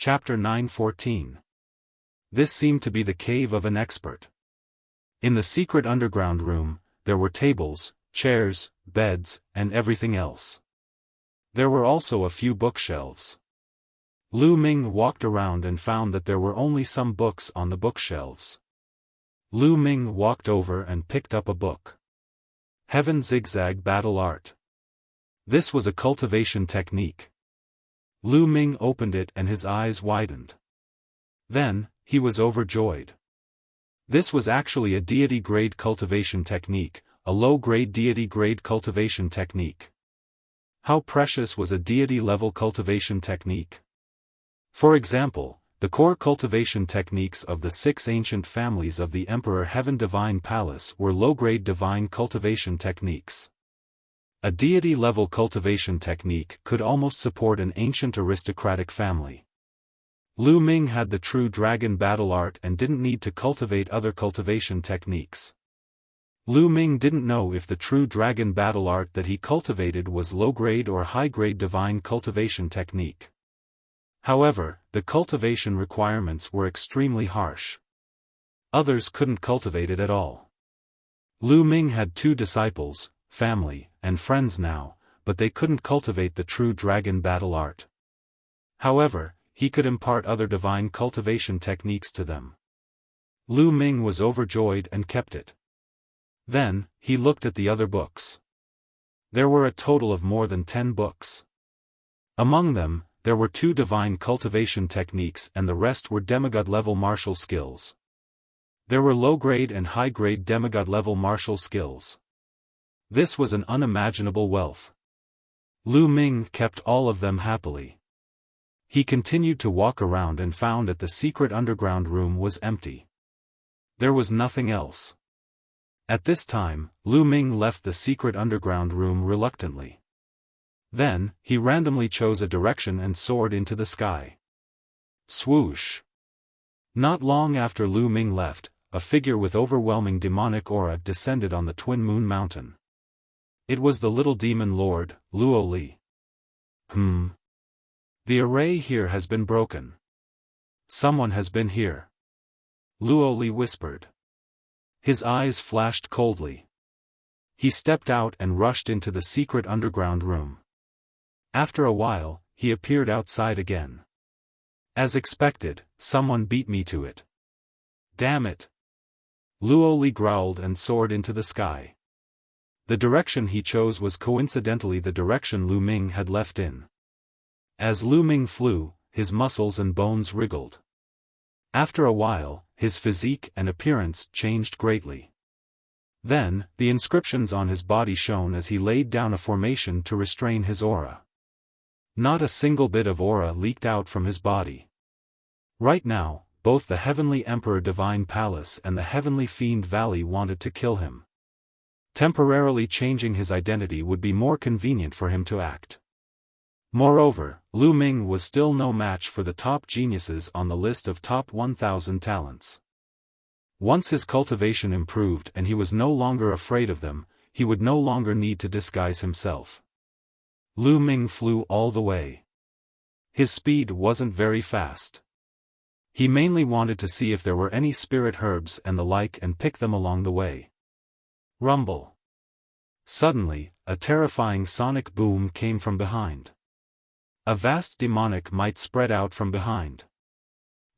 Chapter 9:14. This seemed to be the cave of an expert. In the secret underground room, there were tables, chairs, beds, and everything else. There were also a few bookshelves. Lu Ming walked around and found that there were only some books on the bookshelves. Lu Ming walked over and picked up a book. Heaven Zigzag Battle Art. This was a cultivation technique. Lu Ming opened it and his eyes widened. Then, he was overjoyed. This was actually a deity-grade cultivation technique, a low-grade deity-grade cultivation technique. How precious was a deity-level cultivation technique? For example, the core cultivation techniques of the 6 ancient families of the Emperor Heaven Divine Palace were low-grade divine cultivation techniques. A deity-level cultivation technique could almost support an ancient aristocratic family. Lu Ming had the true dragon battle art and didn't need to cultivate other cultivation techniques. Lu Ming didn't know if the true dragon battle art that he cultivated was low-grade or high-grade divine cultivation technique. However, the cultivation requirements were extremely harsh. Others couldn't cultivate it at all. Lu Ming had 2 disciples, family, and friends now, but they couldn't cultivate the true dragon battle art. However, he could impart other divine cultivation techniques to them. Lu Ming was overjoyed and kept it. Then, he looked at the other books. There were a total of more than 10 books. Among them, there were 2 divine cultivation techniques and the rest were demigod-level martial skills. There were low-grade and high-grade demigod-level martial skills. This was an unimaginable wealth. Lu Ming kept all of them happily. He continued to walk around and found that the secret underground room was empty. There was nothing else. At this time, Lu Ming left the secret underground room reluctantly. Then, he randomly chose a direction and soared into the sky. Swoosh! Not long after Lu Ming left, a figure with overwhelming demonic aura descended on the Twin Moon Mountain. It was the little demon lord, Luo Li. The array here has been broken. Someone has been here. Luo Li whispered. His eyes flashed coldly. He stepped out and rushed into the secret underground room. After a while, he appeared outside again. As expected, someone beat me to it. Damn it! Luo Li growled and soared into the sky. The direction he chose was coincidentally the direction Lu Ming had left in. As Lu Ming flew, his muscles and bones wriggled. After a while, his physique and appearance changed greatly. Then, the inscriptions on his body shone as he laid down a formation to restrain his aura. Not a single bit of aura leaked out from his body. Right now, both the Heavenly Emperor Divine Palace and the Heavenly Fiend Valley wanted to kill him. Temporarily changing his identity would be more convenient for him to act. Moreover, Lu Ming was still no match for the top geniuses on the list of top 1,000 talents. Once his cultivation improved and he was no longer afraid of them, he would no longer need to disguise himself. Lu Ming flew all the way. His speed wasn't very fast. He mainly wanted to see if there were any spirit herbs and the like and pick them along the way. Rumble. Suddenly, a terrifying sonic boom came from behind. A vast demonic might spread out from behind.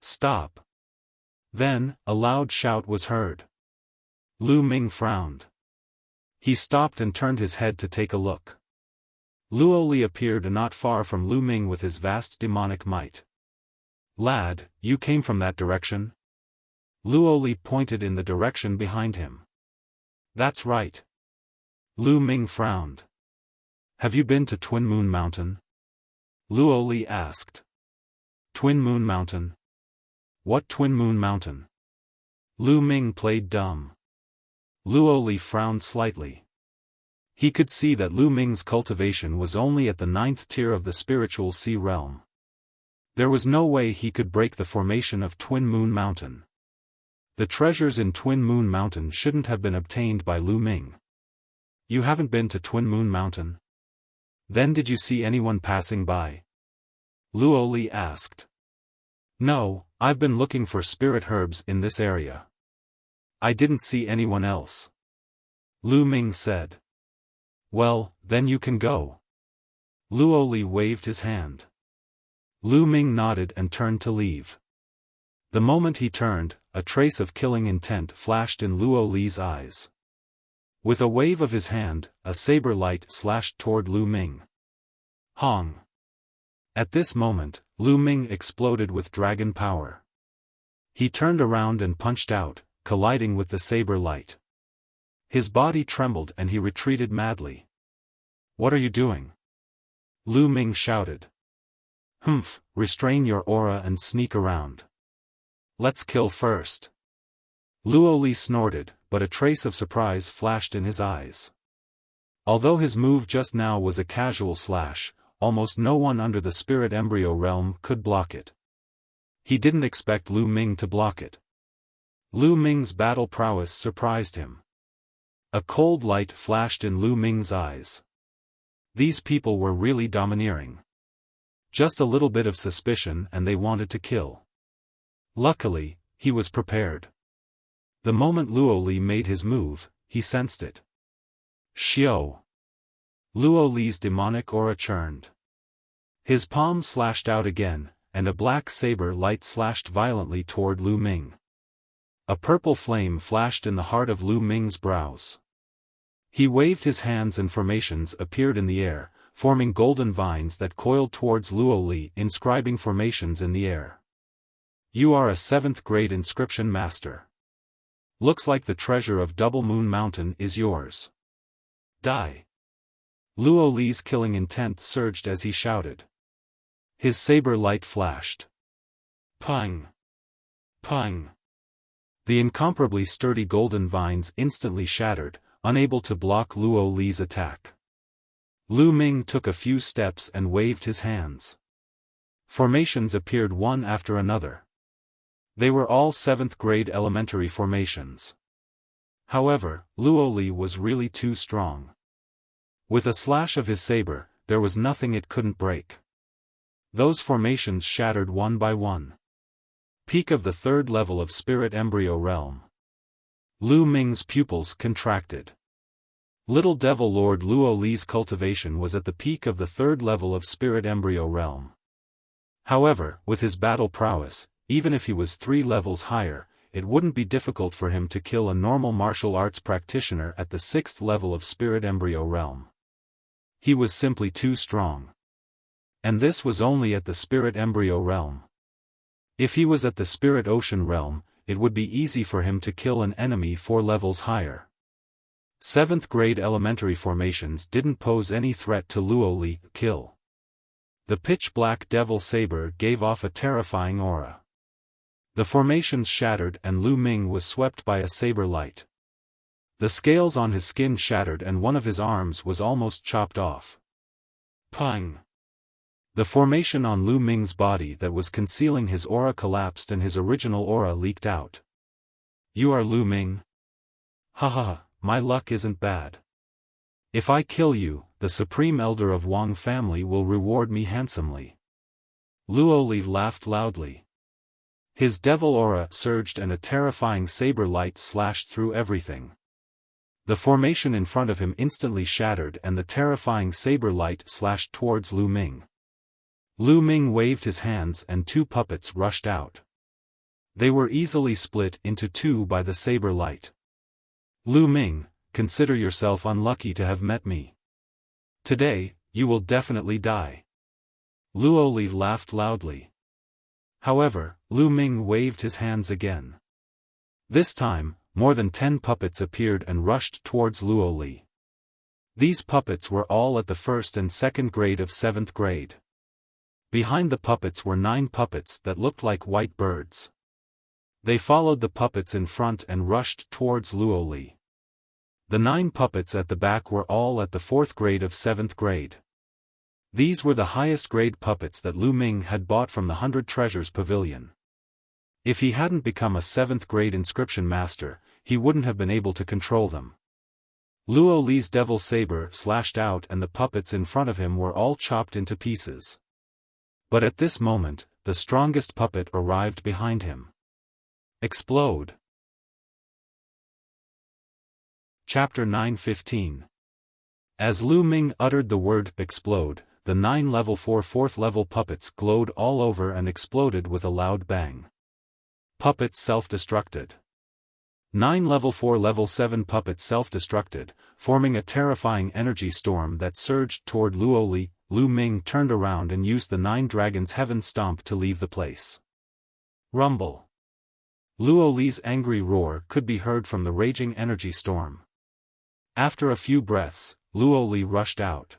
Stop. Then, a loud shout was heard. Lu Ming frowned. He stopped and turned his head to take a look. Luo Li appeared not far from Lu Ming with his vast demonic might. Lad, you came from that direction? Luo Li pointed in the direction behind him. That's right. Lu Ming frowned. Have you been to Twin Moon Mountain? Luo Li asked. Twin Moon Mountain? What Twin Moon Mountain? Lu Ming played dumb. Luo Li frowned slightly. He could see that Lu Ming's cultivation was only at the 9th tier of the spiritual sea realm. There was no way he could break the formation of Twin Moon Mountain. The treasures in Twin Moon Mountain shouldn't have been obtained by Lu Ming. You haven't been to Twin Moon Mountain? Then did you see anyone passing by? Luo Li asked. No, I've been looking for spirit herbs in this area. I didn't see anyone else. Lu Ming said. Well, then you can go. Luo Li waved his hand. Lu Ming nodded and turned to leave. The moment he turned, a trace of killing intent flashed in Luo Li's eyes. With a wave of his hand, a saber light slashed toward Lu Ming. Hong! At this moment, Lu Ming exploded with dragon power. He turned around and punched out, colliding with the saber light. His body trembled and he retreated madly. What are you doing? Lu Ming shouted. Humph, restrain your aura and sneak around. Let's kill first. Luo Li snorted, but a trace of surprise flashed in his eyes. Although his move just now was a casual slash, almost no one under the spirit embryo realm could block it. He didn't expect Lu Ming to block it. Lu Ming's battle prowess surprised him. A cold light flashed in Lu Ming's eyes. These people were really domineering. Just a little bit of suspicion and they wanted to kill. Luckily, he was prepared. The moment Luo Li made his move, he sensed it. Xiao! Luo Li's demonic aura churned. His palm slashed out again, and a black saber light slashed violently toward Lu Ming. A purple flame flashed in the heart of Lu Ming's brows. He waved his hands and formations appeared in the air, forming golden vines that coiled towards Luo Li, inscribing formations in the air. You are a 7th grade inscription master. Looks like the treasure of Double Moon Mountain is yours. Die! Luo Li's killing intent surged as he shouted. His saber light flashed. Pang! Pang! The incomparably sturdy golden vines instantly shattered, unable to block Luo Li's attack. Lu Ming took a few steps and waved his hands. Formations appeared one after another. They were all 7th grade elementary formations. However, Luo Li was really too strong. With a slash of his saber, there was nothing it couldn't break. Those formations shattered one by one. Peak of the 3rd level of Spirit Embryo Realm. Lu Ming's pupils contracted. Little Devil Lord Luo Li's cultivation was at the peak of the 3rd level of Spirit Embryo Realm. However, with his battle prowess, even if he was 3 levels higher, it wouldn't be difficult for him to kill a normal martial arts practitioner at the 6th level of Spirit Embryo Realm. He was simply too strong. And this was only at the Spirit Embryo Realm. If he was at the Spirit Ocean Realm, it would be easy for him to kill an enemy 4 levels higher. 7th grade elementary formations didn't pose any threat to Luo Li. Kill. The pitch-black devil saber gave off a terrifying aura. The formations shattered and Lu Ming was swept by a saber light. The scales on his skin shattered and one of his arms was almost chopped off. Pang! The formation on Lu Ming's body that was concealing his aura collapsed and his original aura leaked out. You are Lu Ming? Haha, my luck isn't bad. If I kill you, the Supreme Elder of Wang family will reward me handsomely. Luo Li laughed loudly. His devil aura surged and a terrifying saber light slashed through everything. The formation in front of him instantly shattered and the terrifying saber light slashed towards Lu Ming. Lu Ming waved his hands and 2 puppets rushed out. They were easily split into 2 by the saber light. Lu Ming, consider yourself unlucky to have met me. Today, you will definitely die. Luo Li laughed loudly. However, Lu Ming waved his hands again. This time, more than 10 puppets appeared and rushed towards Luo Li. These puppets were all at the 1st and 2nd grade of 7th grade. Behind the puppets were 9 puppets that looked like white birds. They followed the puppets in front and rushed towards Luo Li. The 9 puppets at the back were all at the 4th grade of 7th grade. These were the highest grade puppets that Lu Ming had bought from the 100 Treasures Pavilion. If he hadn't become a 7th grade inscription master, he wouldn't have been able to control them. Luo Li's devil saber slashed out and the puppets in front of him were all chopped into pieces. But at this moment, the strongest puppet arrived behind him. Explode. Chapter 9:15. As Lu Ming uttered the word explode, the 9 level 4 4th level puppets glowed all over and exploded with a loud bang. Puppets self-destructed. 9 level 4 level 7 puppets self-destructed, forming a terrifying energy storm that surged toward Luoli. Lu Ming turned around and used the 9 dragons heaven stomp to leave the place. Rumble. Luoli's angry roar could be heard from the raging energy storm. After a few breaths, Luoli rushed out.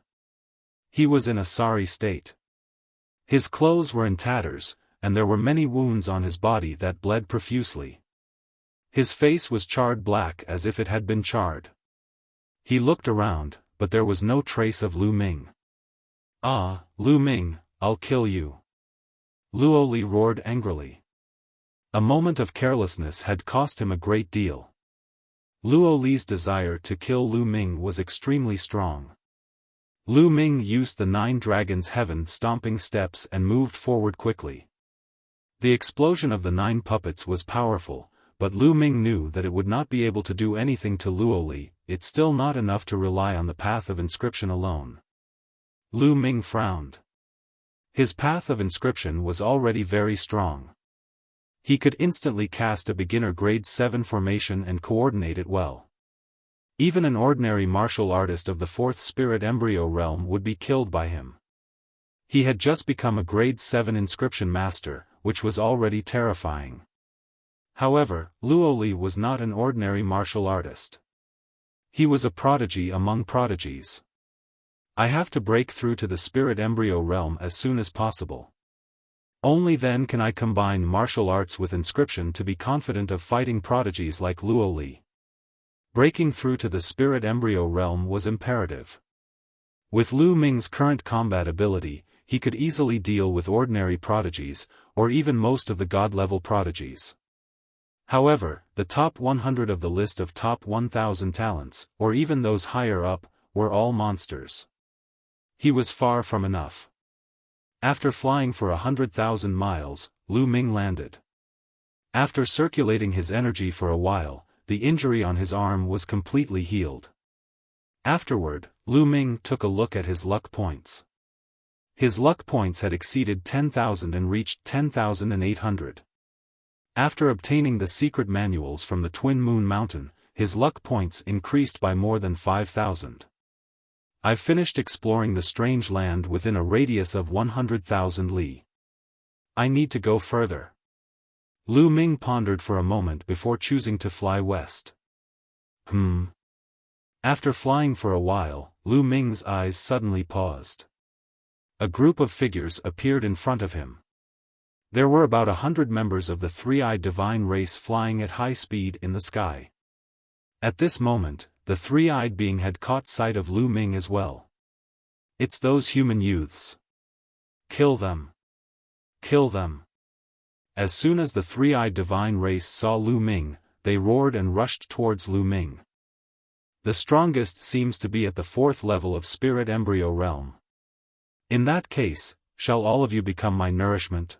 He was in a sorry state. His clothes were in tatters, and there were many wounds on his body that bled profusely. His face was charred black as if it had been charred. He looked around, but there was no trace of Lu Ming. "Ah, Lu Ming, I'll kill you!" Luoli roared angrily. A moment of carelessness had cost him a great deal. Luoli's desire to kill Lu Ming was extremely strong. Lu Ming used the 9 dragons heaven stomping steps and moved forward quickly. The explosion of the 9 puppets was powerful, but Lu Ming knew that it would not be able to do anything to Luoli. It's still not enough to rely on the path of inscription alone. Lu Ming frowned. His path of inscription was already very strong. He could instantly cast a beginner grade 7 formation and coordinate it well. Even an ordinary martial artist of the 4th spirit embryo realm would be killed by him. He had just become a grade 7 inscription master, which was already terrifying. However, Luoli was not an ordinary martial artist. He was a prodigy among prodigies. I have to break through to the spirit embryo realm as soon as possible. Only then can I combine martial arts with inscription to be confident of fighting prodigies like Luoli. Breaking through to the spirit embryo realm was imperative. With Lu Ming's current combat ability, he could easily deal with ordinary prodigies, or even most of the god-level prodigies. However, the top 100 of the list of top 1,000 talents, or even those higher up, were all monsters. He was far from enough. After flying for 100,000 miles, Lu Ming landed. After circulating his energy for a while, the injury on his arm was completely healed. Afterward, Lu Ming took a look at his luck points. His luck points had exceeded 10,000 and reached 10,800. After obtaining the secret manuals from the Twin Moon Mountain, his luck points increased by more than 5,000. I've finished exploring the strange land within a radius of 100,000 li. I need to go further. Lu Ming pondered for a moment before choosing to fly west. After flying for a while, Lu Ming's eyes suddenly paused. A group of figures appeared in front of him. There were about 100 members of the three-eyed divine race flying at high speed in the sky. At this moment, the three-eyed being had caught sight of Lu Ming as well. "It's those human youths. Kill them. Kill them." As soon as the three-eyed divine race saw Lu Ming, they roared and rushed towards Lu Ming. The strongest seems to be at the 4th level of spirit embryo realm. In that case, shall all of you become my nourishment?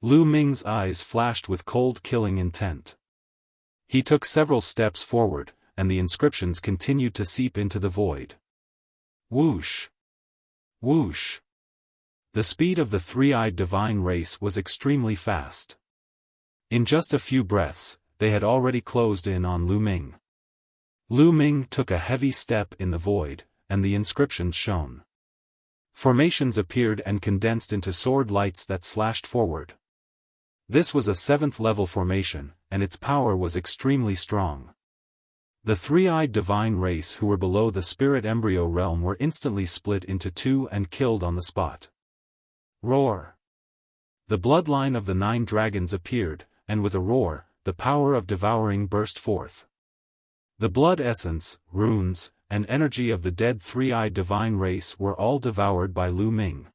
Lu Ming's eyes flashed with cold killing intent. He took several steps forward, and the inscriptions continued to seep into the void. Whoosh! Whoosh! The speed of the three-eyed divine race was extremely fast. In just a few breaths, they had already closed in on Lu Ming. Lu Ming took a heavy step in the void, and the inscriptions shone. Formations appeared and condensed into sword lights that slashed forward. This was a 7th level formation, and its power was extremely strong. The three-eyed divine race who were below the spirit embryo realm were instantly split into 2 and killed on the spot. Roar! The bloodline of the 9 dragons appeared, and with a roar, the power of devouring burst forth. The blood essence, runes, and energy of the dead three-eyed divine race were all devoured by Lu Ming.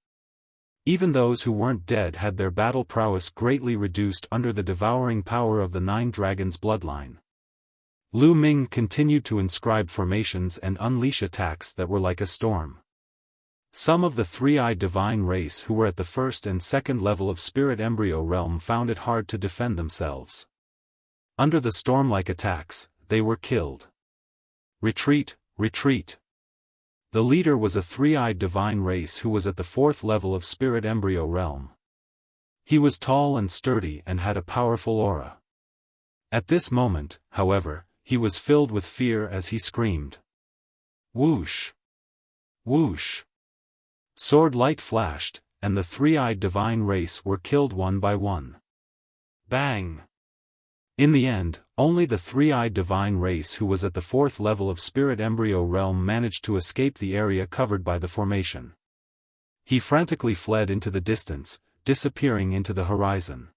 Even those who weren't dead had their battle prowess greatly reduced under the devouring power of the 9 dragons' bloodline. Lu Ming continued to inscribe formations and unleash attacks that were like a storm. Some of the three-eyed divine race who were at the first and second level of spirit embryo realm found it hard to defend themselves. Under the storm-like attacks, they were killed. Retreat, retreat. The leader was a three-eyed divine race who was at the fourth level of spirit embryo realm. He was tall and sturdy and had a powerful aura. At this moment, however, he was filled with fear as he screamed. Whoosh! Whoosh! Sword light flashed, and the three-eyed divine race were killed one by one. Bang! In the end, only the three-eyed divine race who was at the fourth level of spirit embryo realm managed to escape the area covered by the formation. He frantically fled into the distance, disappearing into the horizon.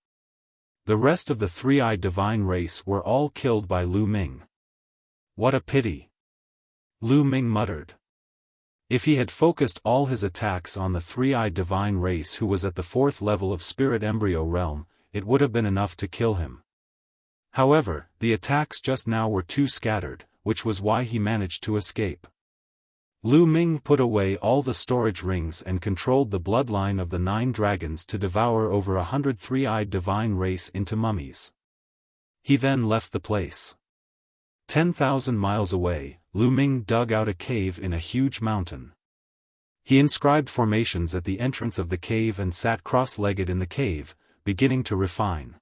The rest of the three-eyed divine race were all killed by Lu Ming. What a pity! Lu Ming muttered. If he had focused all his attacks on the three-eyed divine race who was at the fourth level of spirit embryo realm, it would have been enough to kill him. However, the attacks just now were too scattered, which was why he managed to escape. Lu Ming put away all the storage rings and controlled the bloodline of the 9 dragons to devour over 100 three-eyed divine race into mummies. He then left the place. 10,000 miles away, Lu Ming dug out a cave in a huge mountain. He inscribed formations at the entrance of the cave and sat cross-legged in the cave, beginning to refine.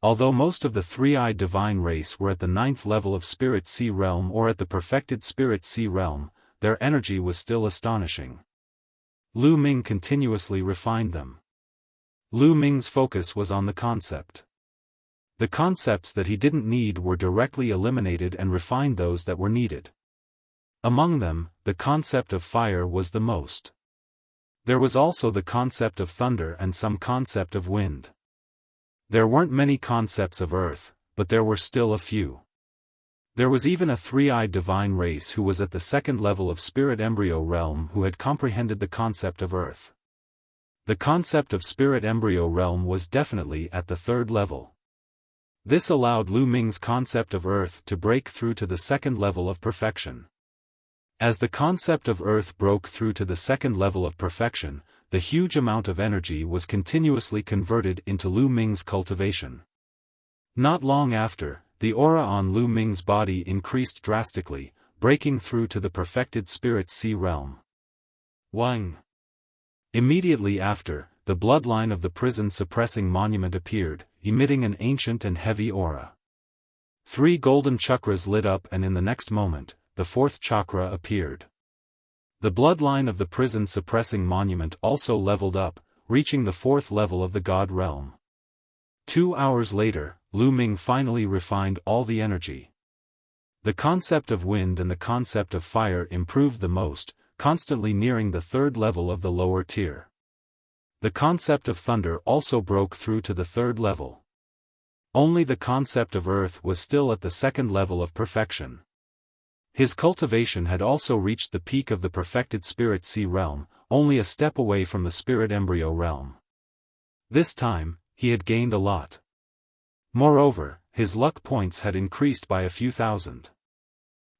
Although most of the three-eyed divine race were at the 9th level of Spirit Sea Realm or at the perfected Spirit Sea Realm, their energy was still astonishing. Lu Ming continuously refined them. Lu Ming's focus was on the concept. The concepts that he didn't need were directly eliminated and refined those that were needed. Among them, the concept of fire was the most. There was also the concept of thunder and some concept of wind. There weren't many concepts of earth, but there were still a few. There was even a three-eyed divine race who was at the second level of spirit embryo realm who had comprehended the concept of earth. The concept of spirit embryo realm was definitely at the third level. This allowed Lu Ming's concept of earth to break through to the second level of perfection. As the concept of earth broke through to the second level of perfection, the huge amount of energy was continuously converted into Lu Ming's cultivation. Not long after, the aura on Lu Ming's body increased drastically, breaking through to the perfected Spirit Sea Realm. Wang! Immediately after, the bloodline of the prison-suppressing monument appeared, emitting an ancient and heavy aura. 3 golden chakras lit up and in the next moment, the 4th chakra appeared. The bloodline of the prison-suppressing monument also leveled up, reaching the 4th level of the God realm. 2 hours later, Lu Ming finally refined all the energy. The concept of wind and the concept of fire improved the most, constantly nearing the 3rd level of the lower tier. The concept of thunder also broke through to the 3rd level. Only the concept of earth was still at the 2nd level of perfection. His cultivation had also reached the peak of the perfected Spirit Sea Realm, only a step away from the Spirit Embryo Realm. This time, he had gained a lot. Moreover, his luck points had increased by a few thousand.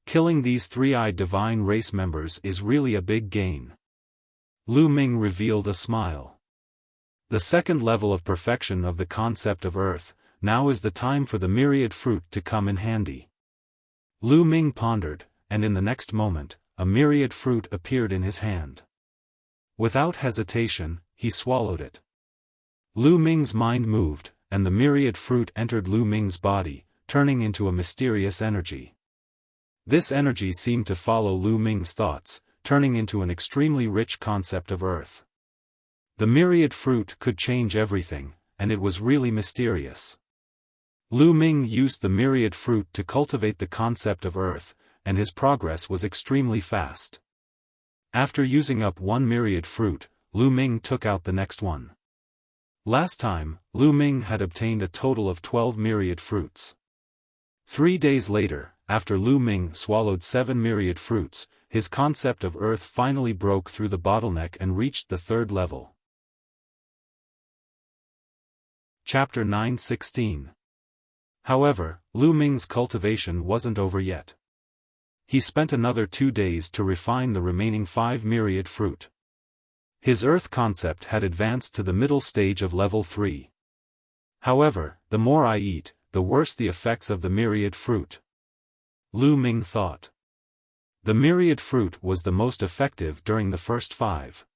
Killing these three-eyed divine race members is really a big gain. Lu Ming revealed a smile. The 2nd level of perfection of the concept of earth, now is the time for the myriad fruit to come in handy. Lu Ming pondered, and in the next moment, a myriad fruit appeared in his hand. Without hesitation, he swallowed it. Lu Ming's mind moved, and the myriad fruit entered Lu Ming's body, turning into a mysterious energy. This energy seemed to follow Lu Ming's thoughts, turning into an extremely rich concept of earth. The myriad fruit could change everything, and it was really mysterious. Lu Ming used the myriad fruit to cultivate the concept of earth, and his progress was extremely fast. After using up one myriad fruit, Lu Ming took out the next one. Last time, Lu Ming had obtained a total of 12 myriad fruits. 3 days later, after Lu Ming swallowed 7 myriad fruits, his concept of earth finally broke through the bottleneck and reached the 3rd level. Chapter 9:16. However, Lu Ming's cultivation wasn't over yet. He spent another 2 days to refine the remaining 5 myriad fruit. His Earth concept had advanced to the middle stage of level 3. However, the more I eat, the worse the effects of the myriad fruit. Lu Ming thought. The myriad fruit was the most effective during the first 5.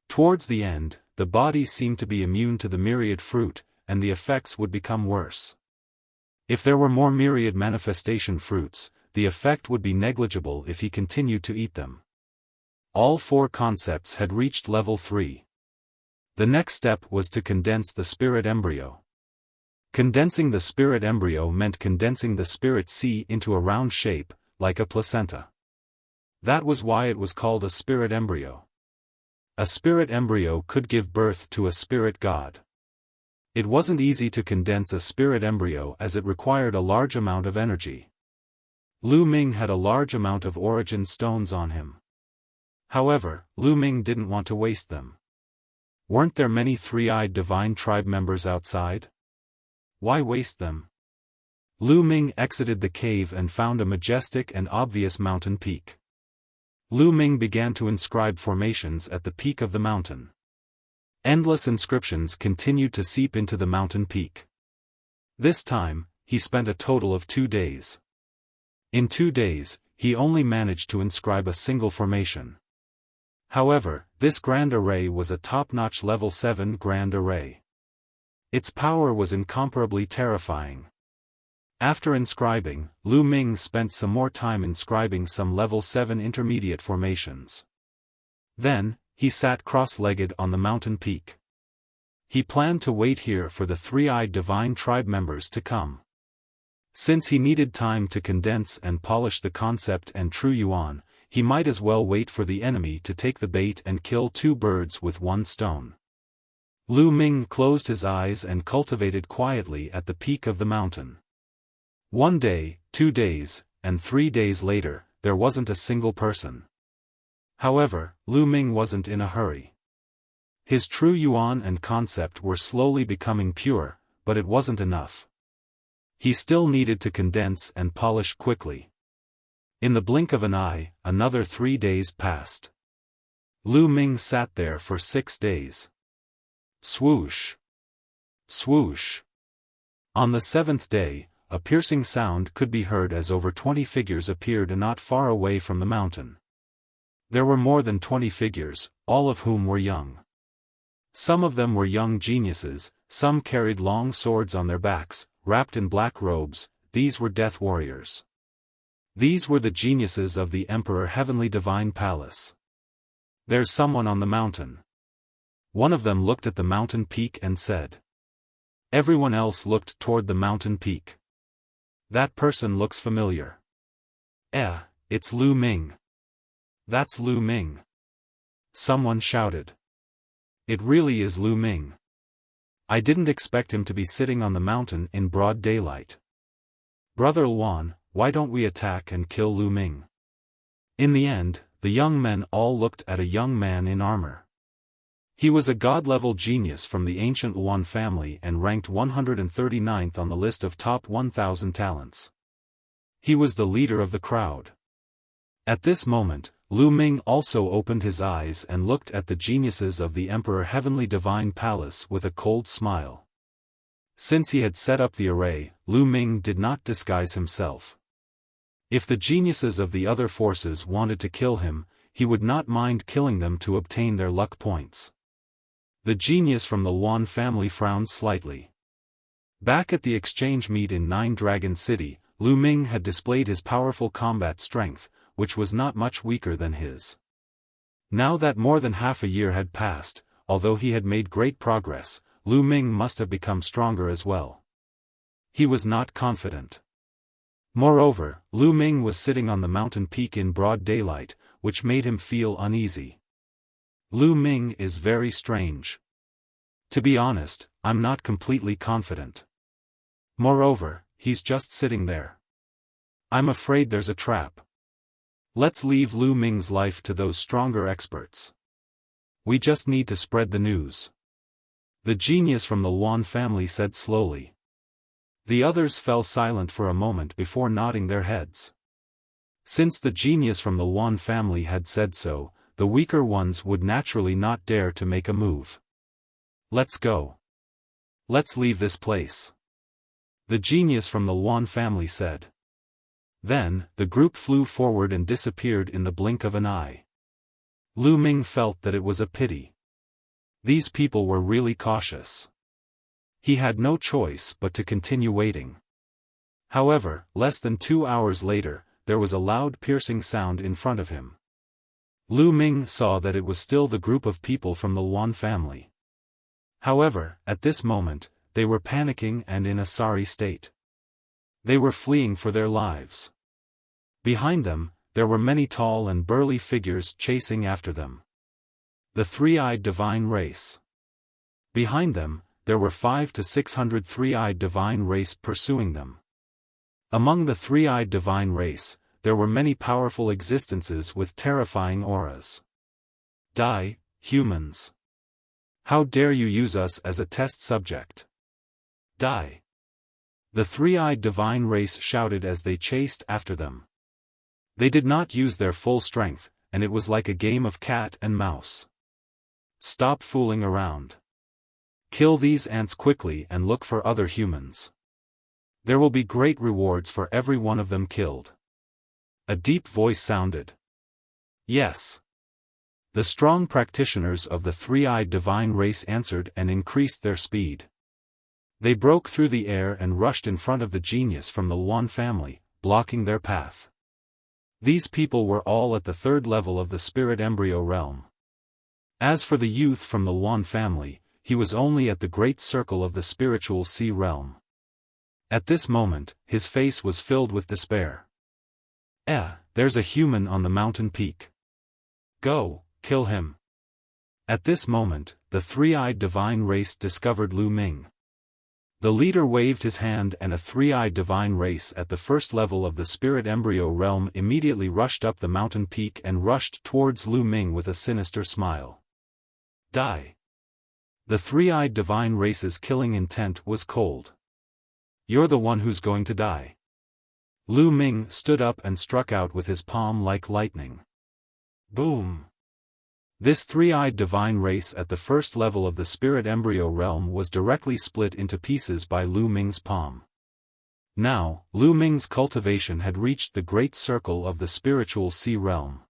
Towards the end, the body seemed to be immune to the myriad fruit, and the effects would become worse. If there were more myriad manifestation fruits, the effect would be negligible if he continued to eat them. All 4 concepts had reached level 3. The next step was to condense the spirit embryo. Condensing the spirit embryo meant condensing the spirit seed into a round shape, like a placenta. That was why it was called a spirit embryo. A spirit embryo could give birth to a spirit god. It wasn't easy to condense a spirit embryo as it required a large amount of energy. Lu Ming had a large amount of origin stones on him. However, Lu Ming didn't want to waste them. Weren't there many three-eyed divine tribe members outside? Why waste them? Lu Ming exited the cave and found a majestic and obvious mountain peak. Lu Ming began to inscribe formations at the peak of the mountain. Endless inscriptions continued to seep into the mountain peak. This time, he spent a total of 2 days. In 2 days, he only managed to inscribe a single formation. However, this grand array was a top-notch level 7 grand array. Its power was incomparably terrifying. After inscribing, Lu Ming spent some more time inscribing some level 7 intermediate formations. Then, he sat cross-legged on the mountain peak. He planned to wait here for the three-eyed divine tribe members to come. Since he needed time to condense and polish the concept and true yuan, he might as well wait for the enemy to take the bait and kill 2 birds with 1 stone. Lu Ming closed his eyes and cultivated quietly at the peak of the mountain. 1 day, 2 days, and 3 days later, there wasn't a single person. However, Lu Ming wasn't in a hurry. His true yuan and concept were slowly becoming pure, but it wasn't enough. He still needed to condense and polish quickly. In the blink of an eye, another 3 days passed. Lu Ming sat there for 6 days. Swoosh! Swoosh! On the 7th day, a piercing sound could be heard as over 20 figures appeared not far away from the mountain. There were more than 20 figures, all of whom were young. Some of them were young geniuses, some carried long swords on their backs, wrapped in black robes. These were death warriors. These were the geniuses of the Emperor Heavenly Divine Palace. There's someone on the mountain. One of them looked at the mountain peak and said. Everyone else looked toward the mountain peak. That person looks familiar. It's Lu Ming. That's Lu Ming. Someone shouted. It really is Lu Ming. I didn't expect him to be sitting on the mountain in broad daylight. Brother Luan, why don't we attack and kill Lu Ming? In the end, the young men all looked at a young man in armor. He was a god-level genius from the ancient Luan family and ranked 139th on the list of top 1,000 talents. He was the leader of the crowd. At this moment, Lu Ming also opened his eyes and looked at the geniuses of the Emperor Heavenly Divine Palace with a cold smile. Since he had set up the array, Lu Ming did not disguise himself. If the geniuses of the other forces wanted to kill him, he would not mind killing them to obtain their luck points. The genius from the Luan family frowned slightly. Back at the exchange meet in Nine Dragon City, Lu Ming had displayed his powerful combat strength, which was not much weaker than his. Now that more than half a year had passed, although he had made great progress, Lu Ming must have become stronger as well. He was not confident. Moreover, Lu Ming was sitting on the mountain peak in broad daylight, which made him feel uneasy. Lu Ming is very strange. To be honest, I'm not completely confident. Moreover, he's just sitting there. I'm afraid there's a trap. Let's leave Lu Ming's life to those stronger experts. We just need to spread the news. The genius from the Luan family said slowly. The others fell silent for a moment before nodding their heads. Since the genius from the Luan family had said so, the weaker ones would naturally not dare to make a move. Let's go. Let's leave this place, the genius from the Luan family said. Then, the group flew forward and disappeared in the blink of an eye. Lu Ming felt that it was a pity. These people were really cautious. He had no choice but to continue waiting. However, less than 2 hours later, there was a loud piercing sound in front of him. Lu Ming saw that it was still the group of people from the Luan family. However, at this moment, they were panicking and in a sorry state. They were fleeing for their lives. Behind them, there were many tall and burly figures chasing after them. The three-eyed divine race. Behind them, there were 500 to 600 three-eyed divine race pursuing them. Among the three-eyed divine race, there were many powerful existences with terrifying auras. Die, humans! How dare you use us as a test subject? Die! The three-eyed divine race shouted as they chased after them. They did not use their full strength, and it was like a game of cat and mouse. Stop fooling around. Kill these ants quickly and look for other humans. There will be great rewards for every one of them killed. A deep voice sounded. Yes. The strong practitioners of the three-eyed divine race answered and increased their speed. They broke through the air and rushed in front of the genius from the Luan family, blocking their path. These people were all at the third level of the spirit embryo realm. As for the youth from the Luan family, he was only at the great circle of the spiritual sea realm. At this moment, his face was filled with despair. There's a human on the mountain peak. Go, kill him. At this moment, the three-eyed divine race discovered Lu Ming. The leader waved his hand and a three-eyed divine race at the first level of the spirit embryo realm immediately rushed up the mountain peak and rushed towards Lu Ming with a sinister smile. Die. The three-eyed divine race's killing intent was cold. You're the one who's going to die. Lu Ming stood up and struck out with his palm like lightning. Boom! This three-eyed divine race at the first level of the spirit embryo realm was directly split into pieces by Lu Ming's palm. Now, Lu Ming's cultivation had reached the great circle of the spiritual sea realm.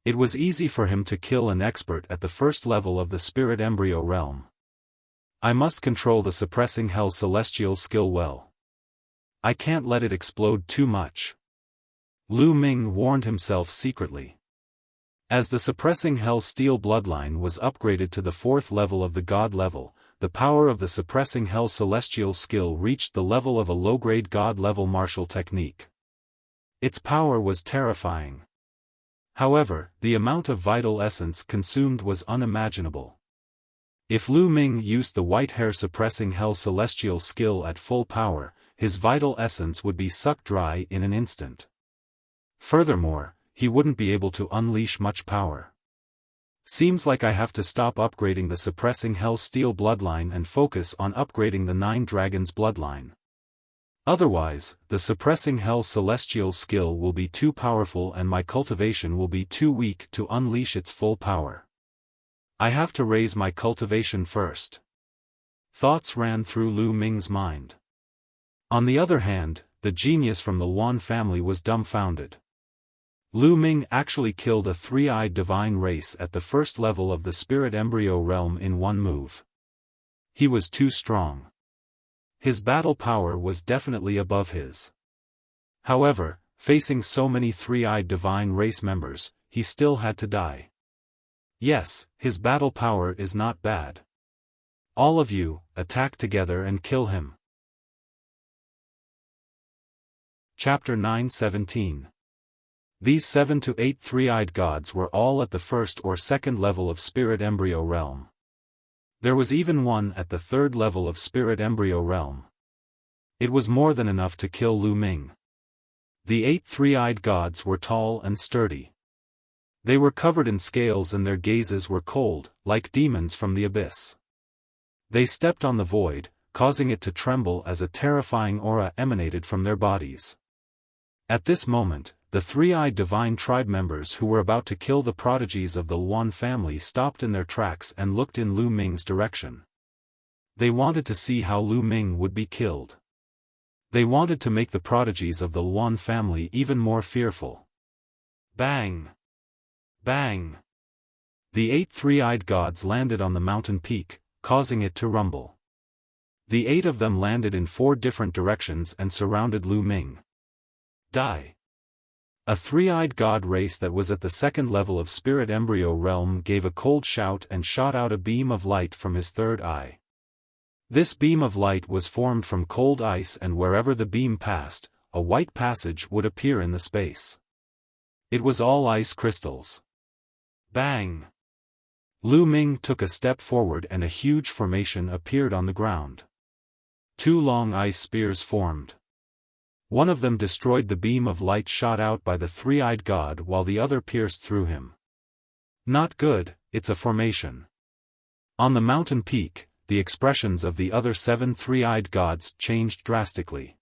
It was easy for him to kill an expert at the first level of the spirit embryo realm. I must control the suppressing hell celestial skill well. I can't let it explode too much. Lu Ming warned himself secretly. As the suppressing hell steel bloodline was upgraded to the fourth level of the god level, the power of the suppressing hell celestial skill reached the level of a low-grade god level martial technique. Its power was terrifying. However, the amount of vital essence consumed was unimaginable. If Lu Ming used the white hair suppressing hell celestial skill at full power, his vital essence would be sucked dry in an instant. Furthermore, he wouldn't be able to unleash much power. Seems like I have to stop upgrading the suppressing hell steel bloodline and focus on upgrading the 9 dragons bloodline. Otherwise, the suppressing hell celestial skill will be too powerful and my cultivation will be too weak to unleash its full power. I have to raise my cultivation first. Thoughts ran through Lu Ming's mind. On the other hand, the genius from the Luan family was dumbfounded. Lu Ming actually killed a three-eyed divine race at the first level of the spirit embryo realm in one move. He was too strong. His battle power was definitely above his. However, facing so many three-eyed divine race members, he still had to die. Yes, his battle power is not bad. All of you, attack together and kill him. Chapter 9:17. These 7 to 8 three-eyed gods were all at the first or second level of spirit embryo realm. There was even one at the third level of spirit embryo realm. It was more than enough to kill Lu Ming. The 8 three-eyed gods were tall and sturdy. They were covered in scales and their gazes were cold, like demons from the abyss. They stepped on the void, causing it to tremble as a terrifying aura emanated from their bodies. At this moment, the three-eyed divine tribe members who were about to kill the prodigies of the Luan family stopped in their tracks and looked in Lu Ming's direction. They wanted to see how Lu Ming would be killed. They wanted to make the prodigies of the Luan family even more fearful. Bang! Bang! The 8 three-eyed gods landed on the mountain peak, causing it to rumble. The 8 of them landed in 4 different directions and surrounded Lu Ming. Die! A three-eyed god race that was at the second level of spirit embryo realm gave a cold shout and shot out a beam of light from his third eye. This beam of light was formed from cold ice, and wherever the beam passed, a white passage would appear in the space. It was all ice crystals. Bang! Lu Ming took a step forward and a huge formation appeared on the ground. 2 long ice spears formed. One of them destroyed the beam of light shot out by the three-eyed god while the other pierced through him. Not good, it's a formation. On the mountain peak, the expressions of the other 7 three-eyed gods changed drastically.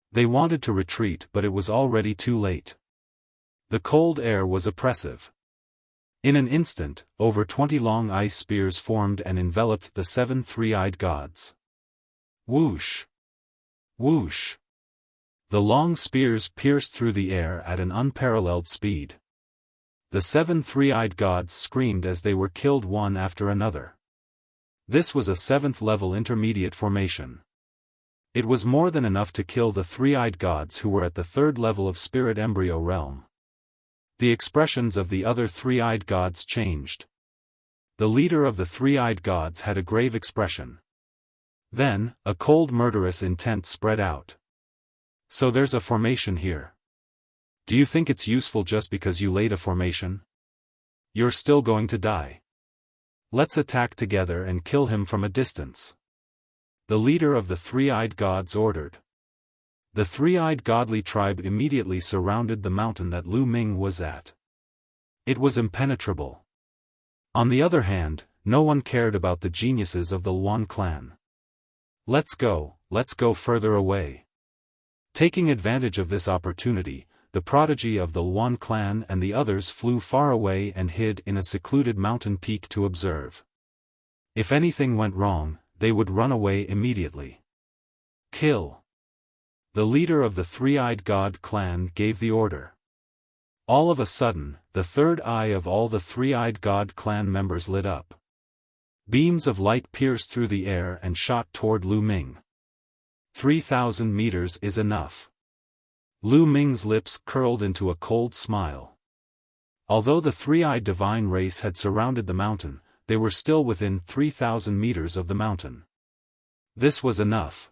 They wanted to retreat, but it was already too late. The cold air was oppressive. In an instant, over 20 long ice spears formed and enveloped the 7 three-eyed gods. Whoosh! Whoosh! The long spears pierced through the air at an unparalleled speed. The 7 three-eyed gods screamed as they were killed one after another. This was a 7th-level intermediate formation. It was more than enough to kill the three-eyed gods who were at the 3rd level of spirit embryo realm. The expressions of the other three-eyed gods changed. The leader of the three-eyed gods had a grave expression. Then, a cold murderous intent spread out. So there's a formation here. Do you think it's useful just because you laid a formation? You're still going to die. Let's attack together and kill him from a distance. The leader of the three-eyed gods ordered. The three-eyed godly tribe immediately surrounded the mountain that Lu Ming was at. It was impenetrable. On the other hand, no one cared about the geniuses of the Luan clan. Let's go further away. Taking advantage of this opportunity, the prodigy of the Luan clan and the others flew far away and hid in a secluded mountain peak to observe. If anything went wrong, they would run away immediately. Kill! The leader of the three-eyed god clan gave the order. All of a sudden, the third eye of all the three-eyed god clan members lit up. Beams of light pierced through the air and shot toward Lu Ming. 3,000 meters is enough. Lu Ming's lips curled into a cold smile. Although the three-eyed divine race had surrounded the mountain, they were still within 3,000 meters of the mountain. This was enough.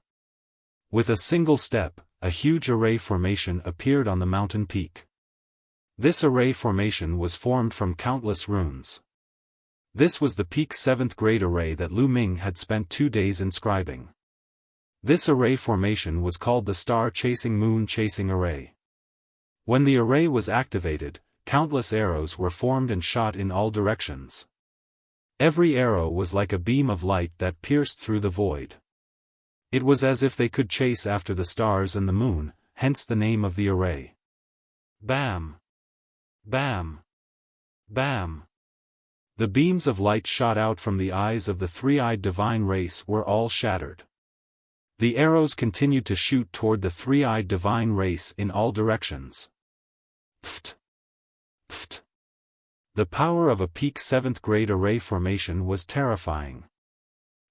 With a single step, a huge array formation appeared on the mountain peak. This array formation was formed from countless runes. This was the peak 7th grade array that Lu Ming had spent 2 days inscribing. This array formation was called the Star-Chasing Moon-Chasing Array. When the array was activated, countless arrows were formed and shot in all directions. Every arrow was like a beam of light that pierced through the void. It was as if they could chase after the stars and the moon, hence the name of the array. Bam! Bam! Bam! The beams of light shot out from the eyes of the three-eyed divine race were all shattered. The arrows continued to shoot toward the three-eyed divine race in all directions. Pft! Pft! The power of a peak 7th grade array formation was terrifying.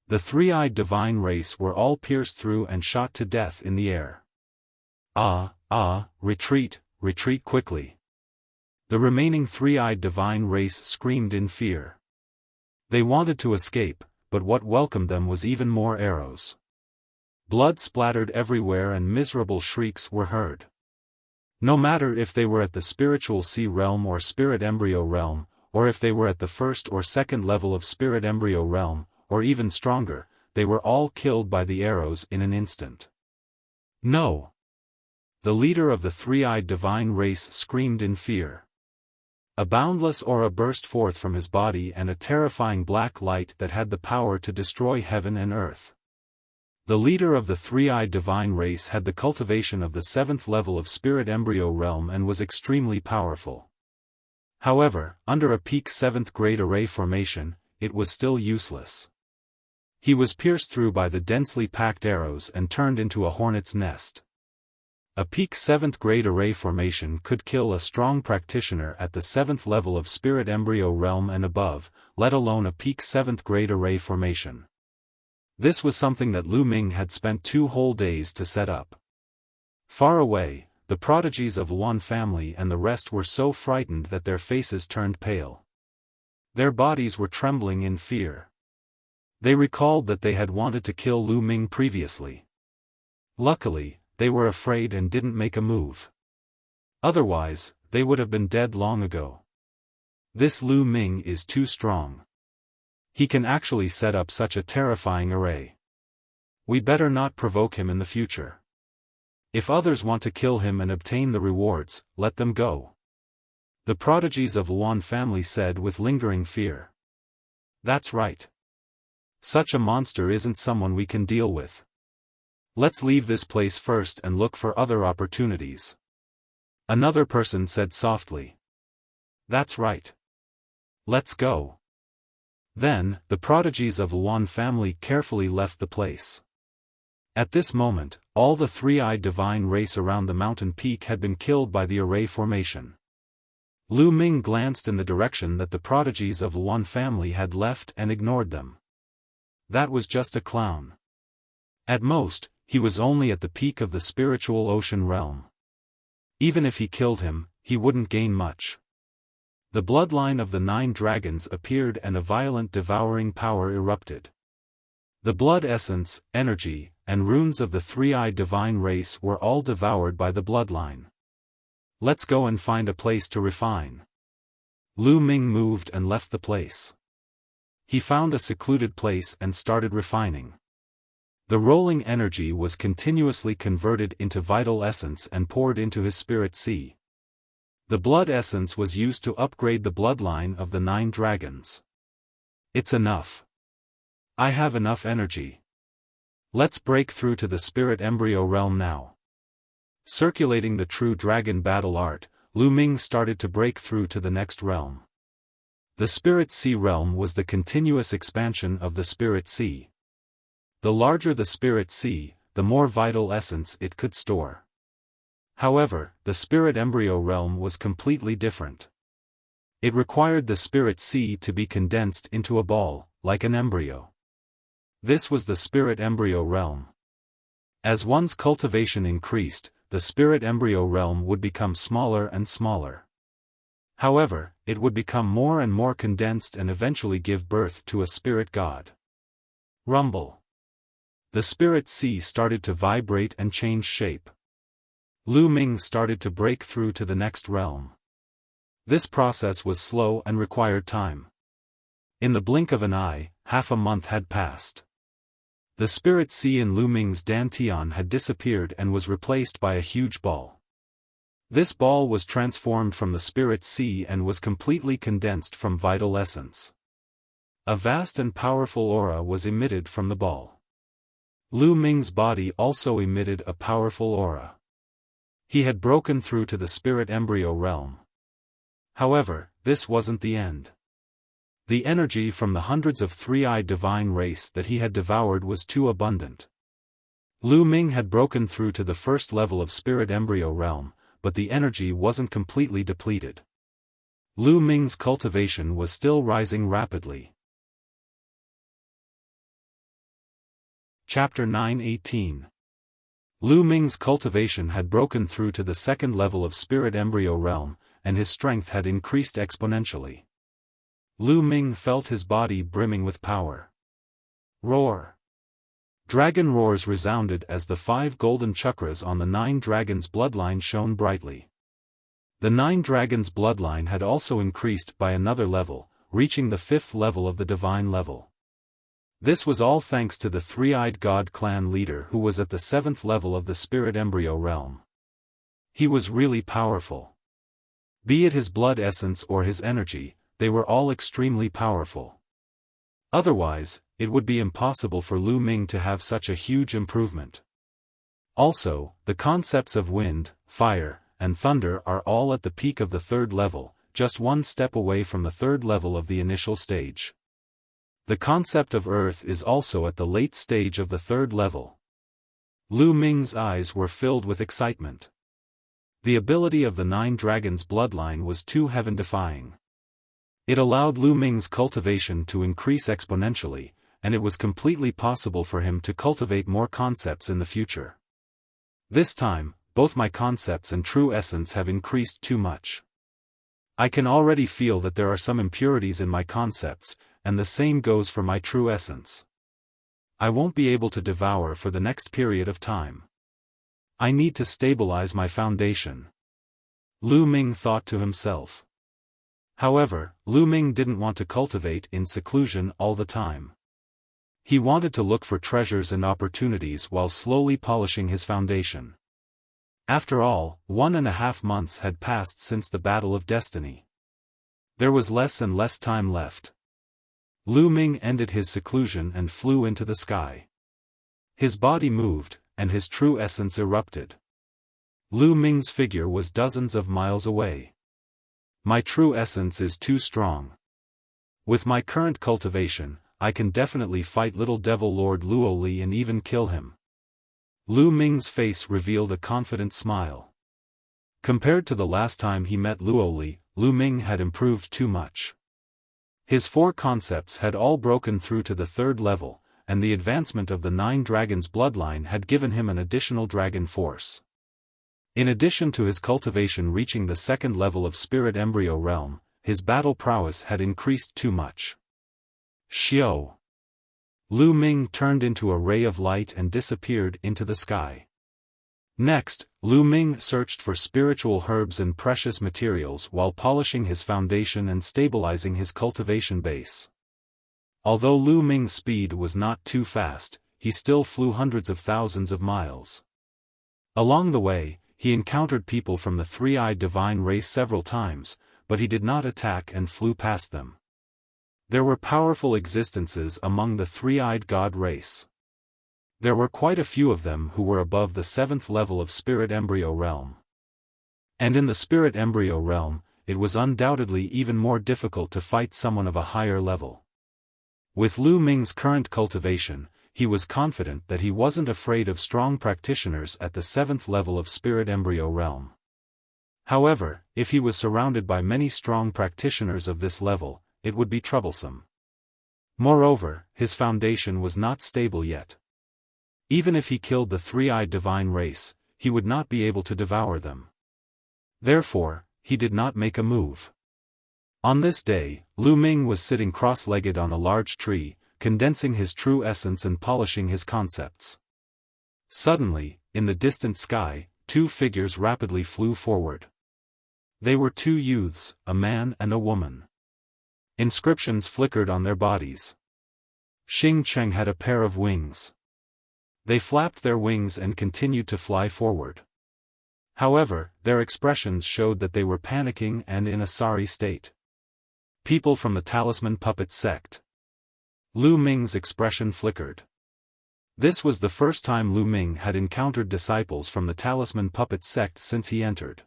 The three-eyed divine race were all pierced through and shot to death in the air. Retreat, retreat quickly. The remaining three-eyed divine race screamed in fear. They wanted to escape, but what welcomed them was even more arrows. Blood splattered everywhere and miserable shrieks were heard. No matter if they were at the spiritual sea realm or spirit embryo realm, or if they were at the 1st or 2nd level of spirit embryo realm, or even stronger, they were all killed by the arrows in an instant. No! The leader of the three-eyed divine race screamed in fear. A boundless aura burst forth from his body and a terrifying black light that had the power to destroy heaven and earth. The leader of the three-eyed divine race had the cultivation of the 7th level of spirit embryo realm and was extremely powerful. However, under a peak 7th grade array formation, it was still useless. He was pierced through by the densely packed arrows and turned into a hornet's nest. A peak 7th grade array formation could kill a strong practitioner at the 7th level of spirit embryo realm and above, let alone a peak 7th grade array formation. This was something that Lu Ming had spent 2 whole days to set up. Far away, the prodigies of Luan family and the rest were so frightened that their faces turned pale. Their bodies were trembling in fear. They recalled that they had wanted to kill Lu Ming previously. Luckily, they were afraid and didn't make a move. Otherwise, they would have been dead long ago. This Lu Ming is too strong. He can actually set up such a terrifying array. We better not provoke him in the future. If others want to kill him and obtain the rewards, let them go. The prodigies of Luan family said with lingering fear. That's right. Such a monster isn't someone we can deal with. Let's leave this place first and look for other opportunities. Another person said softly. That's right. Let's go. Then, the prodigies of Luan family carefully left the place. At this moment, all the three-eyed divine race around the mountain peak had been killed by the array formation. Lu Ming glanced in the direction that the prodigies of Luan family had left and ignored them. That was just a clown. At most, he was only at the peak of the spiritual ocean realm. Even if he killed him, he wouldn't gain much. The bloodline of the 9 dragons appeared and a violent devouring power erupted. The blood essence, energy, and runes of the three-eyed divine race were all devoured by the bloodline. Let's go and find a place to refine. Lu Ming moved and left the place. He found a secluded place and started refining. The rolling energy was continuously converted into vital essence and poured into his spirit sea. The blood essence was used to upgrade the bloodline of the 9 dragons. It's enough. I have enough energy. Let's break through to the spirit embryo realm now. Circulating the true dragon battle art, Lu Ming started to break through to the next realm. The spirit sea realm was the continuous expansion of the spirit sea. The larger the spirit sea, the more vital essence it could store. However, the spirit embryo realm was completely different. It required the spirit sea to be condensed into a ball, like an embryo. This was the spirit embryo realm. As one's cultivation increased, the spirit embryo realm would become smaller and smaller. However, it would become more and more condensed and eventually give birth to a spirit god. Rumble. The spirit sea started to vibrate and change shape. Lu Ming started to break through to the next realm. This process was slow and required time. In the blink of an eye, half a month had passed. The spirit sea in Lu Ming's dantian had disappeared and was replaced by a huge ball. This ball was transformed from the spirit sea and was completely condensed from vital essence. A vast and powerful aura was emitted from the ball. Lu Ming's body also emitted a powerful aura. He had broken through to the spirit embryo realm. However, this wasn't the end. The energy from the hundreds of three-eyed divine race that he had devoured was too abundant. Lu Ming had broken through to the first level of spirit embryo realm, but the energy wasn't completely depleted. Lu Ming's cultivation was still rising rapidly. Chapter 9:18. Lu Ming's cultivation had broken through to the second level of spirit embryo realm, and his strength had increased exponentially. Lu Ming felt his body brimming with power. Roar! Dragon roars resounded as the 5 golden chakras on the 9 dragons' bloodline shone brightly. The 9 dragons' bloodline had also increased by another level, reaching the 5th level of the divine level. This was all thanks to the three-eyed god clan leader who was at the 7th level of the spirit embryo realm. He was really powerful. Be it his blood essence or his energy, they were all extremely powerful. Otherwise, it would be impossible for Lu Ming to have such a huge improvement. Also, the concepts of wind, fire, and thunder are all at the peak of the third level, just one step away from the third level of the initial stage. The concept of earth is also at the late stage of the third level. Lu Ming's eyes were filled with excitement. The ability of the 9 dragons bloodline was too heaven-defying. It allowed Lu Ming's cultivation to increase exponentially, and it was completely possible for him to cultivate more concepts in the future. This time, both my concepts and true essence have increased too much. I can already feel that there are some impurities in my concepts, and the same goes for my true essence. I won't be able to devour for the next period of time. I need to stabilize my foundation. Lu Ming thought to himself. However, Lu Ming didn't want to cultivate in seclusion all the time. He wanted to look for treasures and opportunities while slowly polishing his foundation. After all, 1.5 months had passed since the Battle of Destiny. There was less and less time left. Lu Ming ended his seclusion and flew into the sky. His body moved, and his true essence erupted. Lu Ming's figure was dozens of miles away. My true essence is too strong. With my current cultivation, I can definitely fight Little Devil Lord Luoli and even kill him. Lu Ming's face revealed a confident smile. Compared to the last time he met Luoli, Lu Ming had improved too much. His 4 concepts had all broken through to the third level, and the advancement of the 9 dragons bloodline had given him an additional dragon force. In addition to his cultivation reaching the second level of spirit embryo realm, his battle prowess had increased too much. Xiao. Lu Ming turned into a ray of light and disappeared into the sky. Next, Lu Ming searched for spiritual herbs and precious materials while polishing his foundation and stabilizing his cultivation base. Although Lu Ming's speed was not too fast, he still flew hundreds of thousands of miles. Along the way, he encountered people from the 3-eyed divine race several times, but he did not attack and flew past them. There were powerful existences among the 3-eyed god race. There were quite a few of them who were above the 7th level of spirit embryo realm. And in the spirit embryo realm, it was undoubtedly even more difficult to fight someone of a higher level. With Lu Ming's current cultivation, he was confident that he wasn't afraid of strong practitioners at the 7th level of spirit embryo realm. However, if he was surrounded by many strong practitioners of this level, it would be troublesome. Moreover, his foundation was not stable yet. Even if he killed the 3-eyed divine race, he would not be able to devour them. Therefore, he did not make a move. On this day, Lu Ming was sitting cross-legged on a large tree, condensing his true essence and polishing his concepts. Suddenly, in the distant sky, 2 figures rapidly flew forward. They were 2 youths, a man and a woman. Inscriptions flickered on their bodies. Xing Cheng had a pair of wings. They flapped their wings and continued to fly forward. However, their expressions showed that they were panicking and in a sorry state. People from the Talisman Puppet Sect. Lu Ming's expression flickered. This was the first time Lu Ming had encountered disciples from the Talisman Puppet Sect since he entered.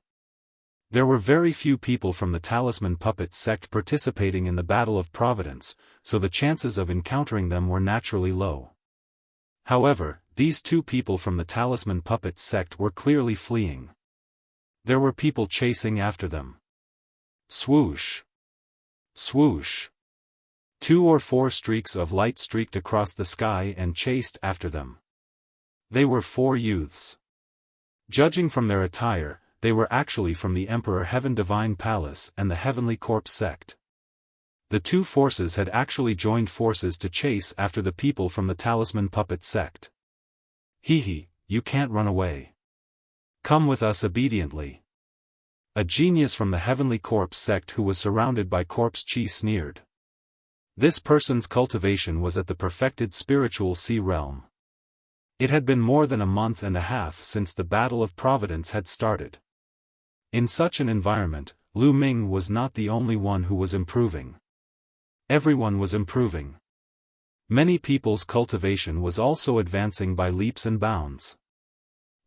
There were very few people from the Talisman Puppet Sect participating in the Battle of Providence, so the chances of encountering them were naturally low. However, these 2 people from the Talisman Puppet Sect were clearly fleeing. There were people chasing after them. Swoosh! Swoosh! 2 or 4 streaks of light streaked across the sky and chased after them. They were 4 youths. Judging from their attire, they were actually from the Emperor Heaven Divine Palace and the Heavenly Corpse Sect. The 2 forces had actually joined forces to chase after the people from the Talisman Puppet Sect. Hee, you can't run away. Come with us obediently. A genius from the Heavenly Corpse Sect who was surrounded by Corpse Chi sneered. This person's cultivation was at the perfected spiritual sea realm. It had been more than a month and a half since the Battle of Providence had started. In such an environment, Lu Ming was not the only one who was improving. Everyone was improving. Many people's cultivation was also advancing by leaps and bounds.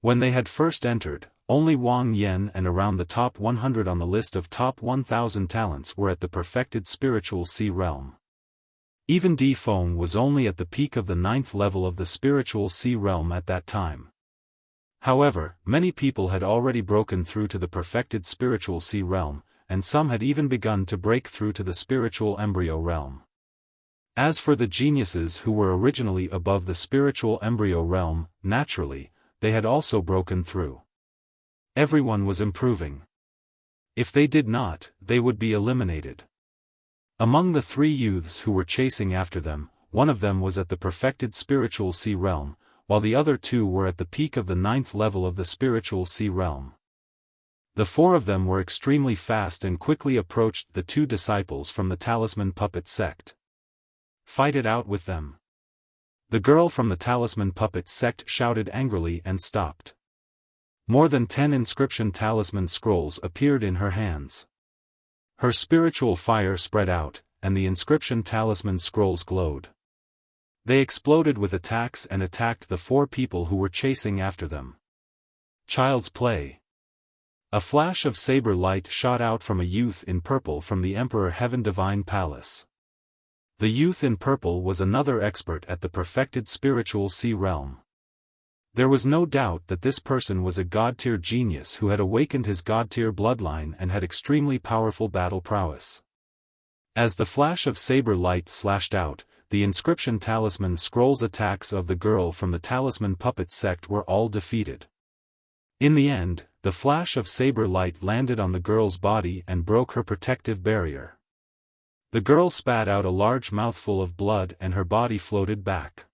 When they had first entered, only Wang Yan and around the top 100 on the list of top 1,000 talents were at the perfected spiritual sea realm. Even Di Feng was only at the peak of the 9th level of the spiritual sea realm at that time. However, many people had already broken through to the perfected spiritual sea realm, and some had even begun to break through to the spiritual embryo realm. As for the geniuses who were originally above the spiritual embryo realm, naturally, they had also broken through. Everyone was improving. If they did not, they would be eliminated. Among the 3 youths who were chasing after them, one of them was at the perfected spiritual sea realm, while the other 2 were at the peak of the 9th level of the spiritual sea realm. The 4 of them were extremely fast and quickly approached the 2 disciples from the Talisman Puppet sect. Fight it out with them. The girl from the Talisman Puppet sect shouted angrily and stopped. More than 10 inscription talisman scrolls appeared in her hands. Her spiritual fire spread out, and the inscription talisman scrolls glowed. They exploded with attacks and attacked the 4 people who were chasing after them. Child's play. A flash of saber light shot out from a youth in purple from the Emperor Heaven Divine Palace. The youth in purple was another expert at the perfected spiritual sea realm. There was no doubt that this person was a god-tier genius who had awakened his god-tier bloodline and had extremely powerful battle prowess. As the flash of saber light slashed out, the inscription talisman scrolls attacks of the girl from the Talisman Puppet sect were all defeated. In the end, the flash of saber light landed on the girl's body and broke her protective barrier. The girl spat out a large mouthful of blood and her body floated back.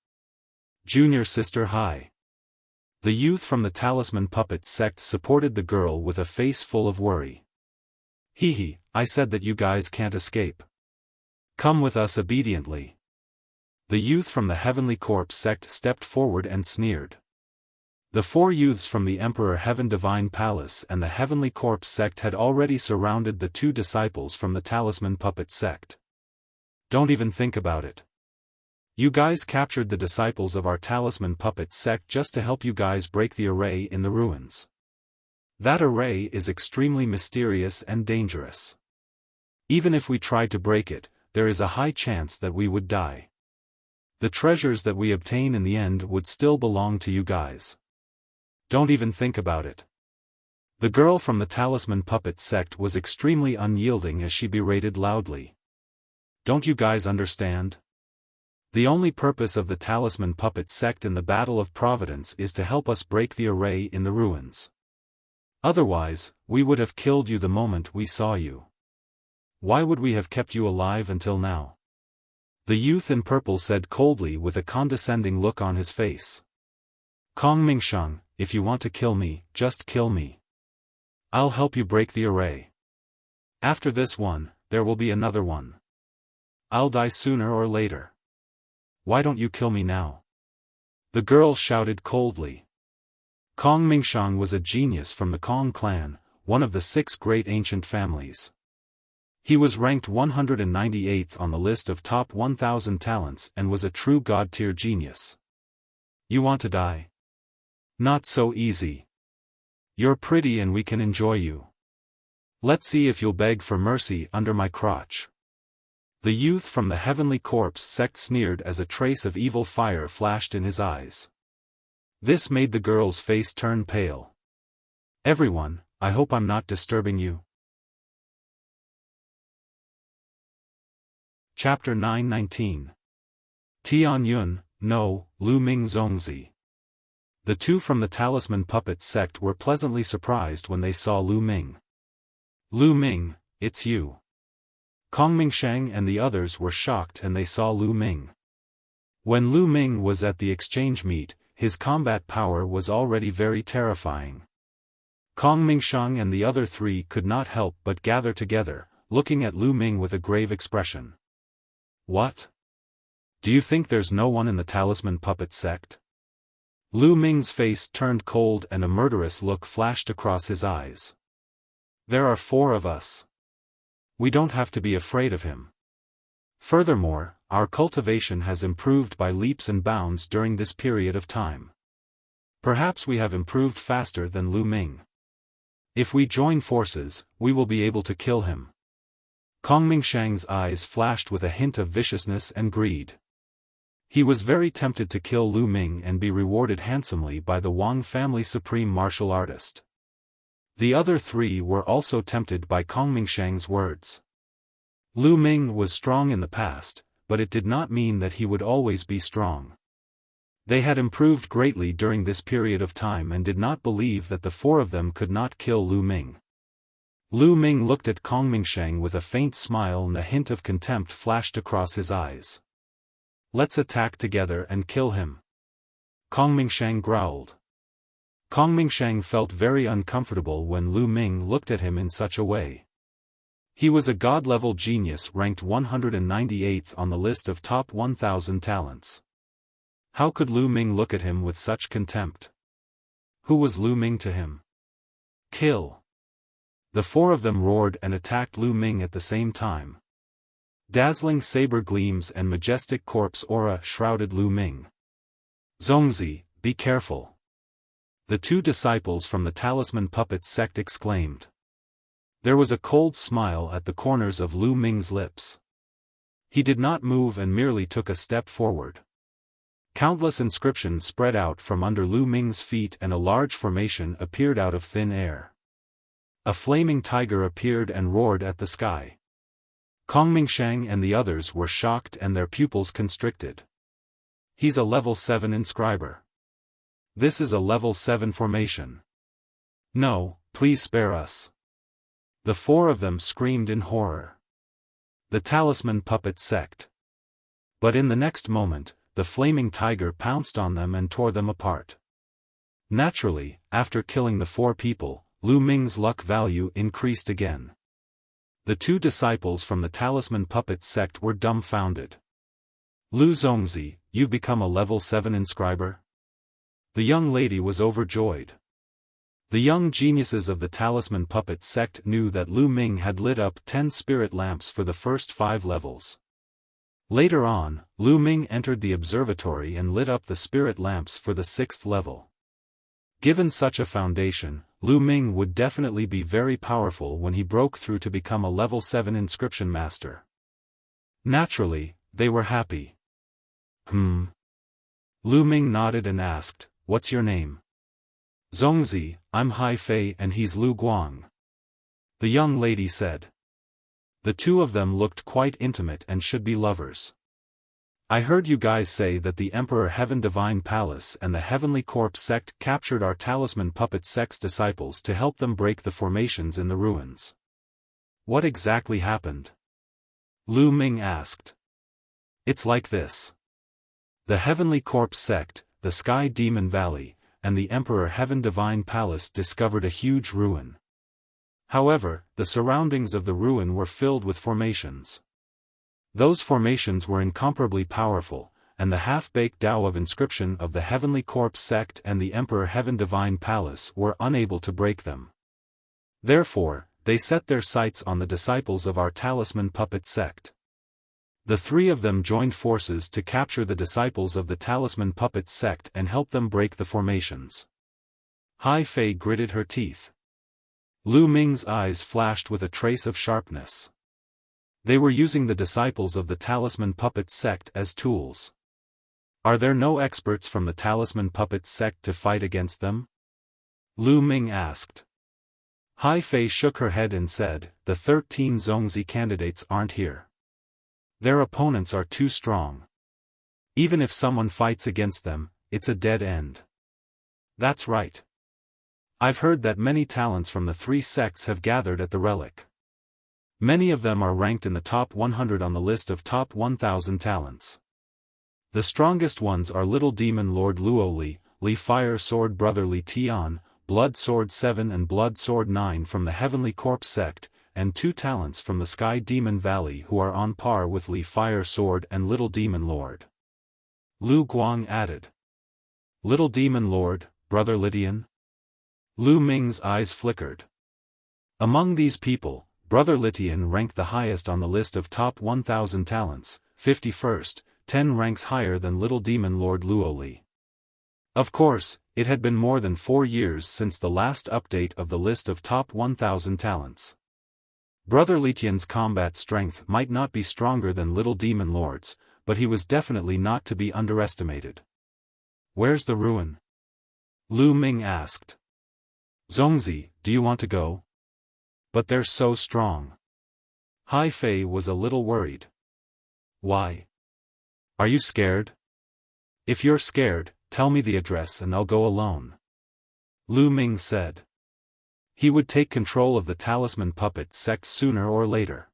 Junior sister hi. The youth from the Talisman Puppet sect supported the girl with a face full of worry. Hee, I said that you guys can't escape. Come with us obediently. The youth from the Heavenly Corpse sect stepped forward and sneered. The 4 youths from the Emperor Heaven Divine Palace and the Heavenly Corpse sect had already surrounded the 2 disciples from the Talisman Puppet sect. Don't even think about it. You guys captured the disciples of our Talisman Puppet sect just to help you guys break the array in the ruins. That array is extremely mysterious and dangerous. Even if we tried to break it, there is a high chance that we would die. The treasures that we obtain in the end would still belong to you guys. Don't even think about it. The girl from the Talisman Puppet sect was extremely unyielding as she berated loudly. Don't you guys understand? The only purpose of the Talisman Puppet sect in the Battle of Providence is to help us break the array in the ruins. Otherwise, we would have killed you the moment we saw you. Why would we have kept you alive until now? The youth in purple said coldly with a condescending look on his face. Kong Mingsheng, if you want to kill me, just kill me. I'll help you break the array. After this one, there will be another one. I'll die sooner or later. Why don't you kill me now? The girl shouted coldly. Kong Mingsheng was a genius from the Kong clan, one of the 6 great ancient families. He was ranked 198th on the list of top 1,000 talents and was a true god-tier genius. You want to die? Not so easy. You're pretty and we can enjoy you. Let's see if you'll beg for mercy under my crotch. The youth from the Heavenly Corpse sect sneered as a trace of evil fire flashed in his eyes. This made the girl's face turn pale. Everyone, I hope I'm not disturbing you. Chapter 919. Tian Yun, no, Lu Ming Zongzi. The 2 from the Talisman Puppet sect were pleasantly surprised when they saw Lu Ming. Lu Ming, it's you. Kong Mingsheng and the others were shocked and they saw Lu Ming. When Lu Ming was at the exchange meet, his combat power was already very terrifying. Kong Mingsheng and the other 3 could not help but gather together, looking at Lu Ming with a grave expression. What? Do you think there's no one in the Talisman Puppet sect? Lu Ming's face turned cold and a murderous look flashed across his eyes. There are 4 of us. We don't have to be afraid of him. Furthermore, our cultivation has improved by leaps and bounds during this period of time. Perhaps we have improved faster than Lu Ming. If we join forces, we will be able to kill him. Kong Mingshang's eyes flashed with a hint of viciousness and greed. He was very tempted to kill Lu Ming and be rewarded handsomely by the Wang family supreme martial artist. The other three were also tempted by Kong Mingshang's words. Lu Ming was strong in the past, but it did not mean that he would always be strong. They had improved greatly during this period of time and did not believe that the four of them could not kill Lu Ming. Lu Ming looked at Kong Mingshang with a faint smile and a hint of contempt flashed across his eyes. Let's attack together and kill him. Kong Mingshang growled. Kong Mingshang felt very uncomfortable when Lu Ming looked at him in such a way. He was a god-level genius ranked 198th on the list of top 1,000 talents. How could Lu Ming look at him with such contempt? Who was Lu Ming to him? Kill! The four of them roared and attacked Lu Ming at the same time. Dazzling saber gleams and majestic corpse aura shrouded Lu Ming. Zongzi, be careful! The two disciples from the Talisman Puppet sect exclaimed. There was a cold smile at the corners of Lu Ming's lips. He did not move and merely took a step forward. Countless inscriptions spread out from under Lu Ming's feet and a large formation appeared out of thin air. A flaming tiger appeared and roared at the sky. Kong Mingshang and the others were shocked and their pupils constricted. He's a level 7 inscriber. This is a level 7 formation. No, please spare us. The four of them screamed in horror. The Talisman Puppet sect. But in the next moment, the flaming tiger pounced on them and tore them apart. Naturally, after killing the four people, Lu Ming's luck value increased again. The two disciples from the Talisman Puppet sect were dumbfounded. Lu Zongzi, you've become a level 7 inscriber? The young lady was overjoyed. The young geniuses of the Talisman Puppet sect knew that Lu Ming had lit up 10 spirit lamps for the first 5 levels. Later on, Lu Ming entered the observatory and lit up the spirit lamps for the 6th level. Given such a foundation, Lu Ming would definitely be very powerful when he broke through to become a level 7 inscription master. Naturally, they were happy. Lu Ming nodded and asked, "What's your name?" "Zongzi, I'm Hai Fei and he's Lu Guang," the young lady said. The two of them looked quite intimate and should be lovers. "I heard you guys say that the Emperor Heaven Divine Palace and the Heavenly Corpse sect captured our Talisman Puppet sect's disciples to help them break the formations in the ruins. What exactly happened?" Lu Ming asked. "It's like this. The Heavenly Corpse sect, the Sky Demon Valley, and the Emperor Heaven Divine Palace discovered a huge ruin. However, the surroundings of the ruin were filled with formations. Those formations were incomparably powerful, and the half-baked Tao of inscription of the Heavenly Corpse sect and the Emperor Heaven Divine Palace were unable to break them. Therefore, they set their sights on the disciples of our Talisman Puppet sect. The three of them joined forces to capture the disciples of the Talisman Puppet sect and help them break the formations." Hai Fei gritted her teeth. Lu Ming's eyes flashed with a trace of sharpness. They were using the disciples of the Talisman Puppet sect as tools. Are there no experts from the Talisman Puppet sect to fight against them? Lu Ming asked. Hai Fei shook her head and said, "The 13 Zongzi candidates aren't here. Their opponents are too strong. Even if someone fights against them, it's a dead end." "That's right. I've heard that many talents from the 3 sects have gathered at the relic. Many of them are ranked in the top 100 on the list of top 1,000 talents. The strongest ones are Little Demon Lord Luoli, Li Fire Sword Brother Li Tian, Blood Sword 7 and Blood Sword 9 from the Heavenly Corpse sect, and 2 talents from the Sky Demon Valley who are on par with Li Fire Sword and Little Demon Lord." Lu Guang added. "Little Demon Lord, Brother Lydian?" Lu Ming's eyes flickered. Among these people, Brother Litian ranked the highest on the list of top 1,000 talents, 51st, 10 ranks higher than Little Demon Lord Luoli. Of course, it had been more than 4 years since the last update of the list of top 1,000 talents. Brother Litian's combat strength might not be stronger than Little Demon Lord's, but he was definitely not to be underestimated. "Where's the ruin?" Lu Ming asked. "Zongzi, do you want to go? But they're so strong." Hai Fei was a little worried. "Why? Are you scared? If you're scared, tell me the address and I'll go alone," Lu Ming said. He would take control of the Talisman Puppet sect sooner or later.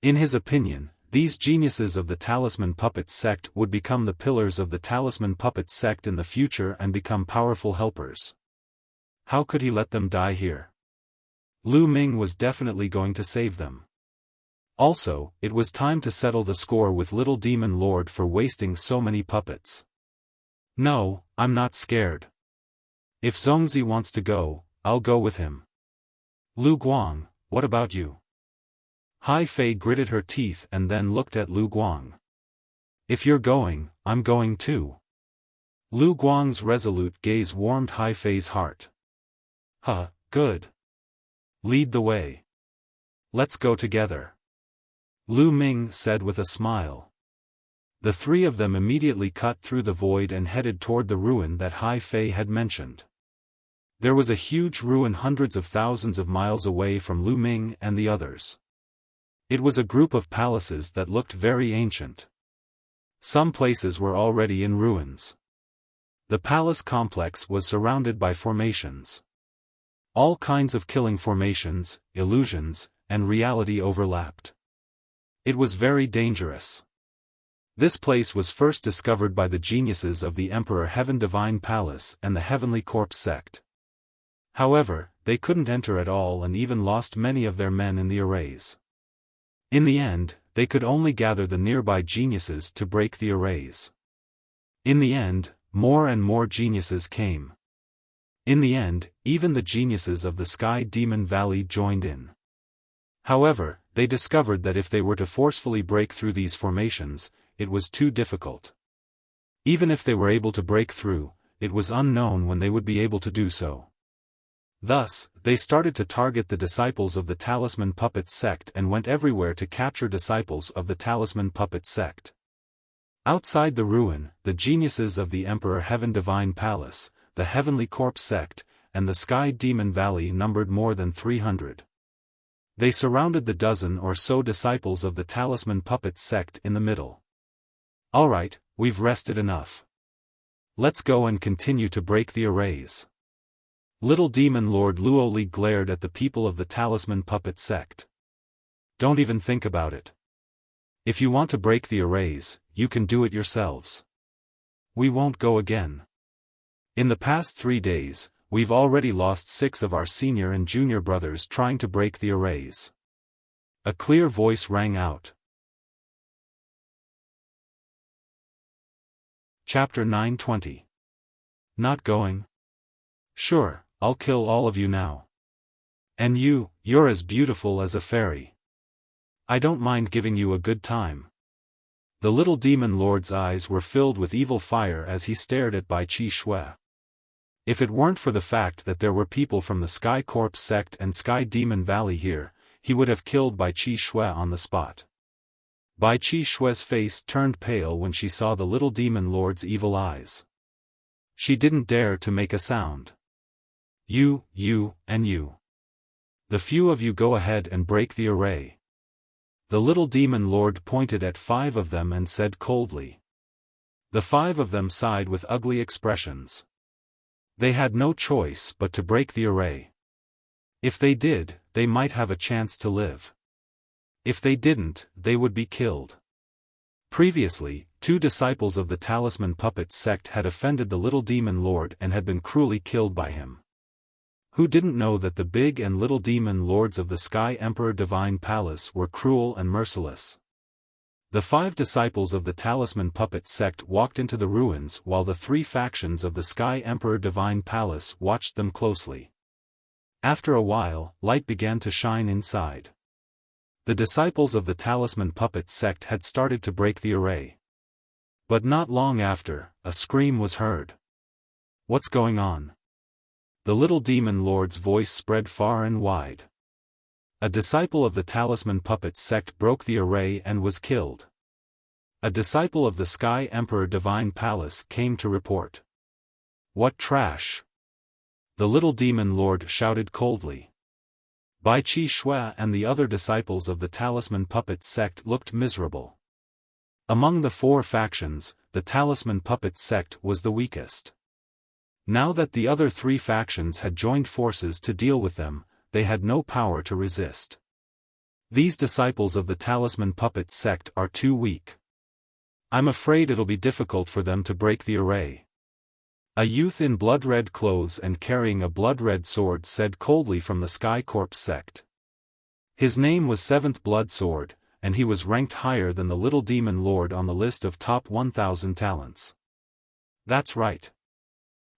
In his opinion, these geniuses of the Talisman Puppet sect would become the pillars of the Talisman Puppet sect in the future and become powerful helpers. How could he let them die here? Lu Ming was definitely going to save them. Also, it was time to settle the score with Little Demon Lord for wasting so many puppets. "No, I'm not scared. If Zongzi wants to go, I'll go with him." "Lu Guang, what about you?" Hai Fei gritted her teeth and then looked at Lu Guang. "If you're going, I'm going too." Lu Guang's resolute gaze warmed Hai Fei's heart. "Huh, good. Lead the way. Let's go together," Lu Ming said with a smile. The three of them immediately cut through the void and headed toward the ruin that Hai Fei had mentioned. There was a huge ruin hundreds of thousands of miles away from Lu Ming and the others. It was a group of palaces that looked very ancient. Some places were already in ruins. The palace complex was surrounded by formations. All kinds of killing formations, illusions, and reality overlapped. It was very dangerous. This place was first discovered by the geniuses of the Emperor Heaven Divine Palace and the Heavenly Corpse sect. However, they couldn't enter at all and even lost many of their men in the arrays. In the end, they could only gather the nearby geniuses to break the arrays. In the end, more and more geniuses came. In the end, even the geniuses of the Sky Demon Valley joined in. However, they discovered that if they were to forcefully break through these formations, it was too difficult. Even if they were able to break through, it was unknown when they would be able to do so. Thus, they started to target the disciples of the Talisman Puppet sect and went everywhere to capture disciples of the Talisman Puppet sect. Outside the ruin, the geniuses of the Emperor Heaven Divine Palace, the Heavenly Corpse sect, and the Sky Demon Valley numbered more than 300. They surrounded the dozen or so disciples of the Talisman Puppet sect in the middle. "Alright, we've rested enough. Let's go and continue to break the arrays." Little Demon Lord Luoli glared at the people of the Talisman Puppet sect. "Don't even think about it. If you want to break the arrays, you can do it yourselves. We won't go again. In the past 3 days, we've already lost 6 of our senior and junior brothers trying to break the arrays." A clear voice rang out. Chapter 920. Not going? Sure, I'll kill all of you now. And you're as beautiful as a fairy. I don't mind giving you a good time. The Little Demon Lord's eyes were filled with evil fire as he stared at Bai Qi Shui. If it weren't for the fact that there were people from the Sky Corpse sect and Sky Demon Valley here, he would have killed Bai Qi Shui on the spot. Bai Qi Shui's face turned pale when she saw the Little Demon Lord's evil eyes. She didn't dare to make a sound. You, and you. The few of you go ahead and break the array." The Little Demon Lord pointed at 5 of them and said coldly. The 5 of them sighed with ugly expressions. They had no choice but to break the array. If they did, they might have a chance to live. If they didn't, they would be killed. Previously, 2 disciples of the Talisman Puppet sect had offended the Little Demon Lord and had been cruelly killed by him. Who didn't know that the Big and Little Demon Lords of the Sky Emperor Divine Palace were cruel and merciless? The 5 disciples of the Talisman Puppet sect walked into the ruins while the 3 factions of the Sky Emperor Divine Palace watched them closely. After a while, light began to shine inside. The disciples of the Talisman Puppet sect had started to break the array. But not long after, a scream was heard. "What's going on?" The little demon lord's voice spread far and wide. A disciple of the Talisman Puppet sect broke the array and was killed. A disciple of the Sky Emperor Divine Palace came to report. "What trash!" the little demon lord shouted coldly. Bai Qi Shui and the other disciples of the Talisman Puppet sect looked miserable. Among the four factions, the Talisman Puppet sect was the weakest. Now that the other three factions had joined forces to deal with them, they had no power to resist. These disciples of the Talisman Puppet sect are too weak. I'm afraid it'll be difficult for them to break the array. A youth in blood-red clothes and carrying a blood-red sword said coldly from the Sky Corpse sect. His name was Seventh Blood Sword, and he was ranked higher than the little demon lord on the list of top 1,000 talents. That's right.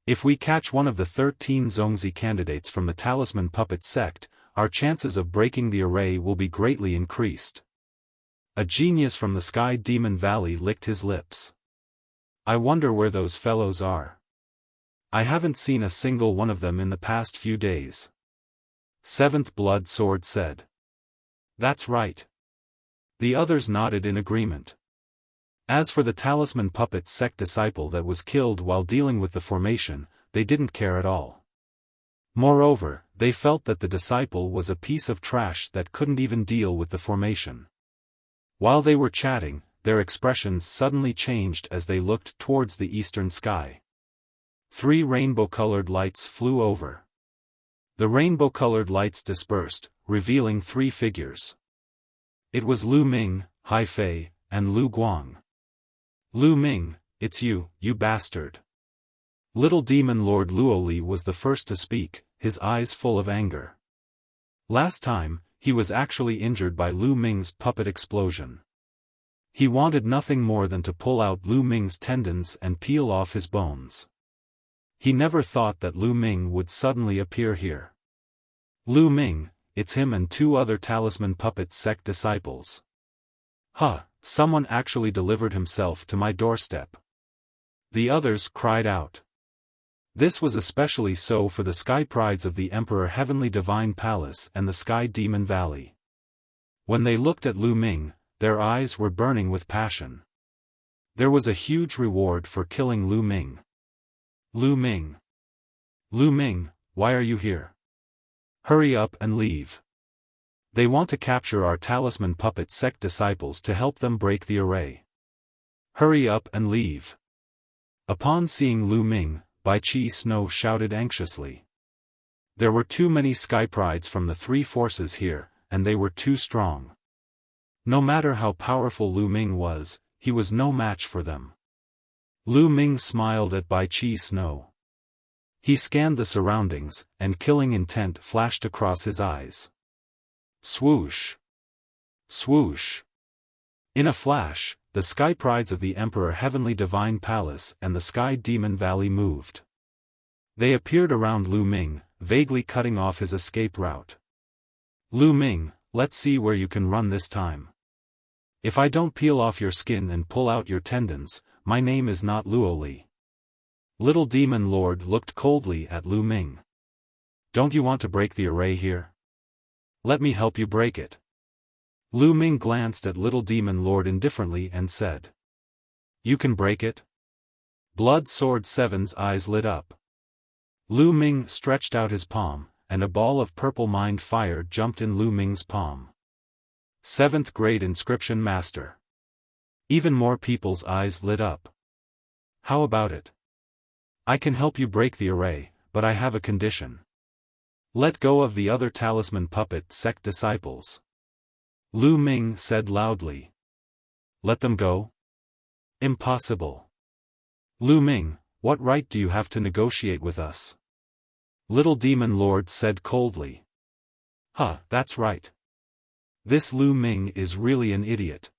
If we catch one of the 13 Zongzi candidates from the Talisman Puppet sect, our chances of breaking the array will be greatly increased. A genius from the Sky Demon Valley licked his lips. I wonder where those fellows are. I haven't seen a single one of them in the past few days. Seventh Blood Sword said. That's right. The others nodded in agreement. As for the Talisman Puppet sect disciple that was killed while dealing with the formation, they didn't care at all. Moreover, they felt that the disciple was a piece of trash that couldn't even deal with the formation. While they were chatting, their expressions suddenly changed as they looked towards the eastern sky. 3 rainbow-colored lights flew over. The rainbow-colored lights dispersed, revealing 3 figures. It was Lu Ming, Hai Fei, and Lu Guang. Lu Ming, it's you, you bastard. Little Demon Lord Luoli was the first to speak, his eyes full of anger. Last time, he was actually injured by Lu Ming's puppet explosion. He wanted nothing more than to pull out Lu Ming's tendons and peel off his bones. He never thought that Lu Ming would suddenly appear here. Lu Ming, it's him and 2 other Talisman Puppet sect disciples. Huh, someone actually delivered himself to my doorstep. The others cried out. This was especially so for the Sky Prides of the Emperor Heavenly Divine Palace and the Sky Demon Valley. When they looked at Lu Ming, their eyes were burning with passion. There was a huge reward for killing Lu Ming. Lu Ming. Lu Ming, why are you here? Hurry up and leave. They want to capture our Talisman Puppet sect disciples to help them break the array. Hurry up and leave. Upon seeing Lu Ming, Bai Qi Snow shouted anxiously. There were too many Sky Prides from the 3 forces here, and they were too strong. No matter how powerful Lu Ming was, he was no match for them. Lu Ming smiled at Bai Qi Snow. He scanned the surroundings, and killing intent flashed across his eyes. Swoosh! Swoosh! In a flash, the Sky Prides of the Emperor Heavenly Divine Palace and the Sky Demon Valley moved. They appeared around Lu Ming, vaguely cutting off his escape route. Lu Ming, let's see where you can run this time. If I don't peel off your skin and pull out your tendons, my name is not Luoli. Little Demon Lord looked coldly at Lu Ming. Don't you want to break the array here? Let me help you break it. Lu Ming glanced at Little Demon Lord indifferently and said. You can break it? Blood Sword 7's eyes lit up. Lu Ming stretched out his palm, and a ball of purple mind fire jumped in Lu Ming's palm. 7th grade inscription master. Even more people's eyes lit up. How about it? I can help you break the array, but I have a condition. Let go of the other Talisman Puppet sect disciples. Lu Ming said loudly. Let them go? Impossible. Lu Ming, what right do you have to negotiate with us? Little Demon Lord said coldly. Huh, that's right. This Lu Ming is really an idiot.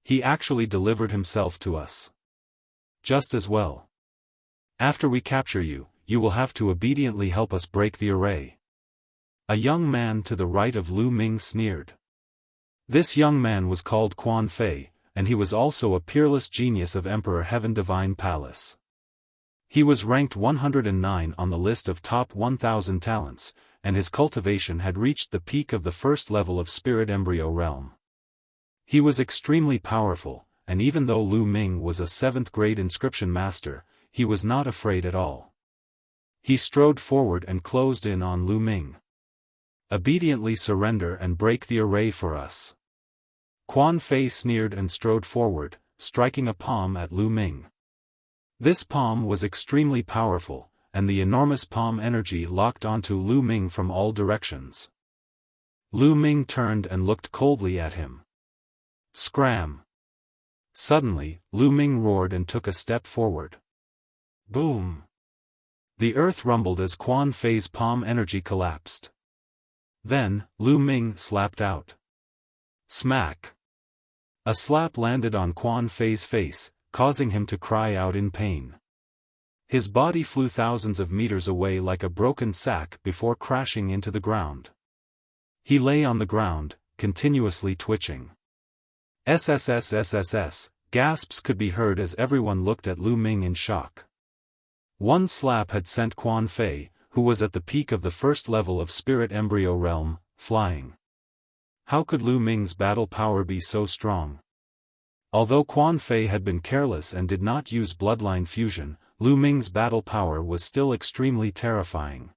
He actually delivered himself to us. Just as well. After we capture you, you will have to obediently help us break the array. A young man to the right of Lu Ming sneered. This young man was called Quan Fei, and he was also a peerless genius of Emperor Heaven Divine Palace. He was ranked 109 on the list of top 1,000 talents, and his cultivation had reached the peak of the first level of Spirit Embryo Realm. He was extremely powerful, and even though Lu Ming was a 7th grade inscription master, he was not afraid at all. He strode forward and closed in on Lu Ming. "Obediently surrender and break the array for us." Quan Fei sneered and strode forward, striking a palm at Lu Ming. This palm was extremely powerful, and the enormous palm energy locked onto Lu Ming from all directions. Lu Ming turned and looked coldly at him. Scram! Suddenly, Lu Ming roared and took a step forward. Boom! The earth rumbled as Quan Fei's palm energy collapsed. Then, Lu Ming slapped out. Smack! A slap landed on Quan Fei's face, causing him to cry out in pain. His body flew thousands of meters away like a broken sack before crashing into the ground. He lay on the ground, continuously twitching. SSSSSS, gasps could be heard as everyone looked at Lu Ming in shock. One slap had sent Quan Fei, who was at the peak of the first level of Spirit Embryo Realm, flying. How could Lu Ming's battle power be so strong? Although Quan Fei had been careless and did not use bloodline fusion, Lu Ming's battle power was still extremely terrifying.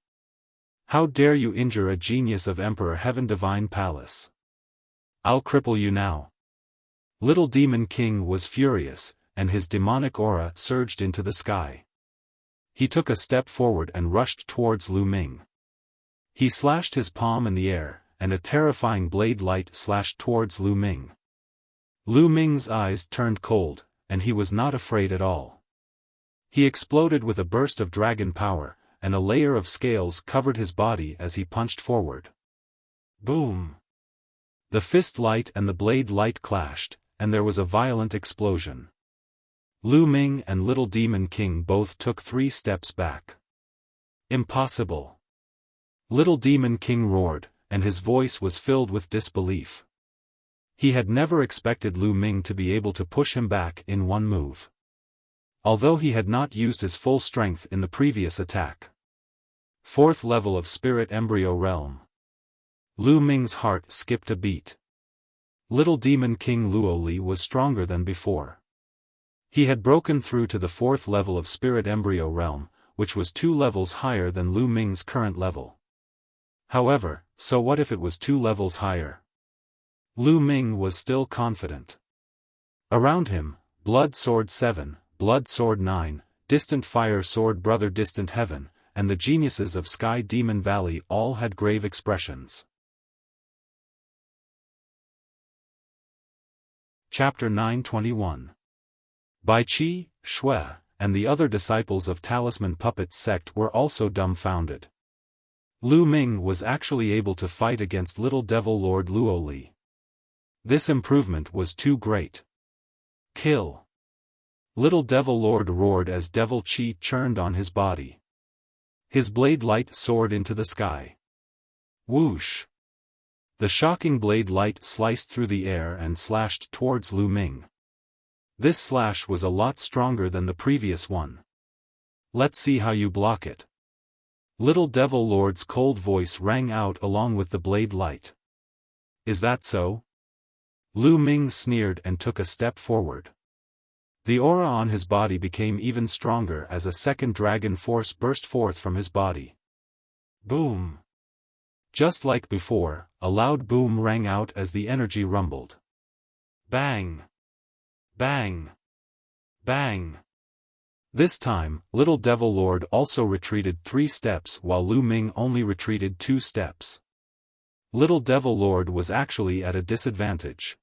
How dare you injure a genius of Emperor Heaven Divine Palace? I'll cripple you now. Little Demon King was furious, and his demonic aura surged into the sky. He took a step forward and rushed towards Lu Ming. He slashed his palm in the air, and a terrifying blade light slashed towards Lu Ming. Lu Ming's eyes turned cold, and he was not afraid at all. He exploded with a burst of dragon power, and a layer of scales covered his body as he punched forward. Boom! The fist light and the blade light clashed, and there was a violent explosion. Lu Ming and Little Demon King both took 3 steps back. Impossible! Little Demon King roared, and his voice was filled with disbelief. He had never expected Lu Ming to be able to push him back in one move. Although he had not used his full strength in the previous attack. 4th level of Spirit Embryo Realm. Lu Ming's heart skipped a beat. Little Demon King Luoli was stronger than before. He had broken through to the 4th level of Spirit Embryo Realm, which was 2 levels higher than Lu Ming's current level. However, so what if it was 2 levels higher? Lu Ming was still confident. Around him, Blood Sword 7, Blood Sword 9, Distant Fire Sword Brother Distant Heaven, and the geniuses of Sky Demon Valley all had grave expressions. Chapter 921. Bai Qi, Shui, and the other disciples of Talisman Puppet sect were also dumbfounded. Lu Ming was actually able to fight against Little Devil Lord Luoli. This improvement was too great. Kill! Little Devil Lord roared as Devil Qi churned on his body. His blade light soared into the sky. Whoosh! The shocking blade light sliced through the air and slashed towards Lu Ming. This slash was a lot stronger than the previous one. Let's see how you block it. Little Devil Lord's cold voice rang out along with the blade light. Is that so? Lu Ming sneered and took a step forward. The aura on his body became even stronger as a second dragon force burst forth from his body. Boom! Just like before, a loud boom rang out as the energy rumbled. Bang! Bang! Bang! This time, Little Devil Lord also retreated 3 steps while Lu Ming only retreated 2 steps. Little Devil Lord was actually at a disadvantage.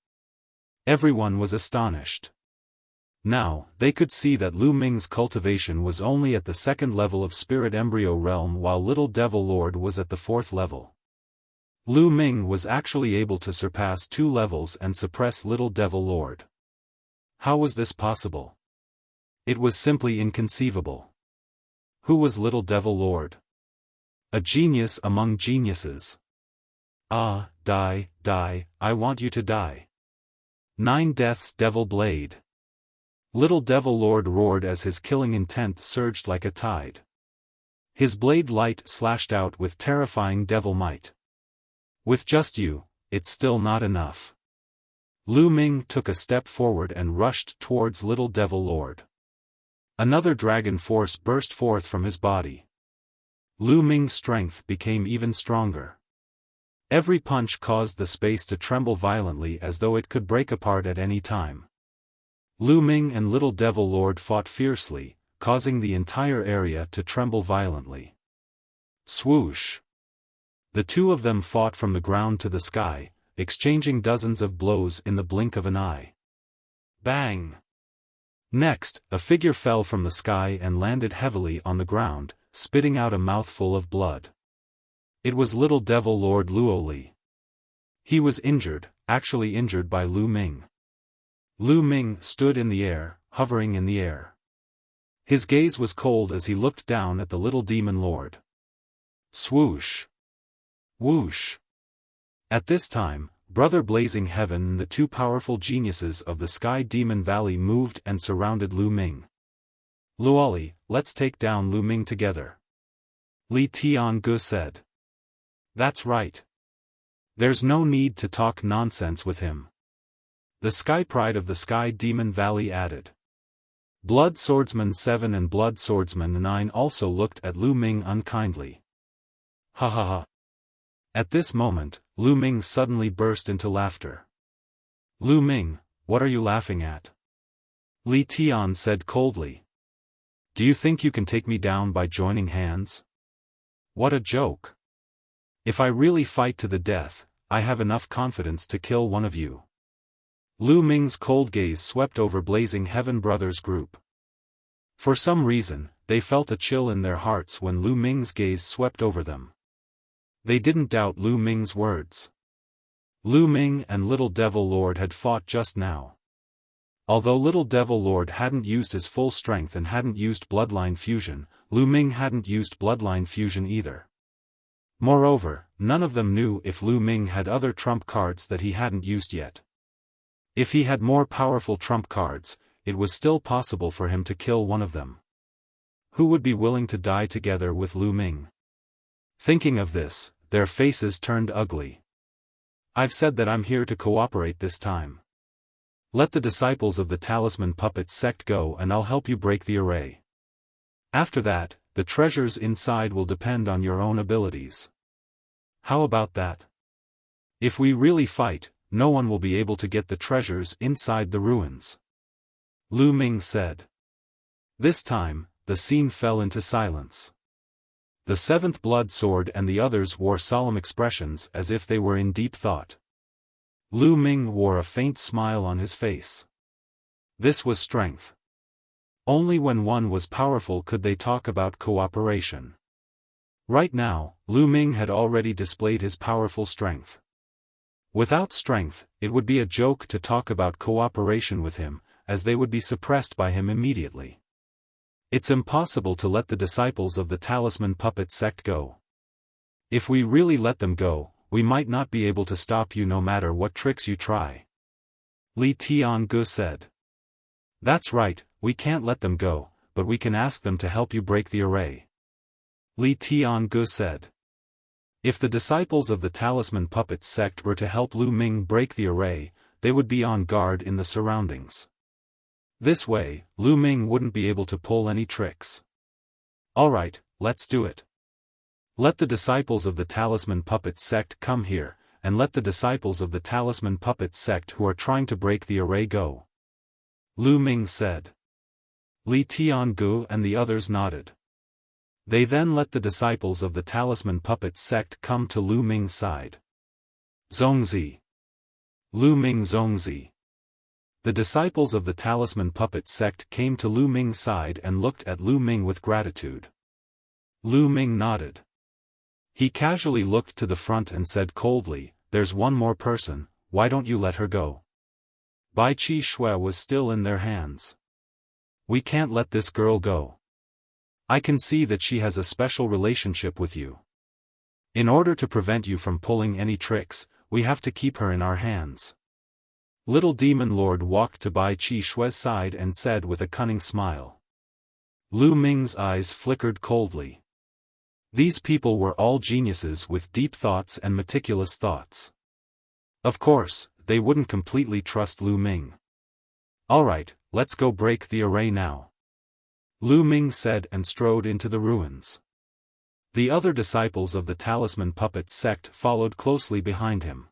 Everyone was astonished. Now, they could see that Lu Ming's cultivation was only at the 2nd level of Spirit Embryo Realm while Little Devil Lord was at the 4th level. Lu Ming was actually able to surpass 2 levels and suppress Little Devil Lord. How was this possible? It was simply inconceivable. Who was Little Devil Lord? A genius among geniuses. Ah, die, die, I want you to die. 9 Death's Devil Blade. Little Devil Lord roared as his killing intent surged like a tide. His blade light slashed out with terrifying devil might. With just you, it's still not enough. Lu Ming took a step forward and rushed towards Little Devil Lord. Another dragon force burst forth from his body. Lu Ming's strength became even stronger. Every punch caused the space to tremble violently as though it could break apart at any time. Lu Ming and Little Devil Lord fought fiercely, causing the entire area to tremble violently. Swoosh! The two of them fought from the ground to the sky, exchanging dozens of blows in the blink of an eye. Bang! Next, a figure fell from the sky and landed heavily on the ground, spitting out a mouthful of blood. It was Little Devil Lord Luoli. He was injured, actually injured by Lu Ming. Lu Ming stood in the air, hovering in the air. His gaze was cold as he looked down at the little demon lord. Swoosh! Whoosh! At this time, Brother Blazing Heaven and the two powerful geniuses of the Sky Demon Valley moved and surrounded Lu Ming. Luoli, let's take down Lu Ming together. Li Tiangu said. That's right. There's no need to talk nonsense with him. The Sky Pride of the Sky Demon Valley added. Blood Swordsman 7 and Blood Swordsman 9 also looked at Lu Ming unkindly. Ha ha ha. At this moment, Lu Ming suddenly burst into laughter. Lu Ming, what are you laughing at? Li Tian said coldly. Do you think you can take me down by joining hands? What a joke. If I really fight to the death, I have enough confidence to kill one of you. Lu Ming's cold gaze swept over Blazing Heaven Brothers group. For some reason, they felt a chill in their hearts when Lu Ming's gaze swept over them. They didn't doubt Lu Ming's words. Lu Ming and Little Devil Lord had fought just now. Although Little Devil Lord hadn't used his full strength and hadn't used Bloodline Fusion, Lu Ming hadn't used Bloodline Fusion either. Moreover, none of them knew if Lu Ming had other trump cards that he hadn't used yet. If he had more powerful trump cards, it was still possible for him to kill one of them. Who would be willing to die together with Lu Ming? Thinking of this, their faces turned ugly. I've said that I'm here to cooperate this time. Let the disciples of the Talisman Puppet sect go and I'll help you break the array. After that, the treasures inside will depend on your own abilities. How about that? If we really fight, no one will be able to get the treasures inside the ruins. Lu Ming said. This time, the scene fell into silence. The seventh blood sword and the others wore solemn expressions as if they were in deep thought. Lu Ming wore a faint smile on his face. This was strength. Only when one was powerful could they talk about cooperation. Right now, Lu Ming had already displayed his powerful strength. Without strength, it would be a joke to talk about cooperation with him, as they would be suppressed by him immediately. It's impossible to let the disciples of the Talisman Puppet sect go. If we really let them go, we might not be able to stop you no matter what tricks you try. Li Tiangu said. That's right, we can't let them go, but we can ask them to help you break the array. Li Tiangu said. If the disciples of the Talisman Puppet sect were to help Lu Ming break the array, they would be on guard in the surroundings. This way, Lu Ming wouldn't be able to pull any tricks. Alright, let's do it. Let the disciples of the Talisman Puppet sect come here, and let the disciples of the Talisman Puppet sect who are trying to break the array go. Lu Ming said. Li Tiangu and the others nodded. They then let the disciples of the Talisman Puppet sect come to Lu Ming's side. Zongzi. Lu Ming Zongzi. The disciples of the Talisman Puppet sect came to Lu Ming's side and looked at Lu Ming with gratitude. Lu Ming nodded. He casually looked to the front and said coldly, "There's one more person, why don't you let her go?" Bai Chi Shui was still in their hands. We can't let this girl go. I can see that she has a special relationship with you. In order to prevent you from pulling any tricks, we have to keep her in our hands. Little Demon Lord walked to Bai Qi Shui's side and said with a cunning smile. Lu Ming's eyes flickered coldly. These people were all geniuses with deep thoughts and meticulous thoughts. Of course, they wouldn't completely trust Lu Ming. Alright, let's go break the array now. Lu Ming said and strode into the ruins. The other disciples of the Talisman Puppet sect followed closely behind him.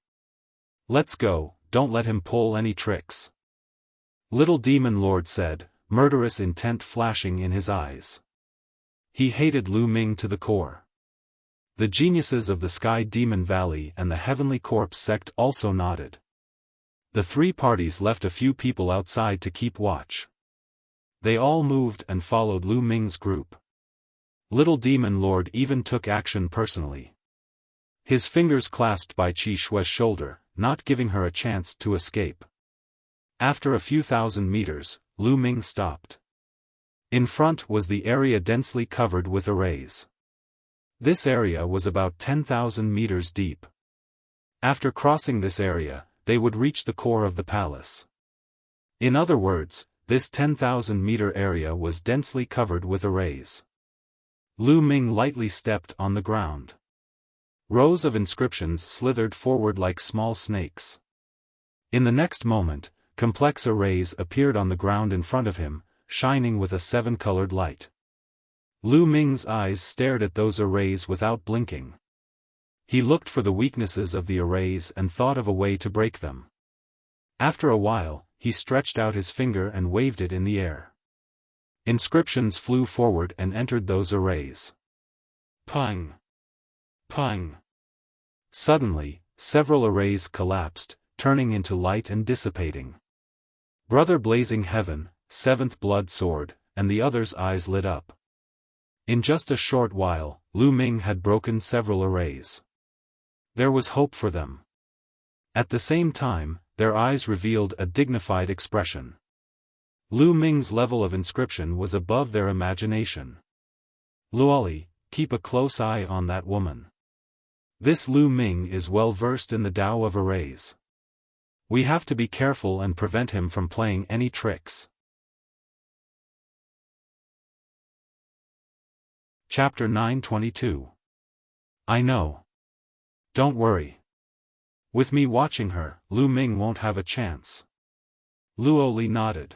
Let's go, don't let him pull any tricks. Little Demon Lord said, murderous intent flashing in his eyes. He hated Lu Ming to the core. The geniuses of the Sky Demon Valley and the Heavenly Corpse sect also nodded. The three parties left a few people outside to keep watch. They all moved and followed Lu Ming's group. Little Demon Lord even took action personally. His fingers clasped Bai Qi Shui's shoulder, not giving her a chance to escape. After a few thousand meters, Lu Ming stopped. In front was the area densely covered with arrays. This area was about 10,000 meters deep. After crossing this area, they would reach the core of the palace. In other words, this 10,000-meter area was densely covered with arrays. Lu Ming lightly stepped on the ground. Rows of inscriptions slithered forward like small snakes. In the next moment, complex arrays appeared on the ground in front of him, shining with a seven-colored light. Lu Ming's eyes stared at those arrays without blinking. He looked for the weaknesses of the arrays and thought of a way to break them. After a while, he stretched out his finger and waved it in the air. Inscriptions flew forward and entered those arrays. Pung! Pung! Suddenly, several arrays collapsed, turning into light and dissipating. Brother Blazing Heaven, Seventh Blood Sword, and the others' eyes lit up. In just a short while, Lu Ming had broken several arrays. There was hope for them. At the same time, their eyes revealed a dignified expression. Lu Ming's level of inscription was above their imagination. Luoli, keep a close eye on that woman. This Lu Ming is well versed in the Tao of arrays. We have to be careful and prevent him from playing any tricks. Chapter 922. I know. Don't worry. With me watching her, Lu Ming won't have a chance. Luoli nodded.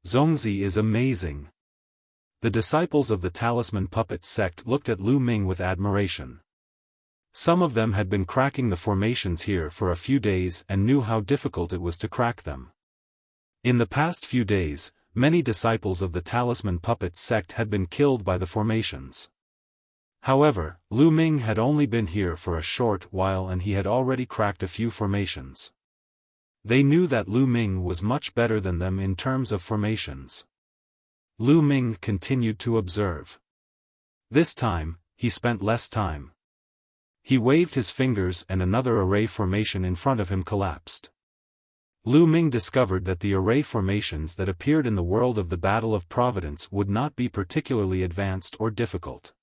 Zongzi is amazing. The disciples of the Talisman Puppet sect looked at Lu Ming with admiration. Some of them had been cracking the formations here for a few days and knew how difficult it was to crack them. In the past few days, many disciples of the Talisman Puppet sect had been killed by the formations. However, Lu Ming had only been here for a short while and he had already cracked a few formations. They knew that Lu Ming was much better than them in terms of formations. Lu Ming continued to observe. This time, he spent less time. He waved his fingers and another array formation in front of him collapsed. Lu Ming discovered that the array formations that appeared in the world of the Battle of Providence would not be particularly advanced or difficult.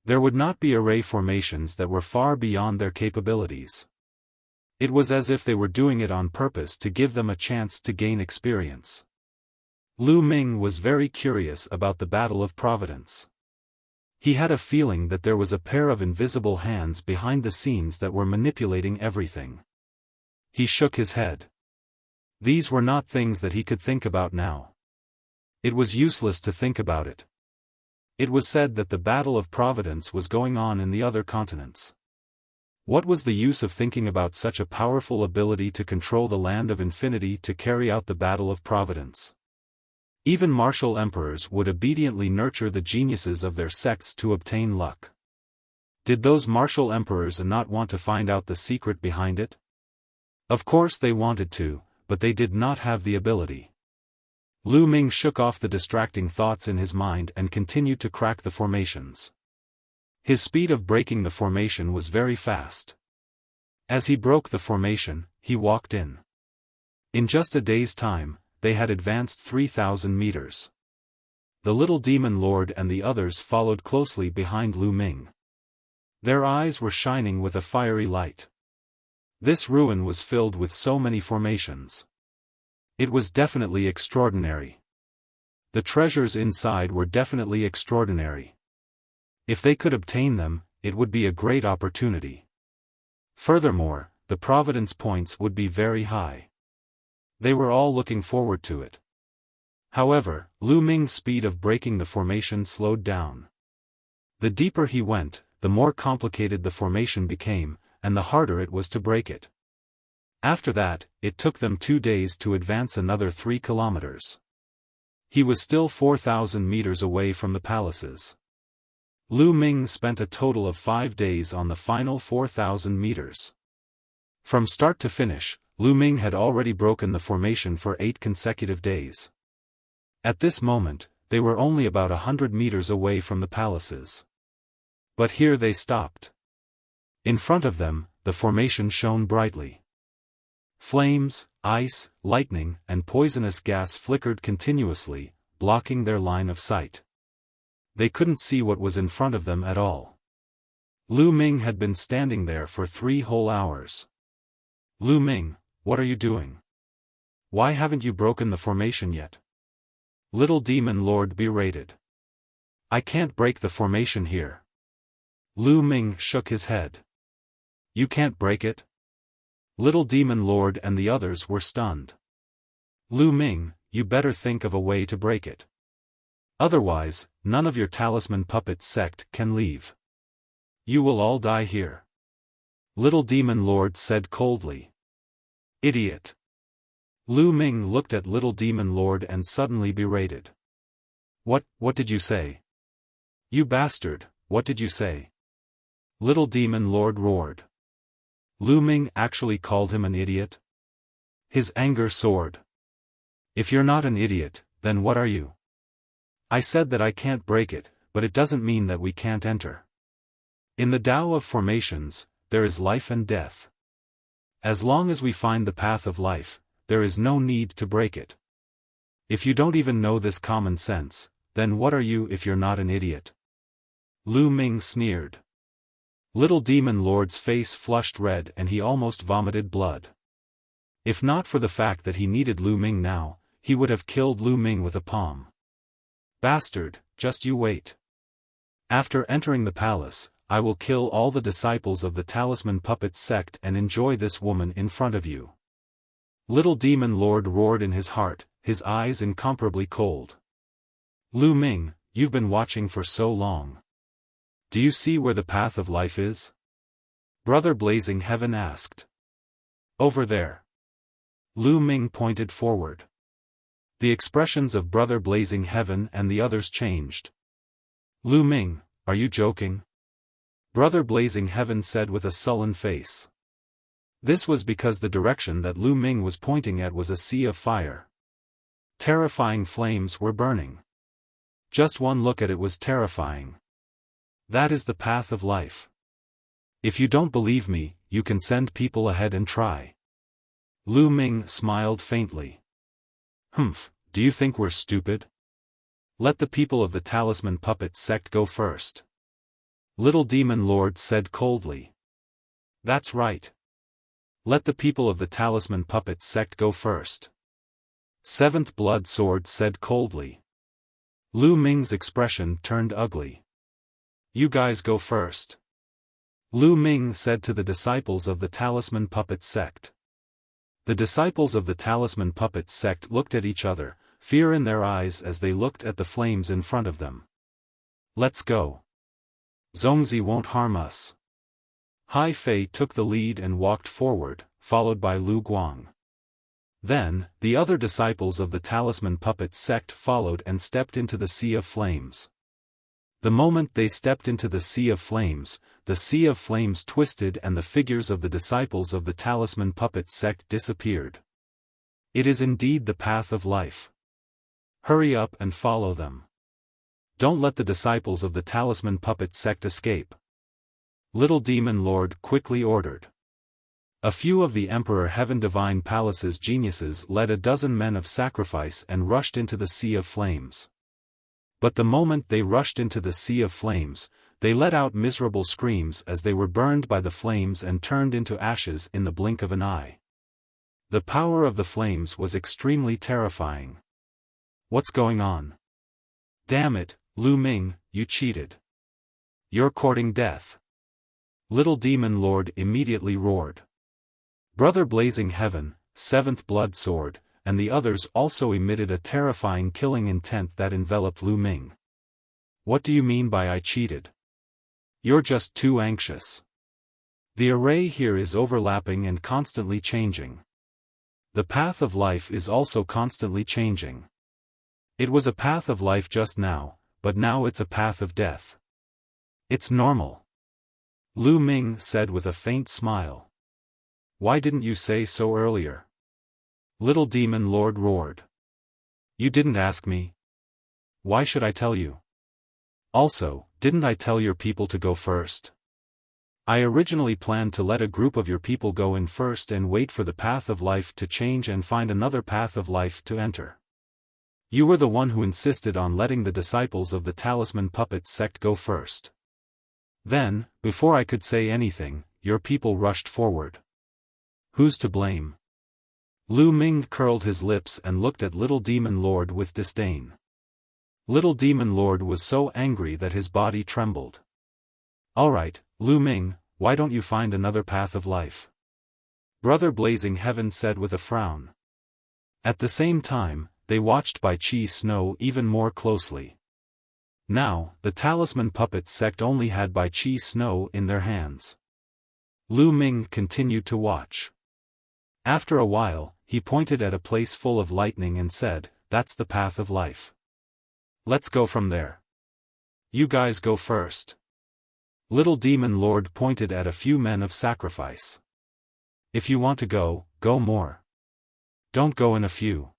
There would not be array formations that were far beyond their capabilities. It was as if they were doing it on purpose to give them a chance to gain experience. Lu Ming was very curious about the Battle of Providence. He had a feeling that there was a pair of invisible hands behind the scenes that were manipulating everything. He shook his head. These were not things that he could think about now. It was useless to think about it. It was said that the Battle of Providence was going on in the other continents. What was the use of thinking about such a powerful ability to control the land of infinity to carry out the Battle of Providence? Even martial emperors would obediently nurture the geniuses of their sects to obtain luck. Did those martial emperors not want to find out the secret behind it? Of course they wanted to, but they did not have the ability. Lu Ming shook off the distracting thoughts in his mind and continued to crack the formations. His speed of breaking the formation was very fast. As he broke the formation, he walked in. In just a day's time, they had advanced 3,000 meters. The little demon lord and the others followed closely behind Lu Ming. Their eyes were shining with a fiery light. This ruin was filled with so many formations. It was definitely extraordinary. The treasures inside were definitely extraordinary. If they could obtain them, it would be a great opportunity. Furthermore, the providence points would be very high. They were all looking forward to it. However, Lu Ming's speed of breaking the formation slowed down. The deeper he went, the more complicated the formation became, and the harder it was to break it. After that, it took them 2 days to advance another 3 kilometers. He was still 4,000 meters away from the palaces. Lu Ming spent a total of 5 days on the final 4,000 meters. From start to finish, Lu Ming had already broken the formation for 8 consecutive days. At this moment, they were only about 100 meters away from the palaces. But here they stopped. In front of them, the formation shone brightly. Flames, ice, lightning, and poisonous gas flickered continuously, blocking their line of sight. They couldn't see what was in front of them at all. Lu Ming had been standing there for 3 whole hours. Lu Ming, what are you doing? Why haven't you broken the formation yet? Little Demon Lord berated. I can't break the formation here. Lu Ming shook his head. You can't break it? Little Demon Lord and the others were stunned. Lu Ming, you better think of a way to break it. Otherwise, none of your talisman puppet sect can leave. You will all die here. Little Demon Lord said coldly. Idiot. Lu Ming looked at Little Demon Lord and suddenly berated. What did you say? You bastard, what did you say? Little Demon Lord roared. Lu Ming actually called him an idiot? His anger soared. If you're not an idiot, then what are you? I said that I can't break it, but it doesn't mean that we can't enter. In the Tao of formations, there is life and death. As long as we find the path of life, there is no need to break it. If you don't even know this common sense, then what are you if you're not an idiot? Lu Ming sneered. Little Demon Lord's face flushed red and he almost vomited blood. If not for the fact that he needed Lu Ming now, he would have killed Lu Ming with a palm. Bastard, just you wait. After entering the palace, I will kill all the disciples of the Talisman Puppet sect and enjoy this woman in front of you. Little Demon Lord roared in his heart, his eyes incomparably cold. Lu Ming, you've been watching for so long. Do you see where the path of life is? Brother Blazing Heaven asked. Over there. Lu Ming pointed forward. The expressions of Brother Blazing Heaven and the others changed. Lu Ming, are you joking? Brother Blazing Heaven said with a sullen face. This was because the direction that Lu Ming was pointing at was a sea of fire. Terrifying flames were burning. Just one look at it was terrifying. That is the path of life. If you don't believe me, you can send people ahead and try. Lu Ming smiled faintly. Humph, do you think we're stupid? Let the people of the Talisman Puppet sect go first. Little Demon Lord said coldly. That's right. Let the people of the Talisman Puppet sect go first. Seventh Blood Sword said coldly. Lu Ming's expression turned ugly. You guys go first. Lu Ming said to the disciples of the Talisman Puppet sect. The disciples of the Talisman Puppet sect looked at each other, fear in their eyes as they looked at the flames in front of them. Let's go. Zongzi won't harm us. Hai Fei took the lead and walked forward, followed by Lu Guang. Then, the other disciples of the Talisman Puppet sect followed and stepped into the sea of flames. The moment they stepped into the sea of flames twisted and the figures of the disciples of the Talisman Puppet sect disappeared. It is indeed the path of life. Hurry up and follow them. Don't let the disciples of the Talisman Puppet sect escape. Little Demon Lord quickly ordered. A few of the Emperor Heaven Divine Palace's geniuses led a dozen men of sacrifice and rushed into the sea of flames. But the moment they rushed into the sea of flames, They let out miserable screams as they were burned by the flames and turned into ashes in the blink of an eye. The power of the flames was extremely terrifying. What's going on? Damn it, Lu Ming, you cheated. You're courting death. Little Demon Lord immediately roared. Brother Blazing Heaven, Seventh Blood Sword, and the others also emitted a terrifying killing intent that enveloped Lu Ming. What do you mean by I cheated? You're just too anxious. The array here is overlapping and constantly changing. The path of life is also constantly changing. It was a path of life just now, but now it's a path of death. It's normal. Lu Ming said with a faint smile. Why didn't you say so earlier? Little Demon Lord roared. You didn't ask me. Why should I tell you? Also, didn't I tell your people to go first? I originally planned to let a group of your people go in first and wait for the path of life to change and find another path of life to enter. You were the one who insisted on letting the disciples of the Talisman Puppet sect go first. Then, before I could say anything, your people rushed forward. Who's to blame? Lu Ming curled his lips and looked at Little Demon Lord with disdain. Little Demon Lord was so angry that his body trembled. Alright, Lu Ming, why don't you find another path of life? Brother Blazing Heaven said with a frown. At the same time, they watched Bai Chi Snow even more closely. Now, the Talisman Puppet sect only had Bai Chi Snow in their hands. Lu Ming continued to watch. After a while, he pointed at a place full of lightning and said, That's the path of life. Let's go from there. You guys go first. Little Demon Lord pointed at a few men of sacrifice. If you want to go, go more. Don't go in a few.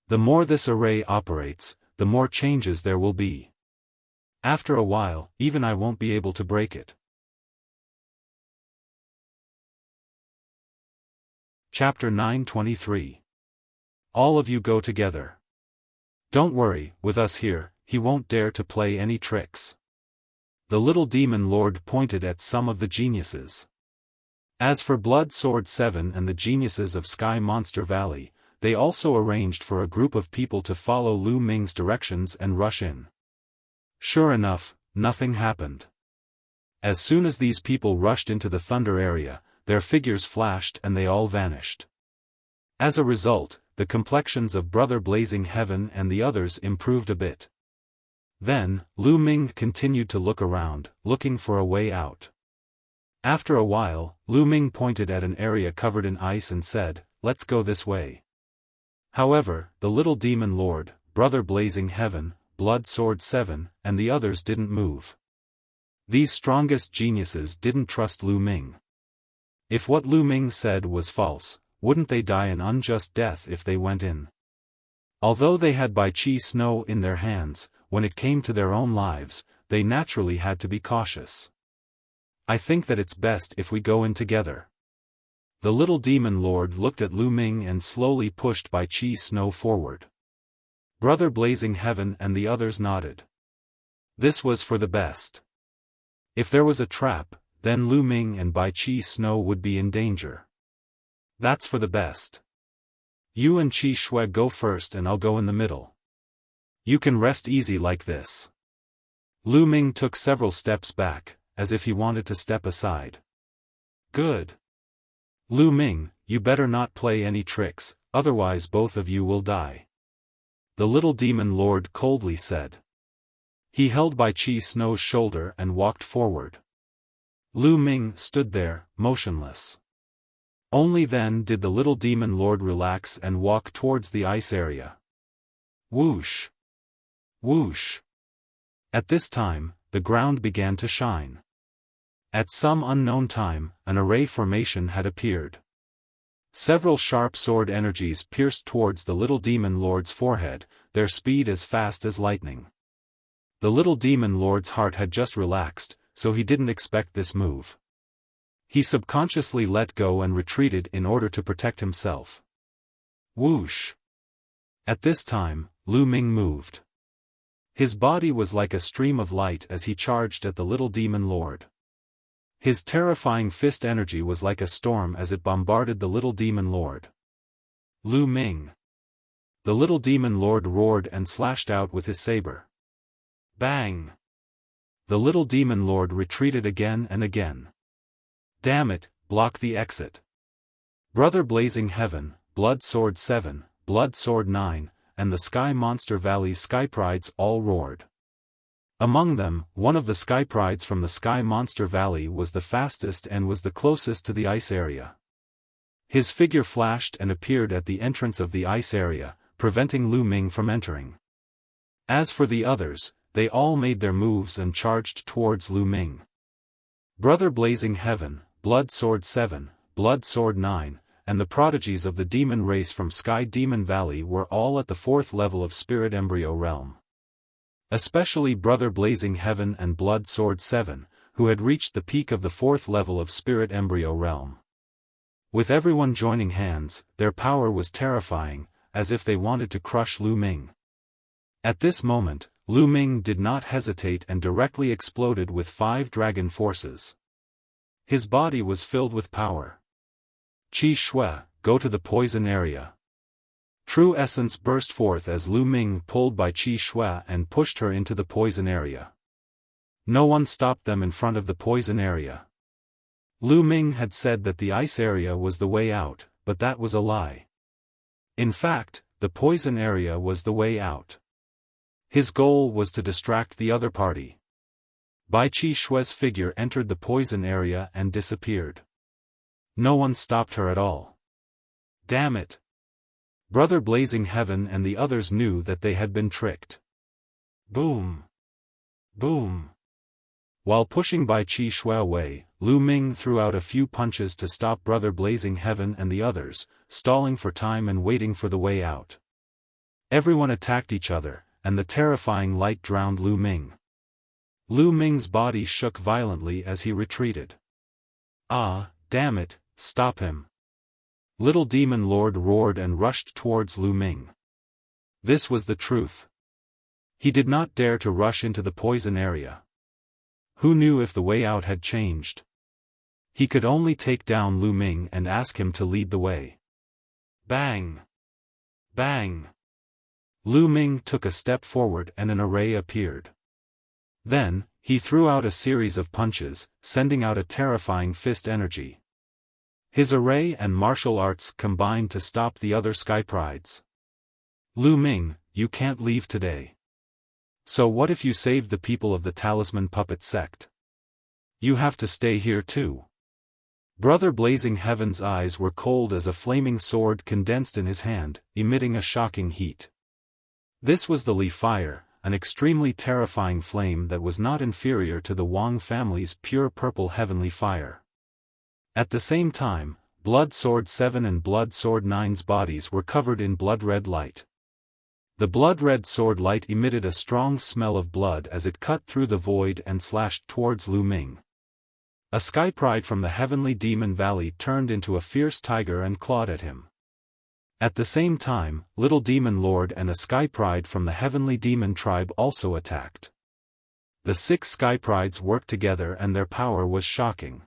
The more this array operates, the more changes there will be. After a while, even I won't be able to break it. Chapter 923. All of you go together. Don't worry, with us here, he won't dare to play any tricks. The Little Demon Lord pointed at some of the geniuses. As for Blood Sword 7 and the geniuses of Sky Monster Valley, they also arranged for a group of people to follow Lu Ming's directions and rush in. Sure enough, nothing happened. As soon as these people rushed into the thunder area, their figures flashed and they all vanished. As a result, the complexions of Brother Blazing Heaven and the others improved a bit. Then, Lu Ming continued to look around, looking for a way out. After a while, Lu Ming pointed at an area covered in ice and said, Let's go this way. However, the Little Demon Lord, Brother Blazing Heaven, Blood Sword 7, and the others didn't move. These strongest geniuses didn't trust Lu Ming. If what Lu Ming said was false, wouldn't they die an unjust death if they went in? Although they had Bai Chi Snow in their hands, when it came to their own lives, they naturally had to be cautious. I think that it's best if we go in together. The Little Demon Lord looked at Lu Ming and slowly pushed Bai Chi Snow forward. Brother Blazing Heaven and the others nodded. This was for the best. If there was a trap, then Lu Ming and Bai Chi Snow would be in danger. That's for the best. You and Qi Shui go first and I'll go in the middle. You can rest easy like this. Lu Ming took several steps back, as if he wanted to step aside. Good. Lu Ming, you better not play any tricks, otherwise both of you will die. The Little Demon Lord coldly said. He held Bai Chi Snow's shoulder and walked forward. Lu Ming stood there, motionless. Only then did the Little Demon Lord relax and walk towards the ice area. Whoosh! Whoosh! At this time, the ground began to shine. At some unknown time, an array formation had appeared. Several sharp sword energies pierced towards the Little Demon Lord's forehead, their speed as fast as lightning. The Little Demon Lord's heart had just relaxed, so he didn't expect this move. He subconsciously let go and retreated in order to protect himself. Whoosh! At this time, Lu Ming moved. His body was like a stream of light as he charged at the little demon lord. His terrifying fist energy was like a storm as it bombarded the little demon lord. Lu Ming. The little demon lord roared and slashed out with his saber. Bang! The little demon lord retreated again and again. Damn it, block the exit. Brother Blazing Heaven, Blood Sword 7, Blood Sword 9, and the Sky Monster Valley's Sky Prides all roared. Among them, one of the Sky Prides from the Sky Monster Valley was the fastest and was the closest to the ice area. His figure flashed and appeared at the entrance of the ice area, preventing Lu Ming from entering. As for the others, they all made their moves and charged towards Lu Ming. Brother Blazing Heaven, Blood Sword 7, Blood Sword 9, and the prodigies of the demon race from Sky Demon Valley were all at the 4th level of Spirit Embryo Realm. Especially Brother Blazing Heaven and Blood Sword 7, who had reached the peak of the 4th level of Spirit Embryo Realm. With everyone joining hands, their power was terrifying, as if they wanted to crush Lu Ming. At this moment, Lu Ming did not hesitate and directly exploded with 5 dragon forces. His body was filled with power. Qi Shui, go to the poison area. True essence burst forth as Lu Ming pulled by Qi Shui and pushed her into the poison area. No one stopped them in front of the poison area. Lu Ming had said that the ice area was the way out, but that was a lie. In fact, the poison area was the way out. His goal was to distract the other party. Bai Qi Shui's figure entered the poison area and disappeared. No one stopped her at all. Damn it! Brother Blazing Heaven and the others knew that they had been tricked. Boom! Boom! While pushing Bai Qi Shui away, Lu Ming threw out a few punches to stop Brother Blazing Heaven and the others, stalling for time and waiting for the way out. Everyone attacked each other, and the terrifying light drowned Lu Ming. Lu Ming's body shook violently as he retreated. Ah, damn it, stop him! Little Demon Lord roared and rushed towards Lu Ming. This was the truth. He did not dare to rush into the poison area. Who knew if the way out had changed? He could only take down Lu Ming and ask him to lead the way. Bang! Bang! Lu Ming took a step forward and an array appeared. Then, he threw out a series of punches, sending out a terrifying fist energy. His array and martial arts combined to stop the other Sky Prides. Lu Ming, you can't leave today. So what if you saved the people of the Talisman Puppet Sect? You have to stay here too. Brother Blazing Heaven's eyes were cold as a flaming sword condensed in his hand, emitting a shocking heat. This was the Li Fire, an extremely terrifying flame that was not inferior to the Wang family's pure purple heavenly fire. At the same time, Blood Sword 7 and Blood Sword 9's bodies were covered in blood-red light. The blood-red sword light emitted a strong smell of blood as it cut through the void and slashed towards Lu Ming. A Sky Pride from the Heavenly Demon Valley turned into a fierce tiger and clawed at him. At the same time, Little Demon Lord and a Sky Pride from the Heavenly Demon Tribe also attacked. The 6 Sky Prides worked together and their power was shocking.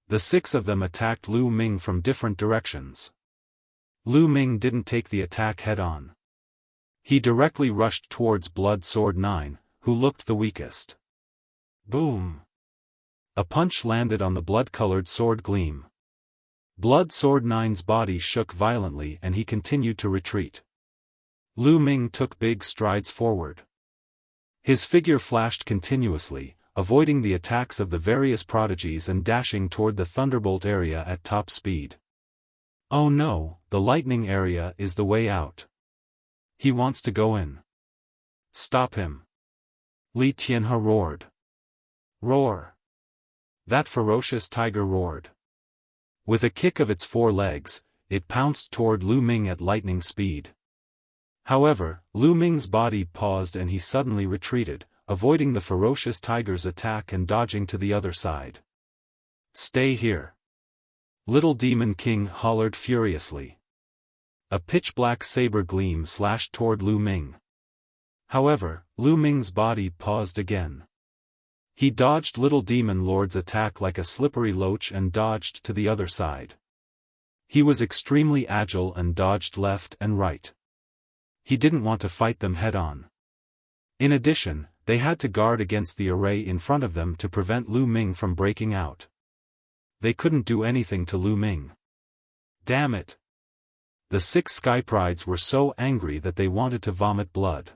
The 6 of them attacked Lu Ming from different directions. Lu Ming didn't take the attack head-on. He directly rushed towards Blood Sword 9, who looked the weakest. Boom! A punch landed on the blood-colored sword gleam. Blood Sword 9's body shook violently and he continued to retreat. Lu Ming took big strides forward. His figure flashed continuously, avoiding the attacks of the various prodigies and dashing toward the Thunderbolt area at top speed. Oh no, the lightning area is the way out. He wants to go in. Stop him. Li Tianhe roared. Roar. That ferocious tiger roared. With a kick of its 4 legs, it pounced toward Lu Ming at lightning speed. However, Lu Ming's body paused and he suddenly retreated, avoiding the ferocious tiger's attack and dodging to the other side. Stay here. Little Demon King hollered furiously. A pitch-black saber gleam slashed toward Lu Ming. However, Lu Ming's body paused again. He dodged Little Demon Lord's attack like a slippery loach and dodged to the other side. He was extremely agile and dodged left and right. He didn't want to fight them head-on. In addition, they had to guard against the array in front of them to prevent Lu Ming from breaking out. They couldn't do anything to Lu Ming. Damn it! The 6 Sky Prides were so angry that they wanted to vomit blood.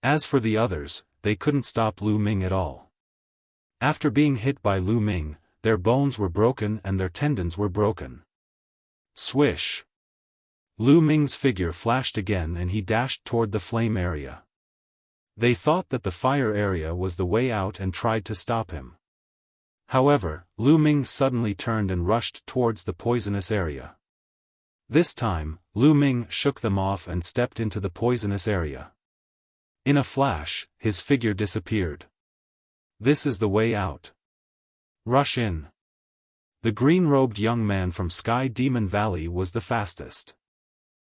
As for the others, they couldn't stop Lu Ming at all. After being hit by Lu Ming, their bones were broken and their tendons were broken. Swish! Lu Ming's figure flashed again and he dashed toward the flame area. They thought that the fire area was the way out and tried to stop him. However, Lu Ming suddenly turned and rushed towards the poisonous area. This time, Lu Ming shook them off and stepped into the poisonous area. In a flash, his figure disappeared. This is the way out. Rush in. The green-robed young man from Sky Demon Valley was the fastest.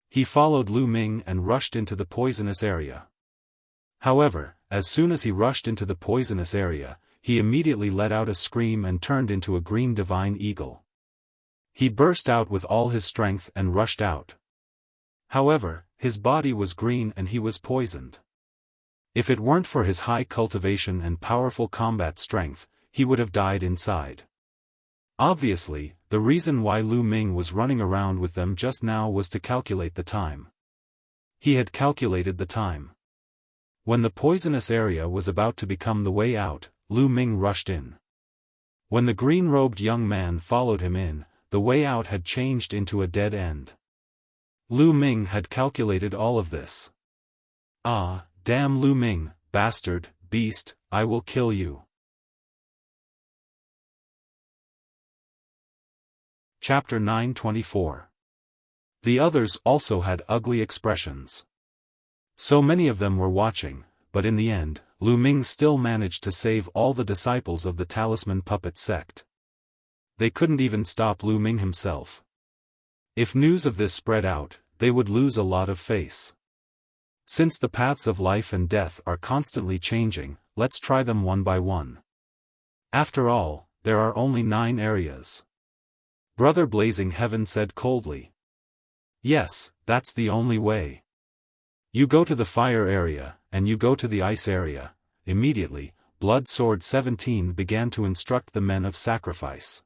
He followed Lu Ming and rushed into the poisonous area. However, as soon as he rushed into the poisonous area, he immediately let out a scream and turned into a green divine eagle. He burst out with all his strength and rushed out. However, his body was green and he was poisoned. If it weren't for his high cultivation and powerful combat strength, he would have died inside. Obviously, the reason why Lu Ming was running around with them just now was to calculate the time. He had calculated the time. When the poisonous area was about to become the way out, Lu Ming rushed in. When the green-robed young man followed him in, the way out had changed into a dead end. Lu Ming had calculated all of this. Ah, damn Lu Ming, bastard, beast, I will kill you. Chapter 924. The others also had ugly expressions. So many of them were watching, but in the end, Lu Ming still managed to save all the disciples of the Talisman Puppet sect. They couldn't even stop Lu Ming himself. If news of this spread out, they would lose a lot of face. Since the paths of life and death are constantly changing, let's try them one by one. After all, there are only 9 areas. Brother Blazing Heaven said coldly. Yes, that's the only way. You go to the fire area, and you go to the ice area. Immediately, Blood Sword 17 began to instruct the men of sacrifice.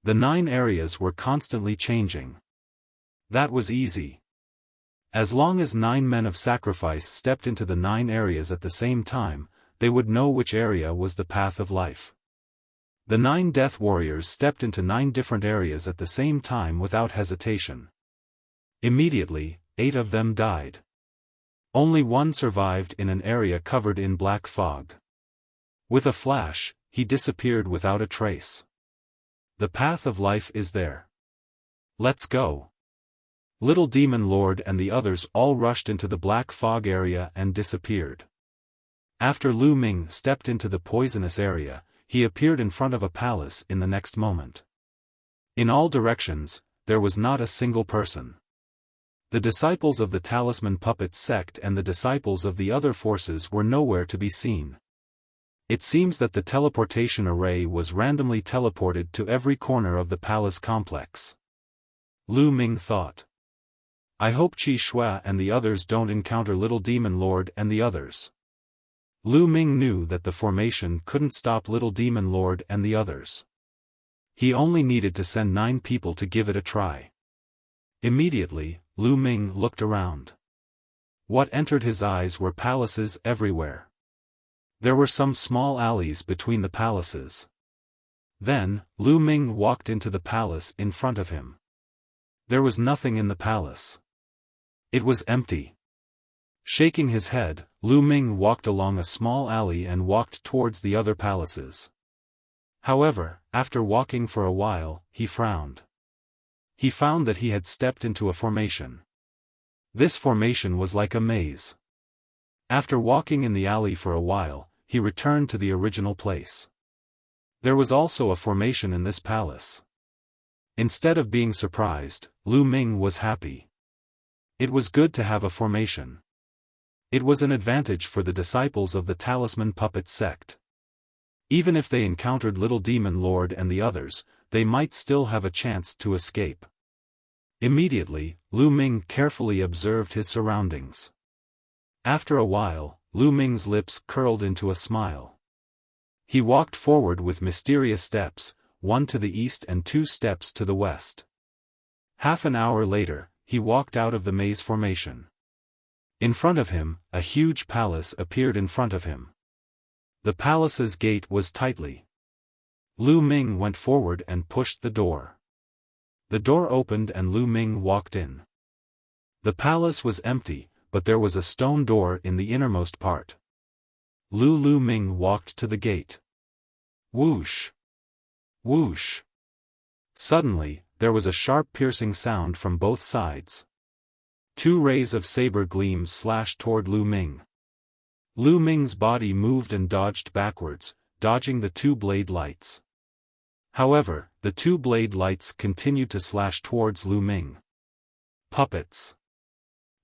The 9 areas were constantly changing. That was easy. As long as 9 men of sacrifice stepped into the 9 areas at the same time, they would know which area was the path of life. The 9 death warriors stepped into 9 different areas at the same time without hesitation. Immediately, 8 of them died. Only 1 survived in an area covered in black fog. With a flash, he disappeared without a trace. The path of life is there. Let's go. Little Demon Lord and the others all rushed into the black fog area and disappeared. After Lu Ming stepped into the poisonous area, he appeared in front of a palace in the next moment. In all directions, there was not a single person. The disciples of the Talisman Puppet sect and the disciples of the other forces were nowhere to be seen. It seems that the teleportation array was randomly teleported to every corner of the palace complex. Lu Ming thought. I hope Qi Shui and the others don't encounter Little Demon Lord and the others. Lu Ming knew that the formation couldn't stop Little Demon Lord and the others. He only needed to send 9 people to give it a try. Immediately, Lu Ming looked around. What entered his eyes were palaces everywhere. There were some small alleys between the palaces. Then, Lu Ming walked into the palace in front of him. There was nothing in the palace. It was empty. Shaking his head, Lu Ming walked along a small alley and walked towards the other palaces. However, after walking for a while, he frowned. He found that he had stepped into a formation. This formation was like a maze. After walking in the alley for a while, he returned to the original place. There was also a formation in this palace. Instead of being surprised, Lu Ming was happy. It was good to have a formation. It was an advantage for the disciples of the Talisman Puppet sect. Even if they encountered Little Demon Lord and the others, they might still have a chance to escape. Immediately, Lu Ming carefully observed his surroundings. After a while, Lu Ming's lips curled into a smile. He walked forward with mysterious steps, one to the east and 2 steps to the west. Half an hour later, he walked out of the maze formation. In front of him, a huge palace appeared in front of him. The palace's gate was tightly. Lu Ming went forward and pushed the door. The door opened and Lu Ming walked in. The palace was empty, but there was a stone door in the innermost part. Lu Ming walked to the gate. Whoosh! Whoosh! Suddenly, there was a sharp piercing sound from both sides. 2 rays of saber gleams slashed toward Lu Ming. Lu Ming's body moved and dodged backwards, dodging the 2 blade lights. However, the 2 blade lights continued to slash towards Lu Ming. Puppets.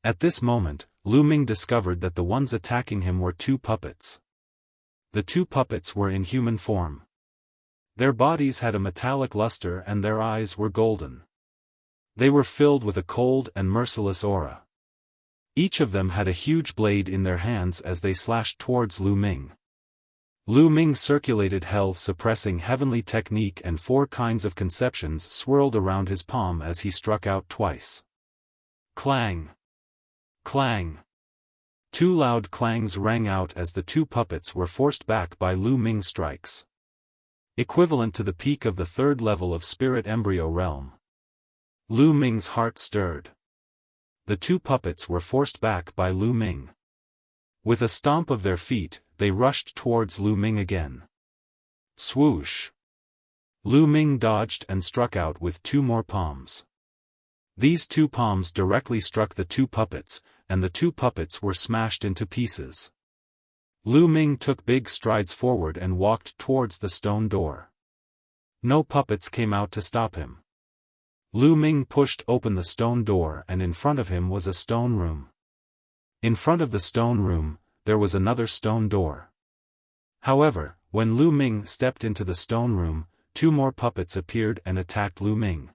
At this moment, Lu Ming discovered that the ones attacking him were 2 puppets. The 2 puppets were in human form. Their bodies had a metallic luster and their eyes were golden. They were filled with a cold and merciless aura. Each of them had a huge blade in their hands as they slashed towards Lu Ming. Lu Ming circulated hell-suppressing heavenly technique and 4 kinds of conceptions swirled around his palm as he struck out twice. Clang! Clang! 2 loud clangs rang out as the 2 puppets were forced back by Lu Ming's strikes. Equivalent to the peak of the 3rd level of Spirit Embryo Realm. Lu Ming's heart stirred. The 2 puppets were forced back by Lu Ming. With a stomp of their feet, they rushed towards Lu Ming again. Swoosh! Lu Ming dodged and struck out with 2 more palms. These 2 palms directly struck the 2 puppets, and the 2 puppets were smashed into pieces. Lu Ming took big strides forward and walked towards the stone door. No puppets came out to stop him. Lu Ming pushed open the stone door and in front of him was a stone room. In front of the stone room, there was another stone door. However, when Lu Ming stepped into the stone room, 2 more puppets appeared and attacked Lu Ming.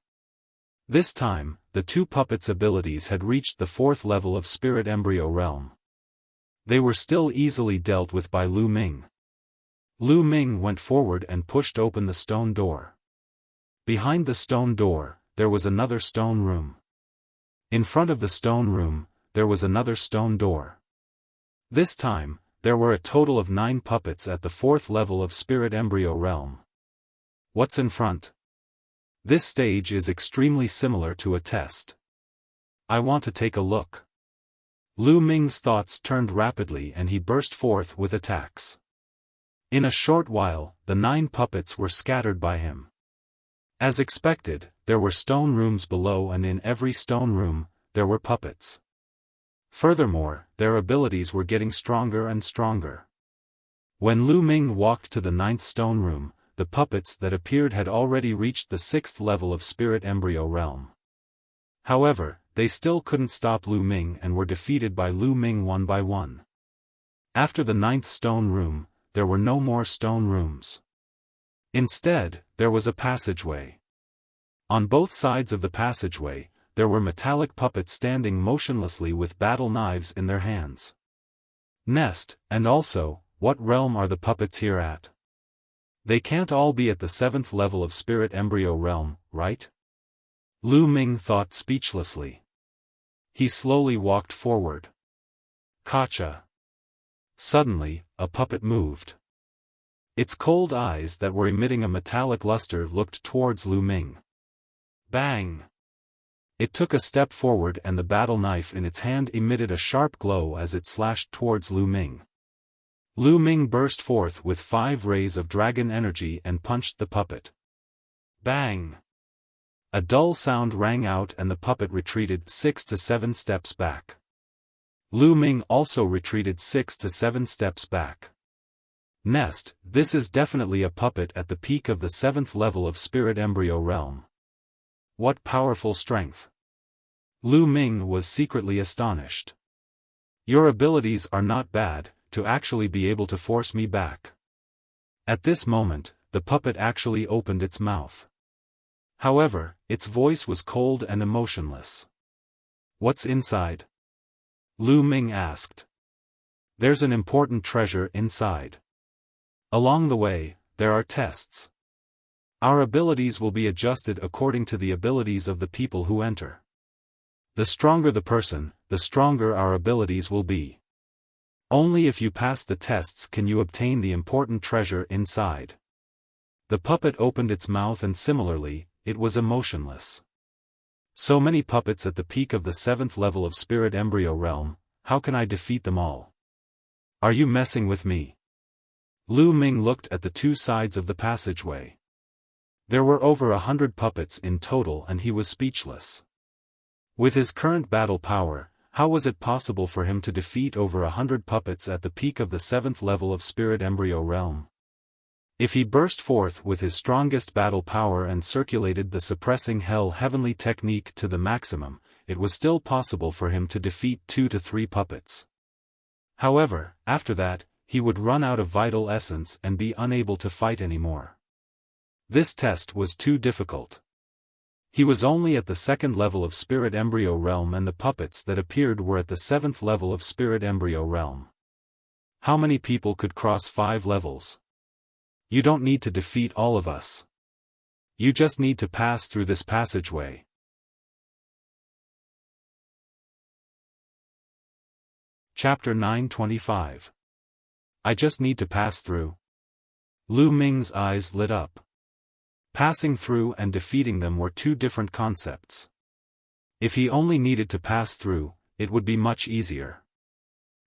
This time, the 2 puppets' abilities had reached the 4th level of Spirit Embryo Realm. They were still easily dealt with by Lu Ming. Lu Ming went forward and pushed open the stone door. Behind the stone door, there was another stone room. In front of the stone room, there was another stone door. This time, there were a total of 9 puppets at the 4th level of Spirit Embryo Realm. What's in front? This stage is extremely similar to a test. I want to take a look. Lu Ming's thoughts turned rapidly and he burst forth with attacks. In a short while, the 9 puppets were scattered by him. As expected, there were stone rooms below and in every stone room, there were puppets. Furthermore, their abilities were getting stronger and stronger. When Lu Ming walked to the 9th stone room, the puppets that appeared had already reached the 6th level of Spirit Embryo Realm. However, they still couldn't stop Lu Ming and were defeated by Lu Ming one by one. After the 9th stone room, there were no more stone rooms. Instead, there was a passageway. On both sides of the passageway, there were metallic puppets standing motionlessly with battle knives in their hands. Nest, and also, what realm are the puppets here at? They can't all be at the 7th level of Spirit Embryo Realm, right? Lu Ming thought speechlessly. He slowly walked forward. Gotcha. Suddenly, a puppet moved. Its cold eyes that were emitting a metallic luster looked towards Lu Ming. Bang! It took a step forward and the battle knife in its hand emitted a sharp glow as it slashed towards Lu Ming. Lu Ming burst forth with 5 rays of dragon energy and punched the puppet. Bang! A dull sound rang out and the puppet retreated 6 to 7 steps back. Lu Ming also retreated 6 to 7 steps back. Nest, this is definitely a puppet at the peak of the 7th level of Spirit Embryo Realm. What powerful strength! Lu Ming was secretly astonished. Your abilities are not bad, to actually be able to force me back. At this moment, the puppet actually opened its mouth. However, its voice was cold and emotionless. What's inside? Lu Ming asked. There's an important treasure inside. Along the way, there are tests. Our abilities will be adjusted according to the abilities of the people who enter. The stronger the person, the stronger our abilities will be. Only if you pass the tests can you obtain the important treasure inside. The puppet opened its mouth and similarly, it was emotionless. So many puppets at the peak of the 7th level of Spirit Embryo Realm, how can I defeat them all? Are you messing with me? Lu Ming looked at the two sides of the passageway. There were over 100 puppets in total and he was speechless. With his current battle power, how was it possible for him to defeat over 100 puppets at the peak of the 7th level of Spirit Embryo Realm? If he burst forth with his strongest battle power and circulated the suppressing hell heavenly technique to the maximum, it was still possible for him to defeat 2 to 3 puppets. However, after that, he would run out of vital essence and be unable to fight anymore. This test was too difficult. He was only at the 2nd level of Spirit Embryo Realm and the puppets that appeared were at the 7th level of Spirit Embryo Realm. How many people could cross 5 levels? You don't need to defeat all of us. You just need to pass through this passageway. Chapter 925. I just need to pass through. Lu Ming's eyes lit up. Passing through and defeating them were two different concepts. If he only needed to pass through, it would be much easier.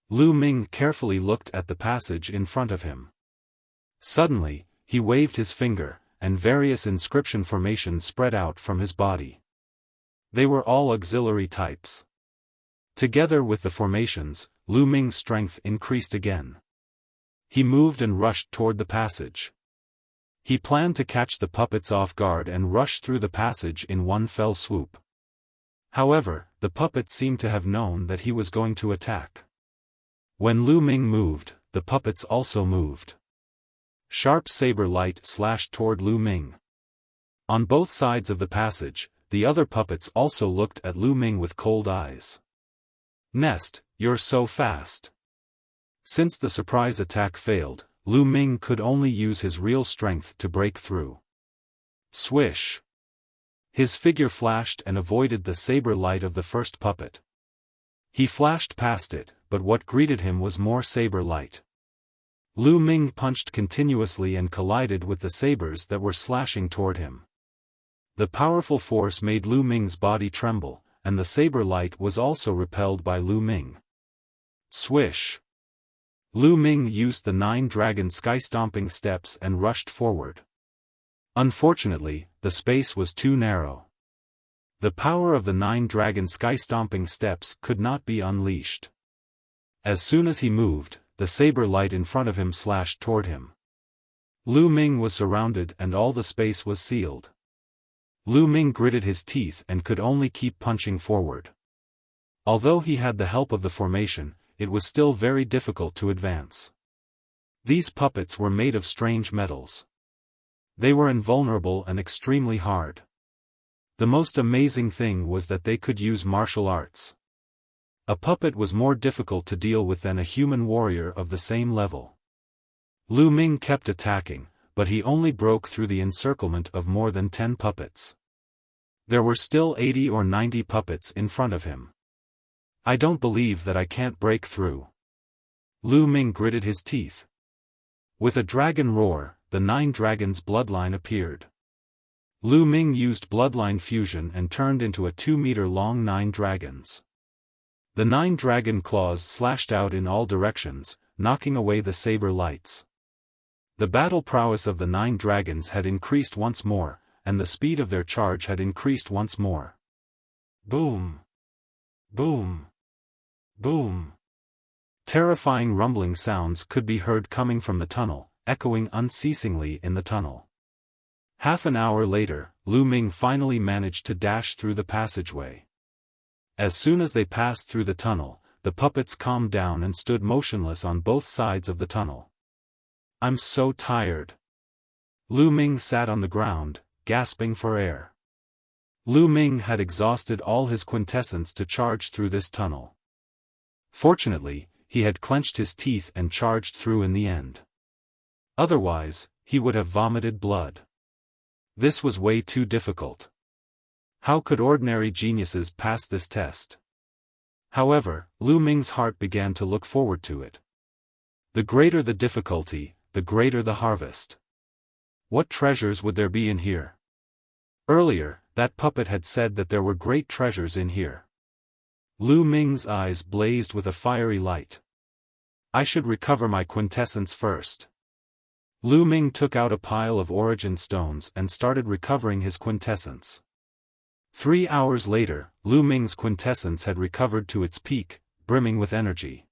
Lu Ming carefully looked at the passage in front of him. Suddenly, he waved his finger, and various inscription formations spread out from his body. They were all auxiliary types. Together with the formations, Lu Ming's strength increased again. He moved and rushed toward the passage. He planned to catch the puppets off guard and rush through the passage in one fell swoop. However, the puppets seemed to have known that he was going to attack. When Lu Ming moved, the puppets also moved. Sharp saber light slashed toward Lu Ming. On both sides of the passage, the other puppets also looked at Lu Ming with cold eyes. Nest, you're so fast. Since the surprise attack failed, Lu Ming could only use his real strength to break through. Swish! His figure flashed and avoided the saber light of the first puppet. He flashed past it, but what greeted him was more saber light. Lu Ming punched continuously and collided with the sabers that were slashing toward him. The powerful force made Lu Ming's body tremble, and the saber light was also repelled by Lu Ming. Swish! Lu Ming used the 9 dragon sky-stomping steps and rushed forward. Unfortunately, the space was too narrow. The power of the 9 dragon sky-stomping steps could not be unleashed. As soon as he moved, the saber light in front of him slashed toward him. Lu Ming was surrounded and all the space was sealed. Lu Ming gritted his teeth and could only keep punching forward. Although he had the help of the formation, it was still very difficult to advance. These puppets were made of strange metals. They were invulnerable and extremely hard. The most amazing thing was that they could use martial arts. A puppet was more difficult to deal with than a human warrior of the same level. Lu Ming kept attacking, but he only broke through the encirclement of more than 10 puppets. There were still 80 or 90 puppets in front of him. I don't believe that I can't break through. Lu Ming gritted his teeth. With a dragon roar, the 9 dragons' bloodline appeared. Lu Ming used bloodline fusion and turned into a 2-meter-long 9 dragons. The 9 dragon claws slashed out in all directions, knocking away the saber lights. The battle prowess of the 9 dragons had increased once more, and the speed of their charge had increased once more. Boom! Boom! Boom! Terrifying rumbling sounds could be heard coming from the tunnel, echoing unceasingly in the tunnel. Half an hour later, Lu Ming finally managed to dash through the passageway. As soon as they passed through the tunnel, the puppets calmed down and stood motionless on both sides of the tunnel. "I'm so tired." Lu Ming sat on the ground, gasping for air. Lu Ming had exhausted all his quintessence to charge through this tunnel. Fortunately, he had clenched his teeth and charged through in the end. Otherwise, he would have vomited blood. This was way too difficult. How could ordinary geniuses pass this test? However, Lu Ming's heart began to look forward to it. The greater the difficulty, the greater the harvest. What treasures would there be in here? Earlier, that puppet had said that there were great treasures in here. Lu Ming's eyes blazed with a fiery light. I should recover my quintessence first. Lu Ming took out a pile of origin stones and started recovering his quintessence. 3 hours later, Lu Ming's quintessence had recovered to its peak, brimming with energy.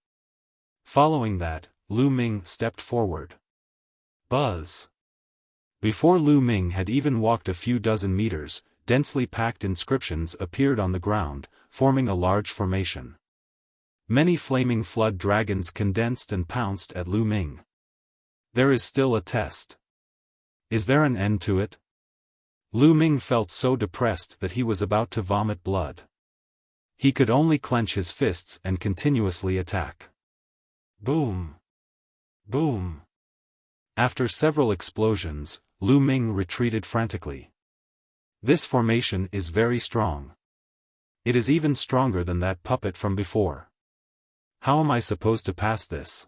Following that, Lu Ming stepped forward. Buzz! Before Lu Ming had even walked a few dozen meters, densely packed inscriptions appeared on the ground, forming a large formation. Many flaming flood dragons condensed and pounced at Lu Ming. There is still a test. Is there an end to it? Lu Ming felt so depressed that he was about to vomit blood. He could only clench his fists and continuously attack. Boom! Boom! After several explosions, Lu Ming retreated frantically. This formation is very strong. It is even stronger than that puppet from before. How am I supposed to pass this?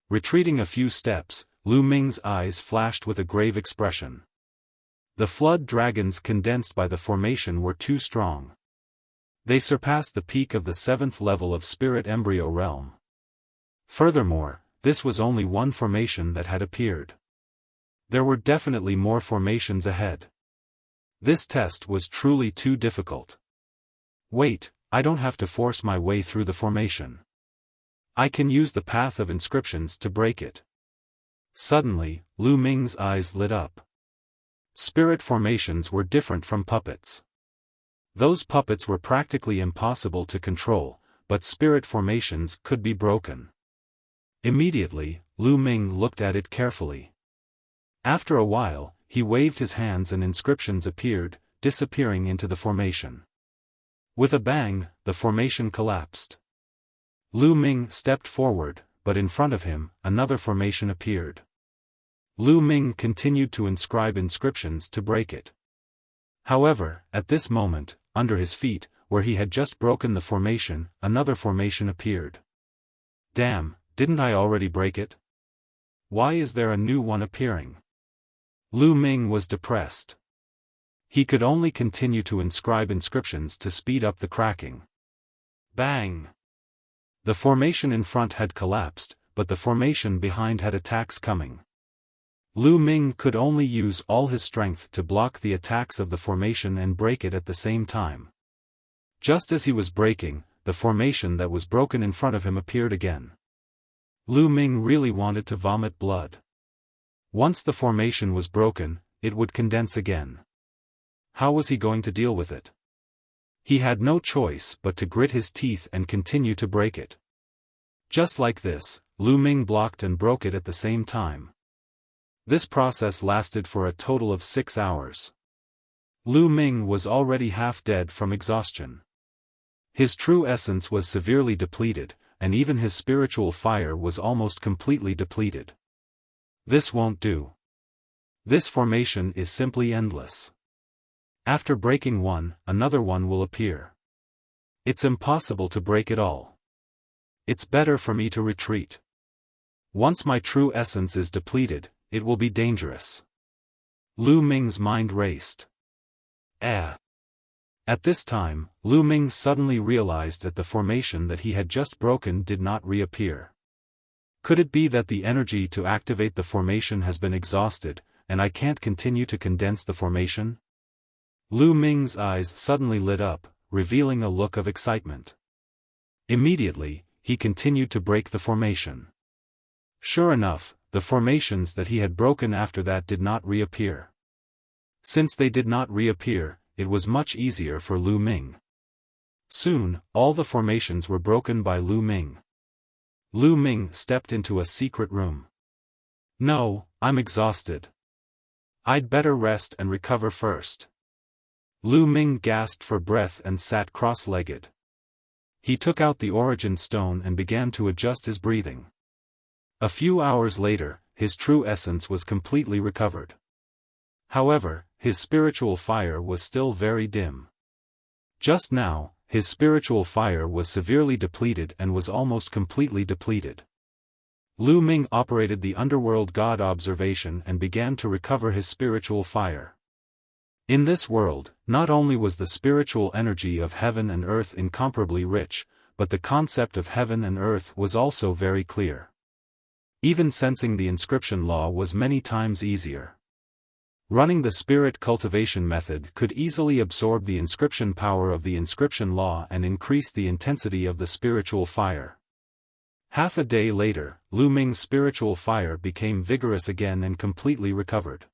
Retreating a few steps, Lu Ming's eyes flashed with a grave expression. The flood dragons condensed by the formation were too strong. They surpassed the peak of the 7th level of Spirit Embryo Realm. Furthermore, this was only one formation that had appeared. There were definitely more formations ahead. This test was truly too difficult. Wait, I don't have to force my way through the formation. I can use the path of inscriptions to break it. Suddenly, Lu Ming's eyes lit up. Spirit formations were different from puppets. Those puppets were practically impossible to control, but spirit formations could be broken. Immediately, Lu Ming looked at it carefully. After a while, he waved his hands and inscriptions appeared, disappearing into the formation. With a bang, the formation collapsed. Lu Ming stepped forward, but in front of him, another formation appeared. Lu Ming continued to inscribe inscriptions to break it. However, at this moment, under his feet, where he had just broken the formation, another formation appeared. Damn, didn't I already break it? Why is there a new one appearing? Lu Ming was depressed. He could only continue to inscribe inscriptions to speed up the cracking. Bang! The formation in front had collapsed, but the formation behind had attacks coming. Lu Ming could only use all his strength to block the attacks of the formation and break it at the same time. Just as he was breaking, the formation that was broken in front of him appeared again. Lu Ming really wanted to vomit blood. Once the formation was broken, it would condense again. How was he going to deal with it? He had no choice but to grit his teeth and continue to break it. Just like this, Lu Ming blocked and broke it at the same time. This process lasted for a total of 6 hours. Lu Ming was already half dead from exhaustion. His true essence was severely depleted, and even his spiritual fire was almost completely depleted. This won't do. This formation is simply endless. After breaking one, another one will appear. It's impossible to break it all. It's better for me to retreat. Once my true essence is depleted, it will be dangerous. Lu Ming's mind raced. At this time, Lu Ming suddenly realized that the formation that he had just broken did not reappear. Could it be that the energy to activate the formation has been exhausted, and I can't continue to condense the formation? Lu Ming's eyes suddenly lit up, revealing a look of excitement. Immediately, he continued to break the formation. Sure enough, the formations that he had broken after that did not reappear. Since they did not reappear, it was much easier for Lu Ming. Soon, all the formations were broken by Lu Ming. Lu Ming stepped into a secret room. "No, I'm exhausted. I'd better rest and recover first." Lu Ming gasped for breath and sat cross-legged. He took out the origin stone and began to adjust his breathing. A few hours later, his true essence was completely recovered. However, his spiritual fire was still very dim. Just now, his spiritual fire was severely depleted and was almost completely depleted. Lu Ming operated the underworld god observation and began to recover his spiritual fire. In this world, not only was the spiritual energy of heaven and earth incomparably rich, but the concept of heaven and earth was also very clear. Even sensing the inscription law was many times easier. Running the spirit cultivation method could easily absorb the inscription power of the inscription law and increase the intensity of the spiritual fire. Half a day later, Lu Ming's spiritual fire became vigorous again and completely recovered.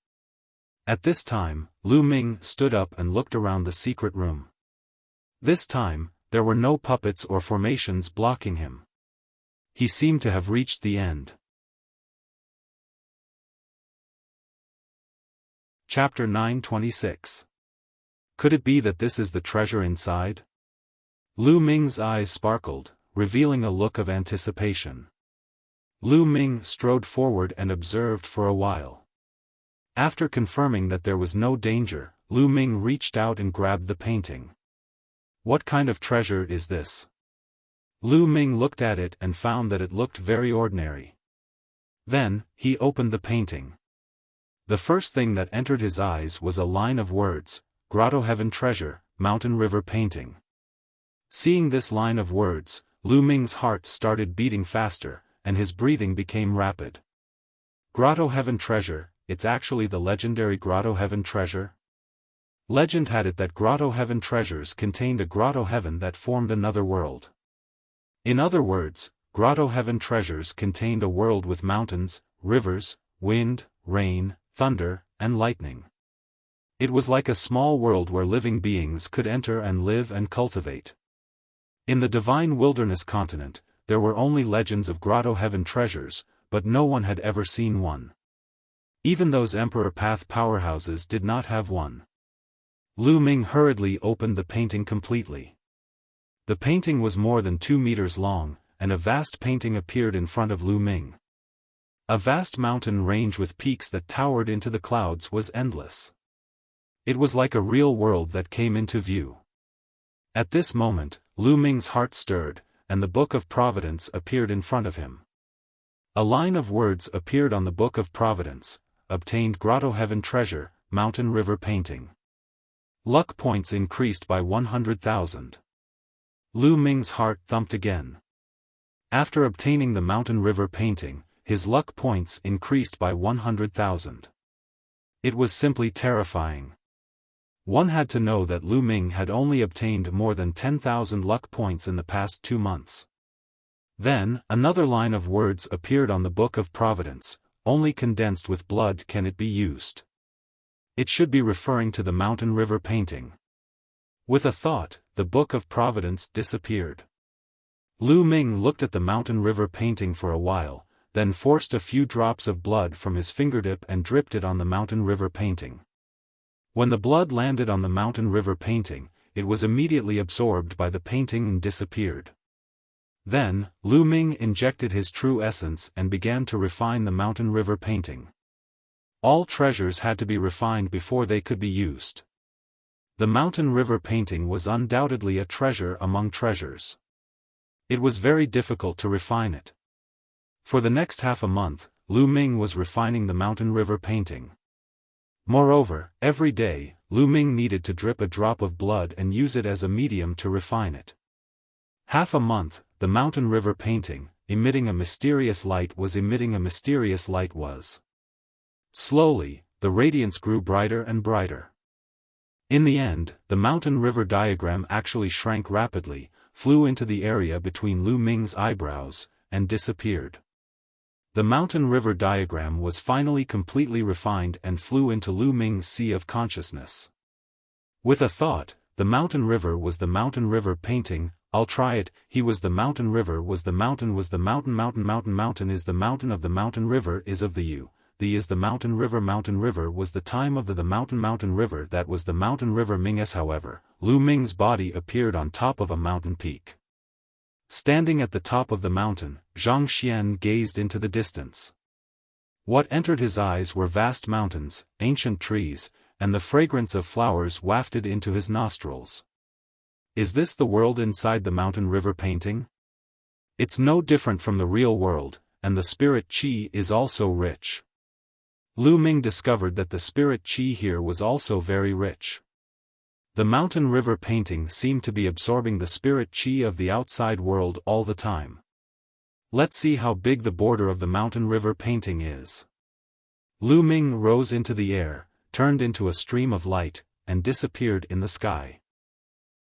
At this time, Lu Ming stood up and looked around the secret room. This time, there were no puppets or formations blocking him. He seemed to have reached the end. Chapter 926. Could it be that this is the treasure inside? Lu Ming's eyes sparkled, revealing a look of anticipation. Lu Ming strode forward and observed for a while. After confirming that there was no danger, Lu Ming reached out and grabbed the painting. What kind of treasure is this? Lu Ming looked at it and found that it looked very ordinary. Then, he opened the painting. The first thing that entered his eyes was a line of words: Grotto Heaven Treasure, Mountain River Painting. Seeing this line of words, Lu Ming's heart started beating faster, and his breathing became rapid. Grotto Heaven Treasure, it's actually the legendary Grotto Heaven Treasure? Legend had it that Grotto Heaven treasures contained a Grotto Heaven that formed another world. In other words, Grotto Heaven treasures contained a world with mountains, rivers, wind, rain, thunder, and lightning. It was like a small world where living beings could enter and live and cultivate. In the divine wilderness continent, there were only legends of Grotto Heaven treasures, but no one had ever seen one. Even those Emperor Path powerhouses did not have one. Lu Ming hurriedly opened the painting completely. The painting was more than 2 meters long, and a vast painting appeared in front of Lu Ming. A vast mountain range with peaks that towered into the clouds was endless. It was like a real world that came into view. At this moment, Lu Ming's heart stirred, and the Book of Providence appeared in front of him. A line of words appeared on the Book of Providence: obtained Grotto Heaven Treasure, Mountain River Painting. Luck points increased by 100,000. Lu Ming's heart thumped again. After obtaining the Mountain River Painting, his luck points increased by 100,000. It was simply terrifying. One had to know that Lu Ming had only obtained more than 10,000 luck points in the past 2 months. Then, another line of words appeared on the Book of Providence: only condensed with blood can it be used. It should be referring to the Mountain River Painting. With a thought, the Book of Providence disappeared. Lu Ming looked at the Mountain River Painting for a while, then forced a few drops of blood from his fingertip and dripped it on the Mountain River Painting. When the blood landed on the Mountain River Painting, it was immediately absorbed by the painting and disappeared. Then, Lu Ming injected his true essence and began to refine the Mountain River Painting. All treasures had to be refined before they could be used. The Mountain River Painting was undoubtedly a treasure among treasures. It was very difficult to refine it. For the next half a month, Lu Ming was refining the Mountain River Painting. Moreover, every day, Lu Ming needed to drip a drop of blood and use it as a medium to refine it. Half a month, the Mountain River Painting, emitting a mysterious light was. Slowly, the radiance grew brighter and brighter. In the end, the Mountain River diagram actually shrank rapidly, flew into the area between Lu Ming's eyebrows, and disappeared. The Mountain River diagram was finally completely refined and flew into Lu Ming's sea of consciousness. With a thought, the mountain river was the mountain river painting. I'll try it. He was the mountain river was the mountain is the mountain is the mountain of the mountain river is of the you. The is the mountain river was the time of the mountain river that was the mountain river Ming's. However, Lu Ming's body appeared on top of a mountain peak. Standing at the top of the mountain, Zhang Xian gazed into the distance. What entered his eyes were vast mountains, ancient trees, and the fragrance of flowers wafted into his nostrils. Is this the world inside the mountain river painting? It's no different from the real world, and the spirit qi is also rich. Lu Ming discovered that the spirit qi here was also very rich. The mountain river painting seemed to be absorbing the spirit qi of the outside world all the time. Let's see how big the border of the mountain river painting is. Lu Ming rose into the air, turned into a stream of light, and disappeared in the sky.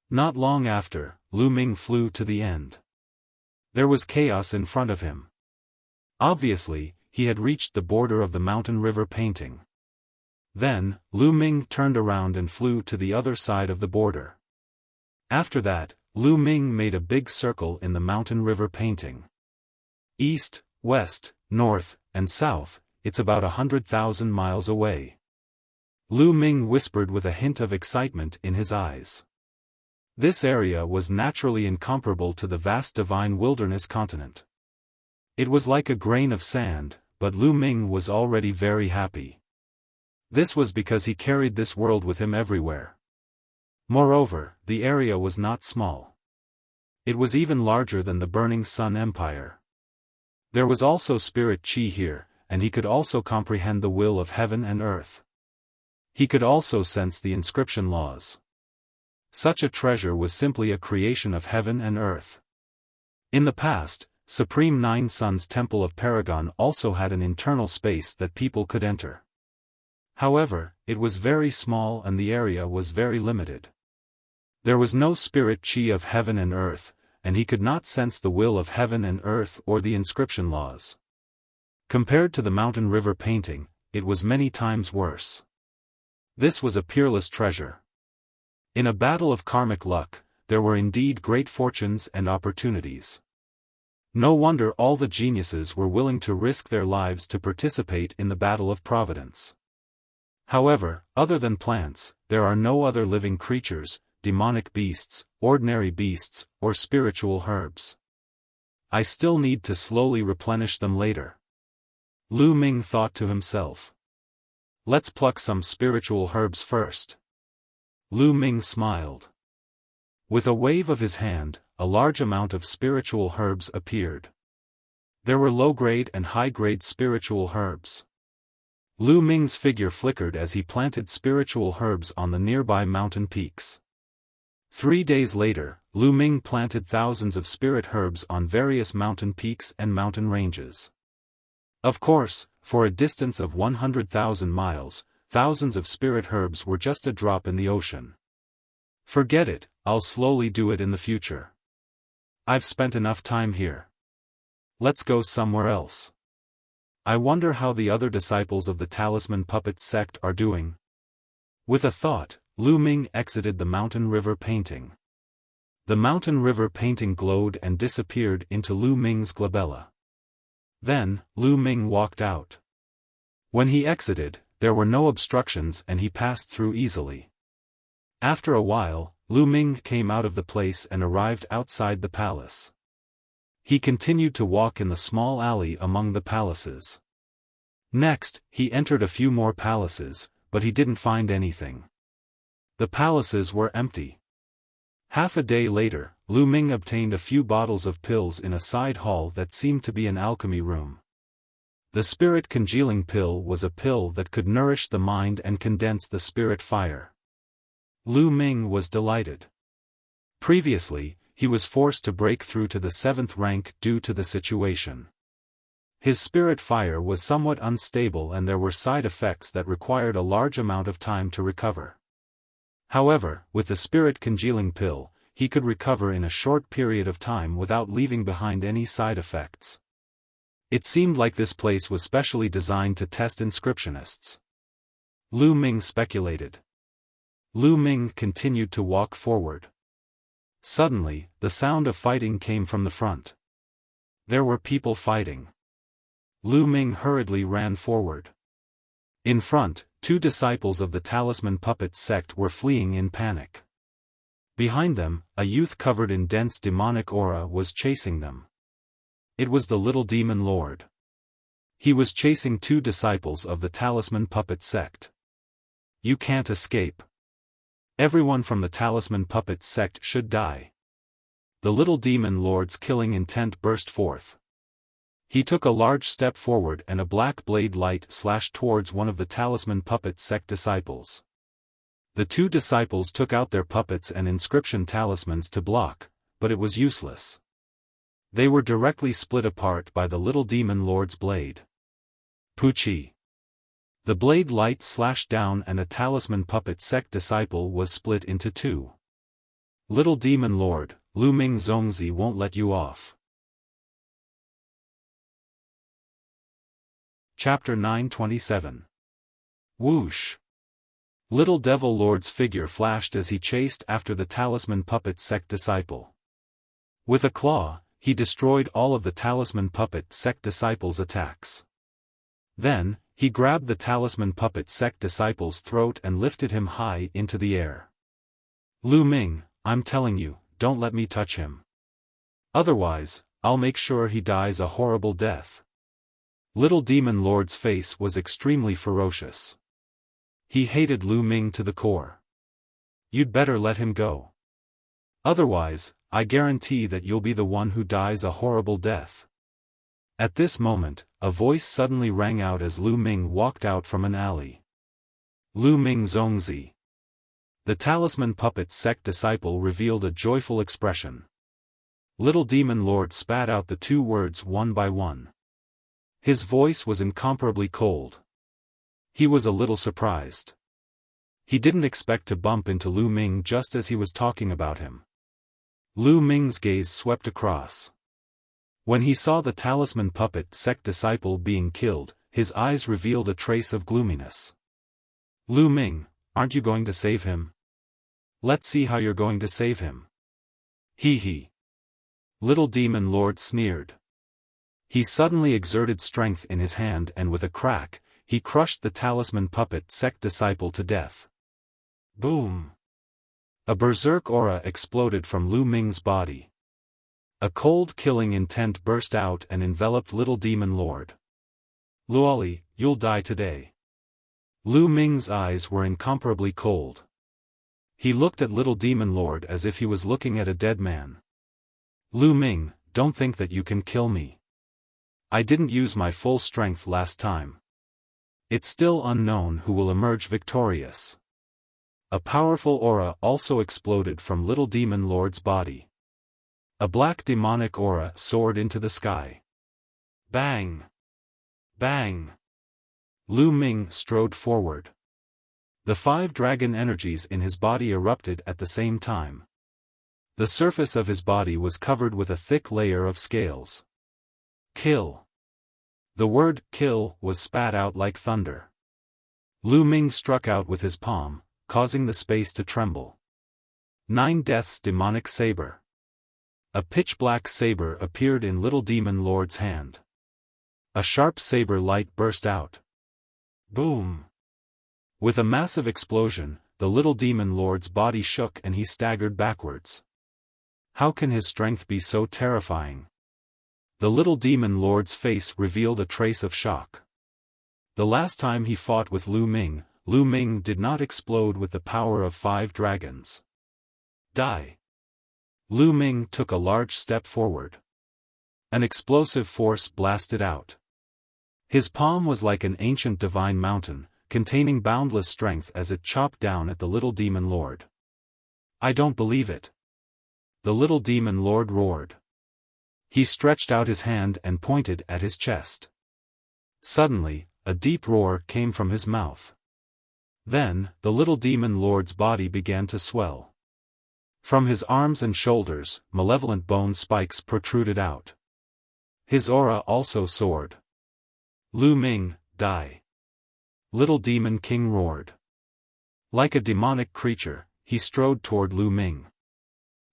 Not long after, Lu Ming flew to the end. There was chaos in front of him. Obviously, he had reached the border of the mountain river painting. Then, Lu Ming turned around and flew to the other side of the border. After that, Lu Ming made a big circle in the mountain river painting. East, west, north, and south, it's about 100,000 miles away. Lu Ming whispered with a hint of excitement in his eyes. This area was naturally incomparable to the vast divine wilderness continent. It was like a grain of sand, but Lu Ming was already very happy. This was because he carried this world with him everywhere. Moreover, the area was not small. It was even larger than the Burning Sun Empire. There was also spirit qi here, and he could also comprehend the will of heaven and earth. He could also sense the inscription laws. Such a treasure was simply a creation of heaven and earth. In the past, Supreme Nine Suns Temple of Paragon also had an internal space that people could enter. However, it was very small and the area was very limited. There was no spirit qi of heaven and earth, and he could not sense the will of heaven and earth or the inscription laws. Compared to the mountain river painting, it was many times worse. This was a peerless treasure. In a battle of karmic luck, there were indeed great fortunes and opportunities. No wonder all the geniuses were willing to risk their lives to participate in the battle of providence. However, other than plants, there are no other living creatures, demonic beasts, ordinary beasts, or spiritual herbs. I still need to slowly replenish them later. Lu Ming thought to himself. Let's pluck some spiritual herbs first. Lu Ming smiled. With a wave of his hand, a large amount of spiritual herbs appeared. There were low-grade and high-grade spiritual herbs. Lu Ming's figure flickered as he planted spiritual herbs on the nearby mountain peaks. 3 days later, Lu Ming planted thousands of spirit herbs on various mountain peaks and mountain ranges. Of course, for a distance of 100,000 miles, thousands of spirit herbs were just a drop in the ocean. Forget it, I'll slowly do it in the future. I've spent enough time here. Let's go somewhere else. I wonder how the other disciples of the Talisman Puppet sect are doing. With a thought, Lu Ming exited the mountain river painting. The mountain river painting glowed and disappeared into Lu Ming's glabella. Then, Lu Ming walked out. When he exited, there were no obstructions and he passed through easily. After a while, Lu Ming came out of the place and arrived outside the palace. He continued to walk in the small alley among the palaces. Next, he entered a few more palaces, but he didn't find anything. The palaces were empty. Half a day later, Lu Ming obtained a few bottles of pills in a side hall that seemed to be an alchemy room. The spirit congealing pill was a pill that could nourish the mind and condense the spirit fire. Lu Ming was delighted. Previously, he was forced to break through to the 7th rank due to the situation. His spirit fire was somewhat unstable and there were side effects that required a large amount of time to recover. However, with the spirit congealing pill, he could recover in a short period of time without leaving behind any side effects. It seemed like this place was specially designed to test inscriptionists. Lu Ming speculated. Lu Ming continued to walk forward. Suddenly, the sound of fighting came from the front. There were people fighting. Lu Ming hurriedly ran forward. In front, 2 disciples of the Talisman Puppet sect were fleeing in panic. Behind them, a youth covered in dense demonic aura was chasing them. It was the little demon lord. He was chasing 2 disciples of the Talisman Puppet sect. You can't escape. Everyone from the Talisman Puppet sect should die. The little demon lord's killing intent burst forth. He took a large step forward and a black blade light slashed towards one of the Talisman Puppet sect disciples. The 2 disciples took out their puppets and inscription talismans to block, but it was useless. They were directly split apart by the little demon lord's blade. Puchi. The blade light slashed down and a Talisman Puppet sect disciple was split into 2. Little demon lord, Lu Ming Zongzi won't let you off. Chapter 927. Whoosh. Little Devil Lord's figure flashed as he chased after the Talisman Puppet sect disciple. With a claw, he destroyed all of the Talisman Puppet sect disciples' attacks. Then, he grabbed the Talisman Puppet sect disciple's throat and lifted him high into the air. Lu Ming, I'm telling you, don't let me touch him. Otherwise, I'll make sure he dies a horrible death. Little Demon Lord's face was extremely ferocious. He hated Lu Ming to the core. You'd better let him go. Otherwise, I guarantee that you'll be the one who dies a horrible death. At this moment, a voice suddenly rang out as Lu Ming walked out from an alley. Lu Ming Zongzi. The Talisman Puppet sect disciple revealed a joyful expression. Little Demon Lord spat out the 2 words one by one. His voice was incomparably cold. He was a little surprised. He didn't expect to bump into Lu Ming just as he was talking about him. Lu Ming's gaze swept across. When he saw the Talisman Puppet sect disciple being killed, his eyes revealed a trace of gloominess. Lu Ming, aren't you going to save him? Let's see how you're going to save him. Hee hee. Little Demon Lord sneered. He suddenly exerted strength in his hand and with a crack, he crushed the Talisman Puppet sect disciple to death. Boom! A berserk aura exploded from Lu Ming's body. A cold killing intent burst out and enveloped Little Demon Lord. Luoli, you'll die today. Lu Ming's eyes were incomparably cold. He looked at Little Demon Lord as if he was looking at a dead man. Lu Ming, don't think that you can kill me. I didn't use my full strength last time. It's still unknown who will emerge victorious. A powerful aura also exploded from Little Demon Lord's body. A black demonic aura soared into the sky. Bang! Bang! Lu Ming strode forward. The 5 dragon energies in his body erupted at the same time. The surface of his body was covered with a thick layer of scales. Kill! The word kill was spat out like thunder. Lu Ming struck out with his palm, causing the space to tremble. 9 Death's demonic saber. A pitch-black saber appeared in Little Demon Lord's hand. A sharp saber light burst out. Boom! With a massive explosion, the Little Demon Lord's body shook and he staggered backwards. How can his strength be so terrifying? The Little Demon Lord's face revealed a trace of shock. The last time he fought with Lu Ming did not explode with the power of 5 dragons. Die! Lu Ming took a large step forward. An explosive force blasted out. His palm was like an ancient divine mountain, containing boundless strength as it chopped down at the Little Demon Lord. I don't believe it. The Little Demon Lord roared. He stretched out his hand and pointed at his chest. Suddenly, a deep roar came from his mouth. Then, the Little Demon Lord's body began to swell. From his arms and shoulders, malevolent bone spikes protruded out. His aura also soared. Lu Ming, die! Little Demon King roared. Like a demonic creature, he strode toward Lu Ming.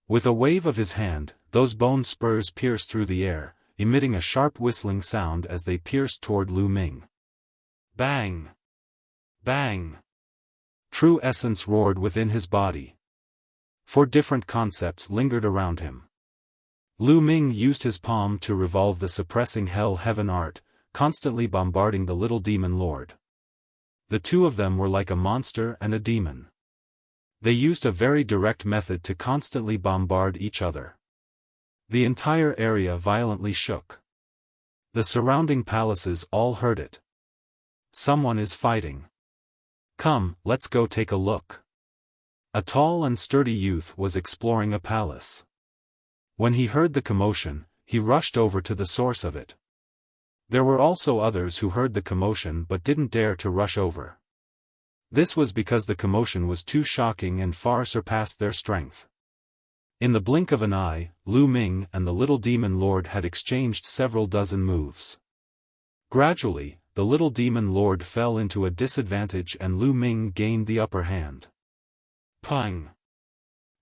With a wave of his hand, those bone spurs pierced through the air, emitting a sharp whistling sound as they pierced toward Lu Ming. Bang! Bang! True essence roared within his body. 4 different concepts lingered around him. Lu Ming used his palm to revolve the suppressing hell-heaven art, constantly bombarding the little demon lord. The two of them were like a monster and a demon. They used a very direct method to constantly bombard each other. The entire area violently shook. The surrounding palaces all heard it. Someone is fighting. Come, let's go take a look. A tall and sturdy youth was exploring a palace. When he heard the commotion, he rushed over to the source of it. There were also others who heard the commotion but didn't dare to rush over. This was because the commotion was too shocking and far surpassed their strength. In the blink of an eye, Lu Ming and the little demon lord had exchanged several dozen moves. Gradually, the little demon lord fell into a disadvantage and Lu Ming gained the upper hand. Pang!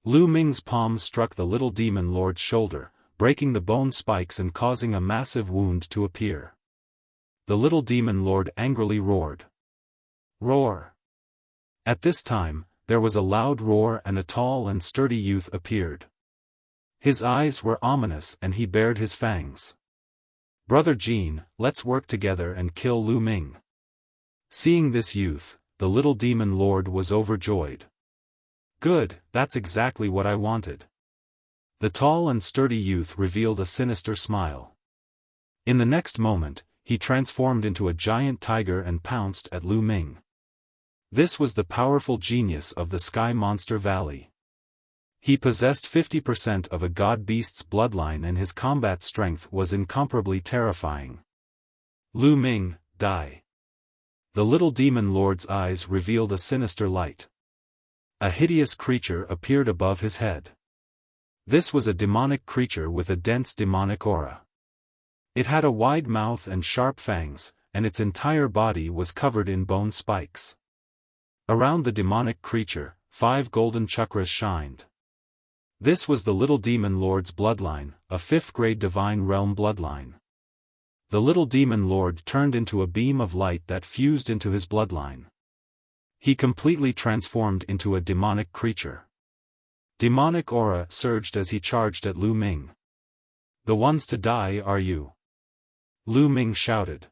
Lu Ming's palm struck the little demon lord's shoulder, breaking the bone spikes and causing a massive wound to appear. The little demon lord angrily roared. Roar! At this time, there was a loud roar and a tall and sturdy youth appeared. His eyes were ominous and he bared his fangs. Brother Jean, let's work together and kill Lu Ming. Seeing this youth, the little demon lord was overjoyed. Good, that's exactly what I wanted. The tall and sturdy youth revealed a sinister smile. In the next moment, he transformed into a giant tiger and pounced at Lu Ming. This was the powerful genius of the Sky Monster Valley. He possessed 50% of a god beast's bloodline and his combat strength was incomparably terrifying. Lu Ming, die. The little demon lord's eyes revealed a sinister light. A hideous creature appeared above his head. This was a demonic creature with a dense demonic aura. It had a wide mouth and sharp fangs, and its entire body was covered in bone spikes. Around the demonic creature, 5 golden chakras shined. This was the little demon lord's bloodline, a 5th-grade divine realm bloodline. The little demon lord turned into a beam of light that fused into his bloodline. He completely transformed into a demonic creature. Demonic aura surged as he charged at Lu Ming. The ones to die are you. Lu Ming shouted.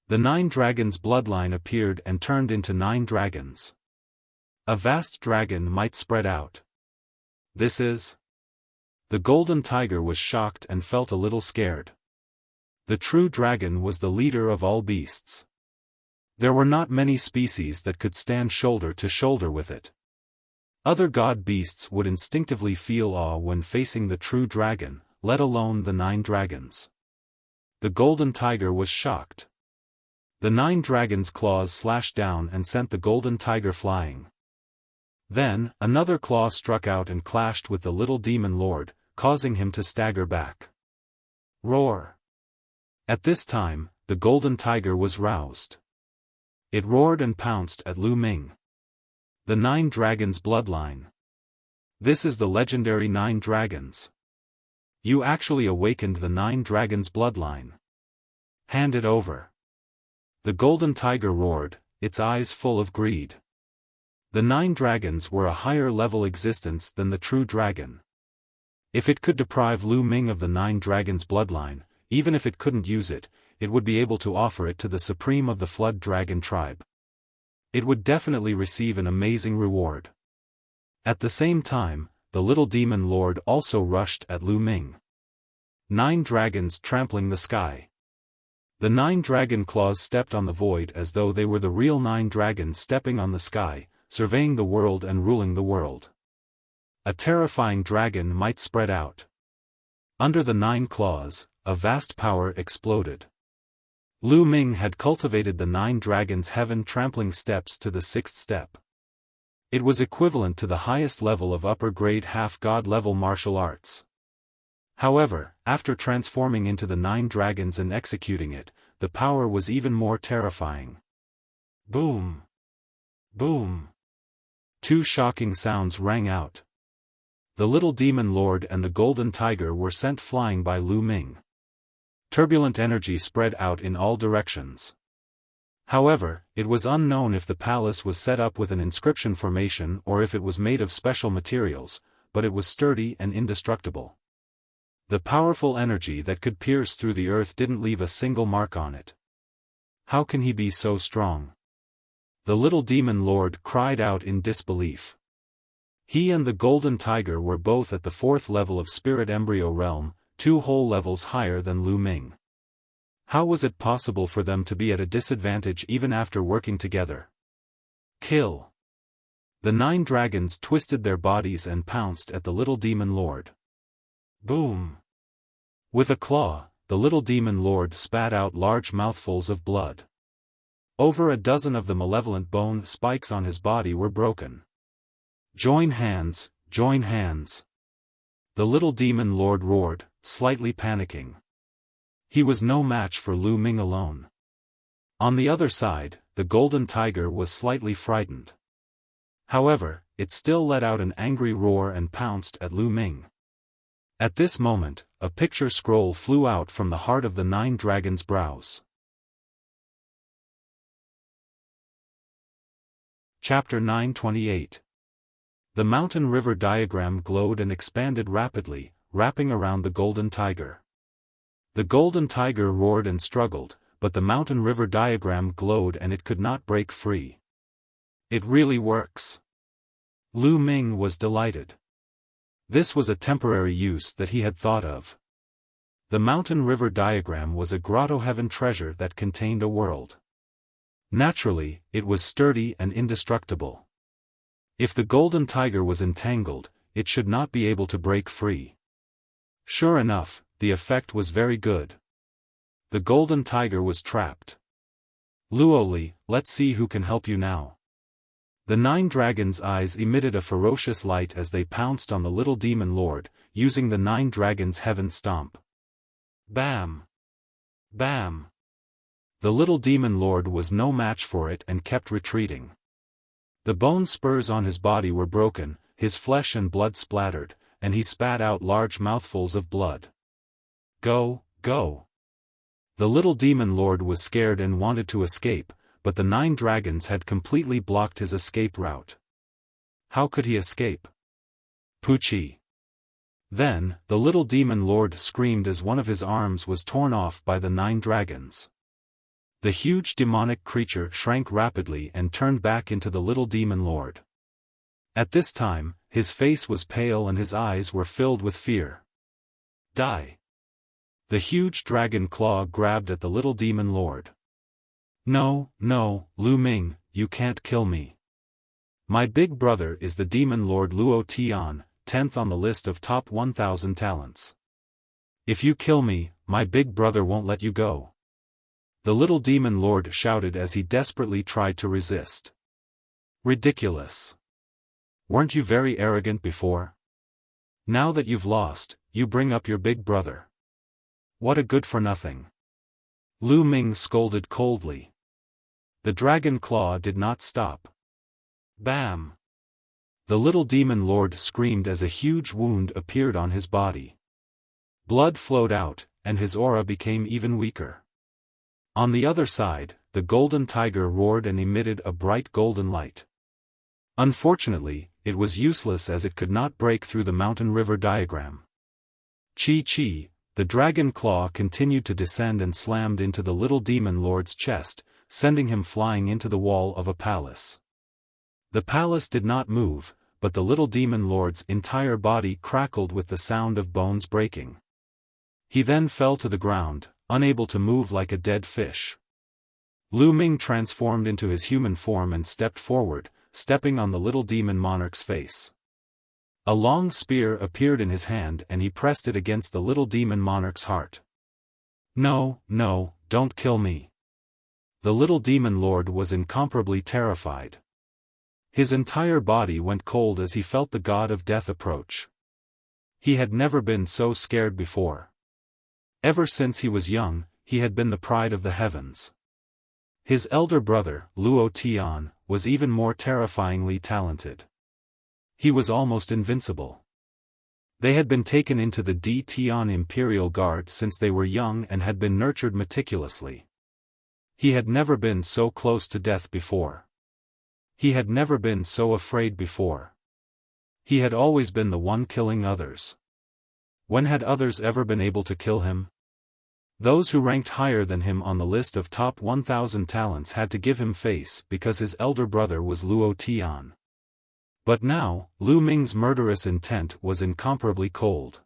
The 9 dragons' bloodline appeared and turned into 9 dragons. A vast dragon might spread out. This is... The golden tiger was shocked and felt a little scared. The true dragon was the leader of all beasts. There were not many species that could stand shoulder to shoulder with it. Other god beasts would instinctively feel awe when facing the true dragon, let alone the 9 dragons. The golden tiger was shocked. The 9 dragons' claws slashed down and sent the golden tiger flying. Then, another claw struck out and clashed with the little demon lord, causing him to stagger back. Roar! At this time, the golden tiger was roused. It roared and pounced at Lu Ming. The 9 dragons' bloodline. This is the legendary 9 dragons. You actually awakened the 9 dragons' bloodline. Hand it over. The golden tiger roared, its eyes full of greed. The 9 dragons were a higher-level existence than the true dragon. If it could deprive Lu Ming of the 9 dragons' bloodline, even if it couldn't use it, it would be able to offer it to the supreme of the Flood Dragon tribe. It would definitely receive an amazing reward. At the same time, the little demon lord also rushed at Lu Ming. 9 dragons trampling the sky. The 9 dragon claws stepped on the void as though they were the real 9 dragons stepping on the sky, surveying the world and ruling the world. A terrifying dragon might spread out. Under the 9 claws, a vast power exploded. Lu Ming had cultivated the 9 dragons' heaven-trampling steps to the 6th step. It was equivalent to the highest level of upper-grade half-god level martial arts. However, after transforming into the 9 dragons and executing it, the power was even more terrifying. Boom! Boom! Two shocking sounds rang out. The little demon lord and the golden tiger were sent flying by Lu Ming. Turbulent energy spread out in all directions. However, it was unknown if the palace was set up with an inscription formation or if it was made of special materials, but it was sturdy and indestructible. The powerful energy that could pierce through the earth didn't leave a single mark on it. How can he be so strong? The little demon lord cried out in disbelief. He and the golden tiger were both at the 4th level of spirit embryo realm, 2 whole levels higher than Lu Ming. How was it possible for them to be at a disadvantage even after working together? Kill! The 9 dragons twisted their bodies and pounced at the little demon lord. Boom! With a claw, the little demon lord spat out large mouthfuls of blood. Over a dozen of the malevolent bone spikes on his body were broken. Join hands, join hands! The little demon lord roared, slightly panicking. He was no match for Lu Ming alone. On the other side, the golden tiger was slightly frightened. However, it still let out an angry roar and pounced at Lu Ming. At this moment, a picture scroll flew out from the heart of the 9 dragons' brows. Chapter 928. The mountain river diagram glowed and expanded rapidly, wrapping around the golden tiger. The golden tiger roared and struggled, but the mountain river diagram glowed and it could not break free. It really works. Lu Ming was delighted. This was a temporary use that he had thought of. The mountain river diagram was a grotto heaven treasure that contained a world. Naturally, it was sturdy and indestructible. If the golden tiger was entangled, it should not be able to break free. Sure enough, the effect was very good. The golden tiger was trapped. Luoli, let's see who can help you now. The 9 dragons' eyes emitted a ferocious light as they pounced on the little demon lord, using the 9 dragons' heaven stomp. Bam! Bam! The little demon lord was no match for it and kept retreating. The bone spurs on his body were broken, his flesh and blood splattered, and he spat out large mouthfuls of blood. Go, go! The little demon lord was scared and wanted to escape, but the 9 dragons had completely blocked his escape route. How could he escape? Poochie! Then, the little demon lord screamed as one of his arms was torn off by the 9 dragons. The huge demonic creature shrank rapidly and turned back into the little demon lord. At this time, his face was pale and his eyes were filled with fear. Die! The huge dragon claw grabbed at the little demon lord. No, no, Lu Ming, you can't kill me. My big brother is the demon lord Luo Tian, 10th on the list of top 1,000 talents. If you kill me, my big brother won't let you go. The little demon lord shouted as he desperately tried to resist. Ridiculous. Weren't you very arrogant before? Now that you've lost, you bring up your big brother. What a good-for-nothing. Lu Ming scolded coldly. The dragon claw did not stop. Bam! The little demon lord screamed as a huge wound appeared on his body. Blood flowed out, and his aura became even weaker. On the other side, the golden tiger roared and emitted a bright golden light. Unfortunately, it was useless as it could not break through the mountain river diagram. Chi-chi, the dragon claw continued to descend and slammed into the little demon lord's chest, sending him flying into the wall of a palace. The palace did not move, but the little demon lord's entire body crackled with the sound of bones breaking. He then fell to the ground, unable to move like a dead fish. Lu Ming transformed into his human form and stepped forward, stepping on the little demon monarch's face. A long spear appeared in his hand and he pressed it against the little demon monarch's heart. No, no, don't kill me. The little demon lord was incomparably terrified. His entire body went cold as he felt the god of death approach. He had never been so scared before. Ever since he was young, he had been the pride of the heavens. His elder brother, Luo Tian, was even more terrifyingly talented. He was almost invincible. They had been taken into the Tian Imperial Guard since they were young and had been nurtured meticulously. He had never been so close to death before. He had never been so afraid before. He had always been the one killing others. When had others ever been able to kill him? Those who ranked higher than him on the list of top 1,000 talents had to give him face because his elder brother was Luo Tian. But now, Lu Ming's murderous intent was incomparably cold.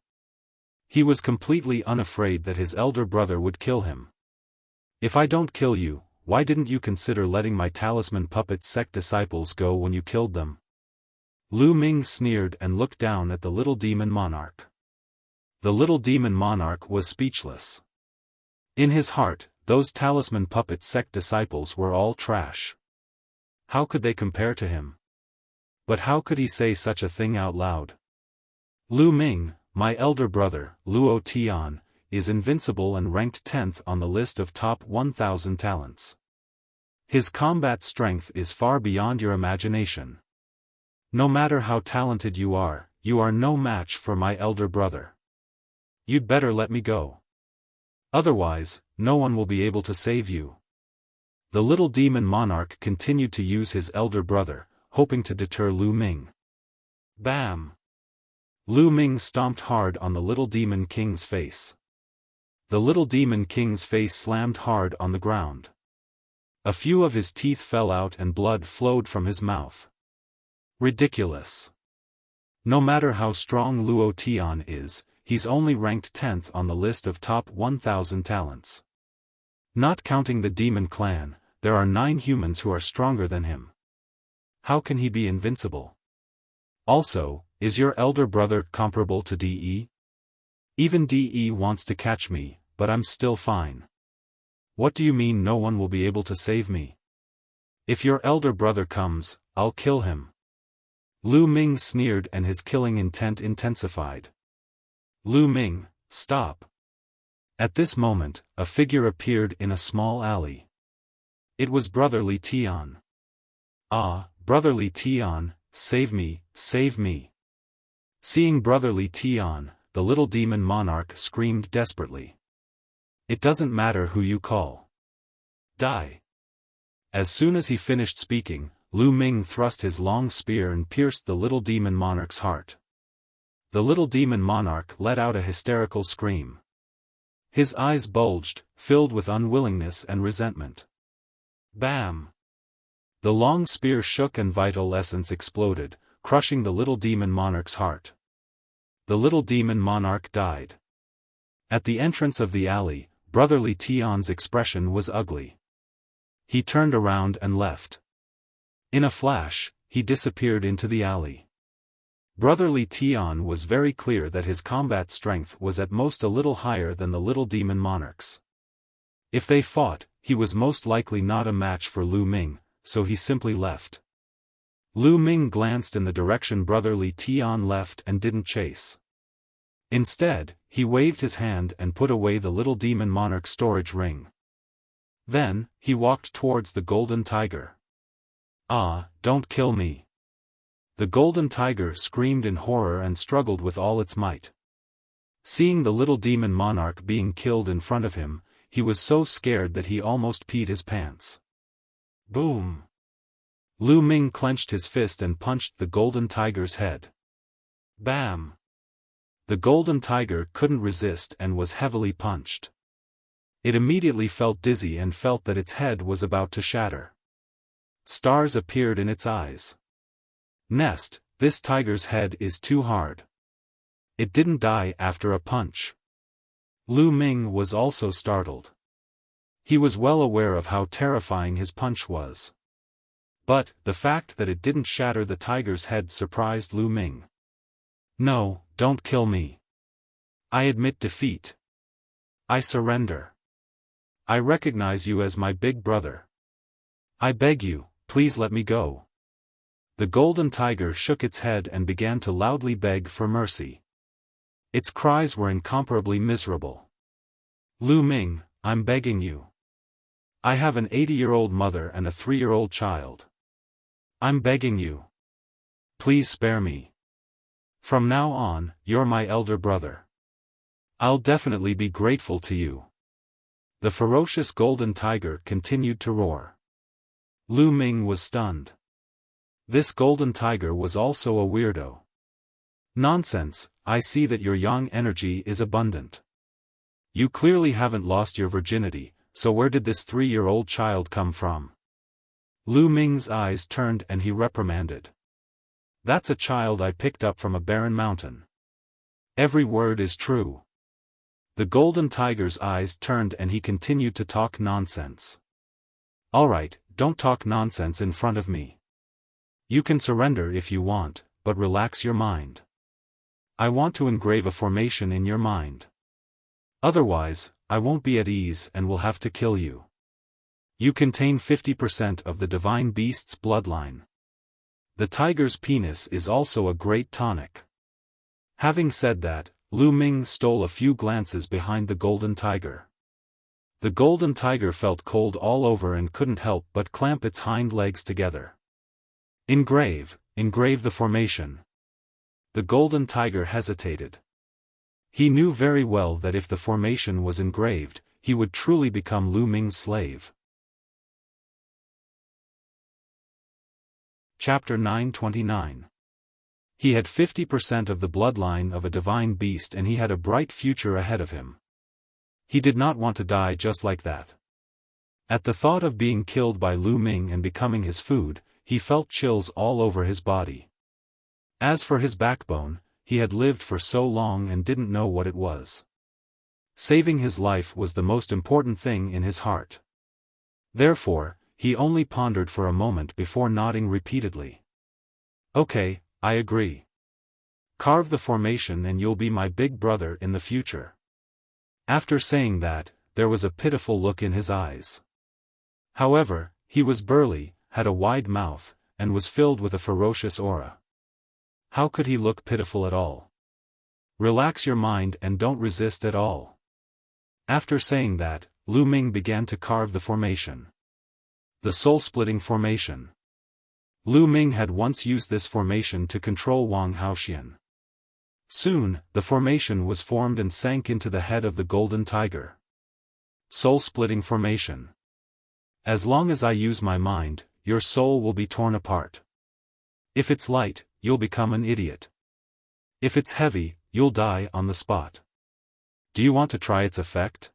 He was completely unafraid that his elder brother would kill him. If I don't kill you, why didn't you consider letting my talisman puppet sect disciples go when you killed them? Lu Ming sneered and looked down at the little demon monarch. The little demon monarch was speechless. In his heart, those talisman puppet sect disciples were all trash. How could they compare to him? But how could he say such a thing out loud? Lu Ming, my elder brother, Luo Tian, is invincible and ranked 10th on the list of top 1,000 talents. His combat strength is far beyond your imagination. No matter how talented you are no match for my elder brother. You'd better let me go. Otherwise, no one will be able to save you. The little demon monarch continued to use his elder brother, hoping to deter Lu Ming. Bam! Lu Ming stomped hard on the little demon king's face. The little demon king's face slammed hard on the ground. A few of his teeth fell out and blood flowed from his mouth. Ridiculous. No matter how strong Luo Tian is, he's only ranked 10th on the list of top 1,000 talents. Not counting the demon clan, there are 9 humans who are stronger than him. How can he be invincible? Also, is your elder brother comparable to DE? Even DE wants to catch me, but I'm still fine. What do you mean no one will be able to save me? If your elder brother comes, I'll kill him. Lu Ming sneered and his killing intent intensified. Lu Ming, stop. At this moment, a figure appeared in a small alley. It was Brotherly Tian. Ah, Brotherly Tian, save me, save me. Seeing Brotherly Tian, the little demon monarch screamed desperately. It doesn't matter who you call. Die. As soon as he finished speaking, Lu Ming thrust his long spear and pierced the little demon monarch's heart. The little demon monarch let out a hysterical scream. His eyes bulged, filled with unwillingness and resentment. Bam! The long spear shook and vital essence exploded, crushing the little demon monarch's heart. The little demon monarch died. At the entrance of the alley, Brotherly Tian's expression was ugly. He turned around and left. In a flash, he disappeared into the alley. Brotherly Tian was very clear that his combat strength was at most a little higher than the little demon monarch's. If they fought, he was most likely not a match for Lu Ming, so he simply left. Lu Ming glanced in the direction Brotherly Tian left and didn't chase. Instead, he waved his hand and put away the little demon monarch's storage ring. Then, he walked towards the golden tiger. Ah, don't kill me. The golden tiger screamed in horror and struggled with all its might. Seeing the little demon monarch being killed in front of him, he was so scared that he almost peed his pants. Boom! Lu Ming clenched his fist and punched the golden tiger's head. Bam! The golden tiger couldn't resist and was heavily punched. It immediately felt dizzy and felt that its head was about to shatter. Stars appeared in its eyes. Nest, this tiger's head is too hard. It didn't die after a punch. Lu Ming was also startled. He was well aware of how terrifying his punch was. But, the fact that it didn't shatter the tiger's head surprised Lu Ming. No, don't kill me. I admit defeat. I surrender. I recognize you as my big brother. I beg you, please let me go. The golden tiger shook its head and began to loudly beg for mercy. Its cries were incomparably miserable. Lu Ming, I'm begging you. I have an 80-year-old mother and a 3-year-old child. I'm begging you. Please spare me. From now on, you're my elder brother. I'll definitely be grateful to you." The ferocious golden tiger continued to roar. Lu Ming was stunned. This golden tiger was also a weirdo. "Nonsense, I see that your yang energy is abundant. You clearly haven't lost your virginity, so where did this 3-year-old child come from?" Lu Ming's eyes turned and he reprimanded. "That's a child I picked up from a barren mountain. Every word is true." The golden tiger's eyes turned and he continued to talk nonsense. "Alright, don't talk nonsense in front of me. You can surrender if you want, but relax your mind. I want to engrave a formation in your mind. Otherwise, I won't be at ease and will have to kill you. You contain 50% of the divine beast's bloodline. The tiger's penis is also a great tonic." Having said that, Lu Ming stole a few glances behind the golden tiger. The golden tiger felt cold all over and couldn't help but clamp its hind legs together. Engrave the formation." The golden tiger hesitated. He knew very well that if the formation was engraved, he would truly become Lu Ming's slave. Chapter 929. He had 50% of the bloodline of a divine beast and he had a bright future ahead of him. He did not want to die just like that. At the thought of being killed by Lu Ming and becoming his food, he felt chills all over his body. As for his backbone, he had lived for so long and didn't know what it was. Saving his life was the most important thing in his heart. Therefore, he only pondered for a moment before nodding repeatedly. "Okay, I agree. Carve the formation and you'll be my big brother in the future." After saying that, there was a pitiful look in his eyes. However, he was burly, had a wide mouth, and was filled with a ferocious aura. How could he look pitiful at all? Relax your mind and don't resist at all. After saying that, Lu Ming began to carve the formation. The soul-splitting formation. Lu Ming had once used this formation to control Wang Haoxian. Soon, the formation was formed and sank into the head of the golden tiger. Soul-splitting formation. As long as I use my mind, your soul will be torn apart. If it's light, you'll become an idiot. If it's heavy, you'll die on the spot. Do you want to try its effect?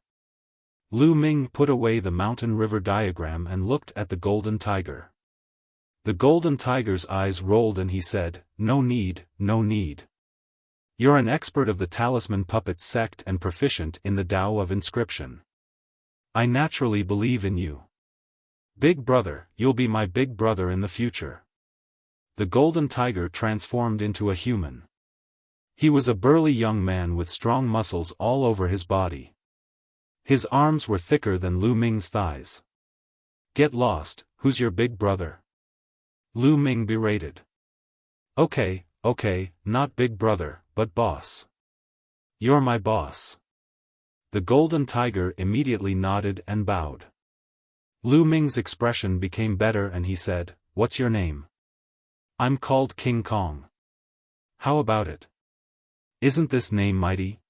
Lu Ming put away the mountain river diagram and looked at the golden tiger. The golden tiger's eyes rolled and he said, "No need, no need. You're an expert of the talisman puppet sect and proficient in the Tao of inscription. I naturally believe in you. Big brother, you'll be my big brother in the future." The golden tiger transformed into a human. He was a burly young man with strong muscles all over his body. His arms were thicker than Lu Ming's thighs. "Get lost, who's your big brother?" Lu Ming berated. Okay, not big brother, but boss. You're my boss." The golden tiger immediately nodded and bowed. Lu Ming's expression became better and he said, "What's your name?" "I'm called King Kong." "How about it? Isn't this name mighty?"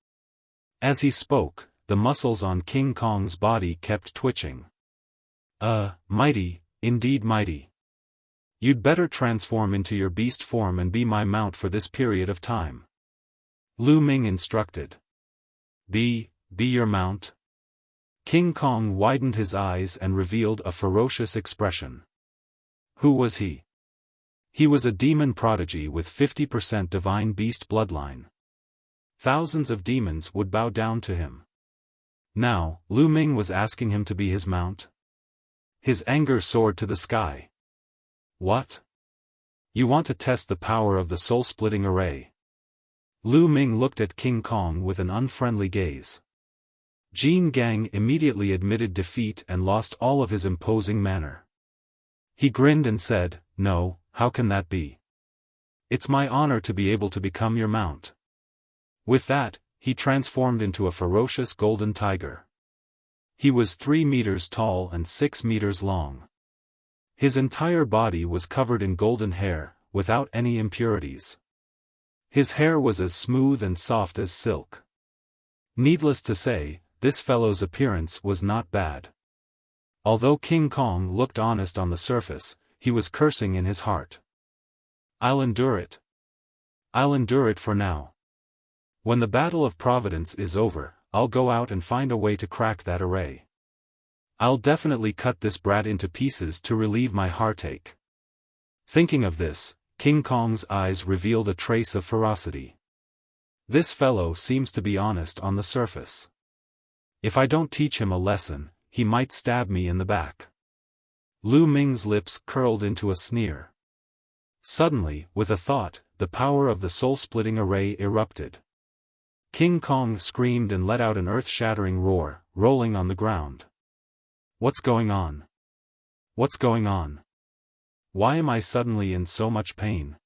As he spoke, the muscles on King Kong's body kept twitching. Mighty, indeed mighty. You'd better transform into your beast form and be my mount for this period of time." Lu Ming instructed. Be your mount?" King Kong widened his eyes and revealed a ferocious expression. Who was he? He was a demon prodigy with 50% divine beast bloodline. Thousands of demons would bow down to him. Now, Lu Ming was asking him to be his mount? His anger soared to the sky. What? You want to test the power of the soul-splitting array? Lu Ming looked at King Kong with an unfriendly gaze. Jin Gang immediately admitted defeat and lost all of his imposing manner. He grinned and said, "No, how can that be? It's my honor to be able to become your mount." With that, he transformed into a ferocious golden tiger. He was 3 meters tall and 6 meters long. His entire body was covered in golden hair, without any impurities. His hair was as smooth and soft as silk. Needless to say, this fellow's appearance was not bad. Although King Kong looked honest on the surface, he was cursing in his heart. I'll endure it. I'll endure it for now. When the Battle of Providence is over, I'll go out and find a way to crack that array. I'll definitely cut this brat into pieces to relieve my heartache. Thinking of this, King Kong's eyes revealed a trace of ferocity. This fellow seems to be honest on the surface. If I don't teach him a lesson, he might stab me in the back. Lu Ming's lips curled into a sneer. Suddenly, with a thought, the power of the soul-splitting array erupted. King Kong screamed and let out an earth-shattering roar, rolling on the ground. What's going on? What's going on? Why am I suddenly in so much pain?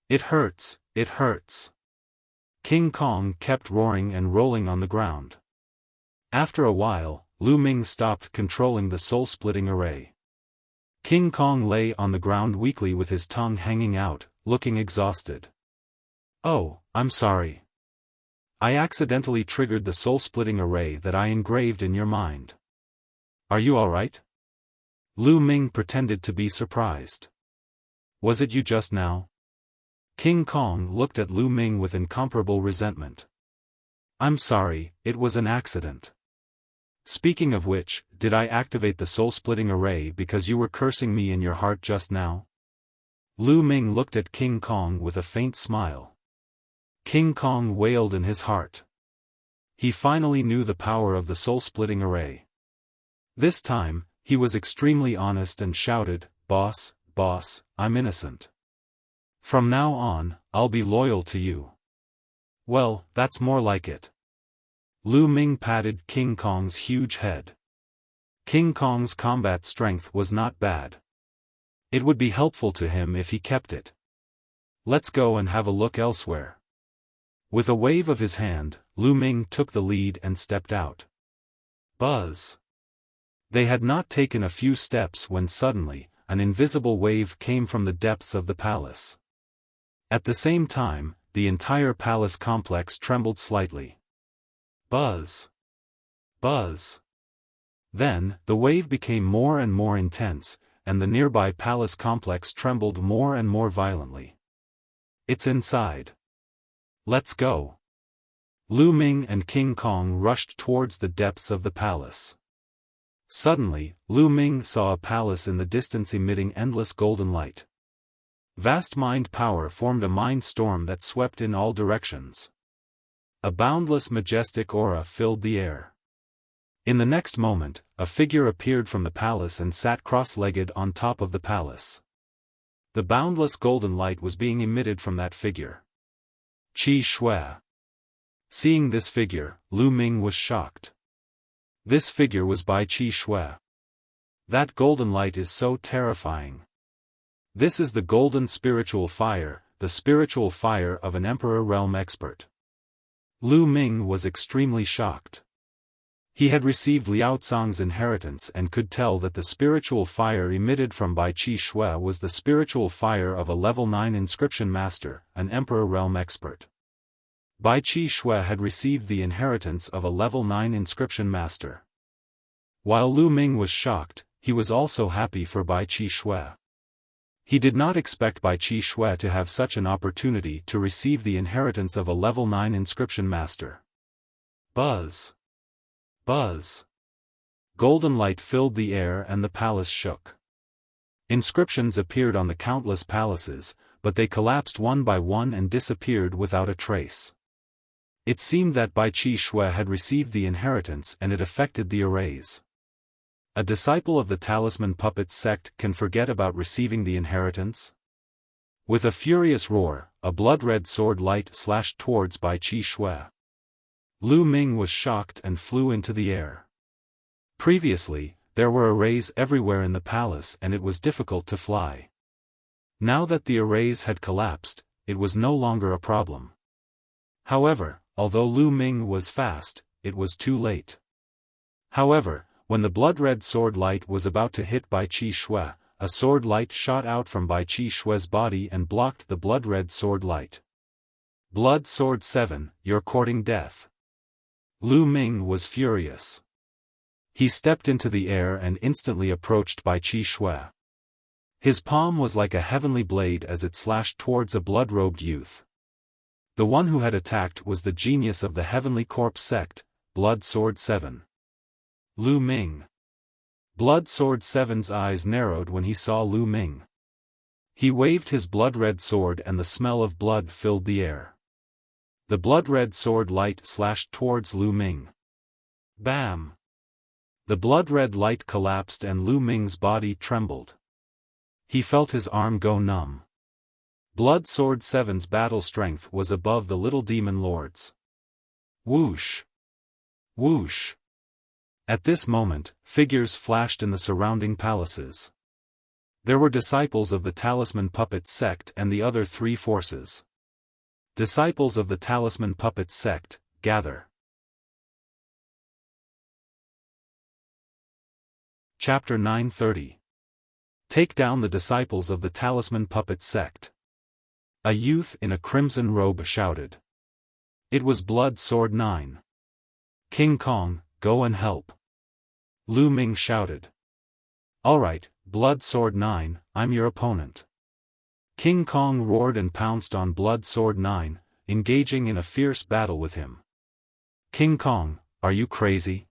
It hurts, it hurts. King Kong kept roaring and rolling on the ground. After a while, Lu Ming stopped controlling the soul-splitting array. King Kong lay on the ground weakly with his tongue hanging out, looking exhausted. Oh, I'm sorry. I accidentally triggered the soul-splitting array that I engraved in your mind. Are you alright? Lu Ming pretended to be surprised. Was it you just now? King Kong looked at Lu Ming with incomparable resentment. I'm sorry, it was an accident. Speaking of which, did I activate the soul-splitting array because you were cursing me in your heart just now? Lu Ming looked at King Kong with a faint smile. King Kong wailed in his heart. He finally knew the power of the soul-splitting array. This time, he was extremely honest and shouted, "Boss, boss, I'm innocent. From now on, I'll be loyal to you." Well, that's more like it. Lu Ming patted King Kong's huge head. King Kong's combat strength was not bad. It would be helpful to him if he kept it. Let's go and have a look elsewhere. With a wave of his hand, Lu Ming took the lead and stepped out. Buzz! They had not taken a few steps when suddenly, an invisible wave came from the depths of the palace. At the same time, the entire palace complex trembled slightly. Buzz! Buzz! Then, the wave became more and more intense, and the nearby palace complex trembled more and more violently. It's inside. Let's go. Lu Ming and King Kong rushed towards the depths of the palace. Suddenly, Lu Ming saw a palace in the distance emitting endless golden light. Vast mind power formed a mind storm that swept in all directions. A boundless majestic aura filled the air. In the next moment, a figure appeared from the palace and sat cross-legged on top of the palace. The boundless golden light was being emitted from that figure. Qi Shui. Seeing this figure, Lu Ming was shocked. This figure was by Qi Shui. That golden light is so terrifying. This is the golden spiritual fire, the spiritual fire of an Emperor realm expert. Lu Ming was extremely shocked. He had received Liao Cang's inheritance and could tell that the spiritual fire emitted from Bai Qi Shui was the spiritual fire of a level 9 inscription master, an Emperor realm expert. Bai Qi Shui had received the inheritance of a level 9 inscription master. While Lu Ming was shocked, he was also happy for Bai Qi Shui. He did not expect Bai Qi Shui to have such an opportunity to receive the inheritance of a level 9 inscription master. Buzz! Buzz! Golden light filled the air and the palace shook. Inscriptions appeared on the countless palaces, but they collapsed one by one and disappeared without a trace. It seemed that Bai Qi Shui had received the inheritance and it affected the arrays. A disciple of the Talisman Puppet sect can forget about receiving the inheritance? With a furious roar, a blood-red sword light slashed towards Bai Qi Shui. Lu Ming was shocked and flew into the air. Previously, there were arrays everywhere in the palace and it was difficult to fly. Now that the arrays had collapsed, it was no longer a problem. However, although Lu Ming was fast, it was too late. However, when the blood-red sword light was about to hit Bai Qi Shui, a sword light shot out from Bai Qi Shue's body and blocked the blood-red sword light. Blood Sword 7, you're courting death. Lu Ming was furious. He stepped into the air and instantly approached Bai Qi Shui. His palm was like a heavenly blade as it slashed towards a blood-robed youth. The one who had attacked was the genius of the Heavenly Corpse sect, Blood Sword 7. Lu Ming. Blood Sword 7's eyes narrowed when he saw Lu Ming. He waved his blood-red sword and the smell of blood filled the air. The blood-red sword light slashed towards Lu Ming. Bam! The blood-red light collapsed and Lu Ming's body trembled. He felt his arm go numb. Blood Sword 7's battle strength was above the little demon lord's. Whoosh! Whoosh! At this moment, figures flashed in the surrounding palaces. There were disciples of the Talisman Puppet sect and the other three forces. Disciples of the Talisman Puppet sect, gather. Chapter 930. Take down the disciples of the Talisman Puppet sect. A youth in a crimson robe shouted. It was Blood Sword 9. King Kong, go and help. Lu Ming shouted. Alright, Blood Sword 9, I'm your opponent. King Kong roared and pounced on Blood Sword 9, engaging in a fierce battle with him. King Kong, are you crazy?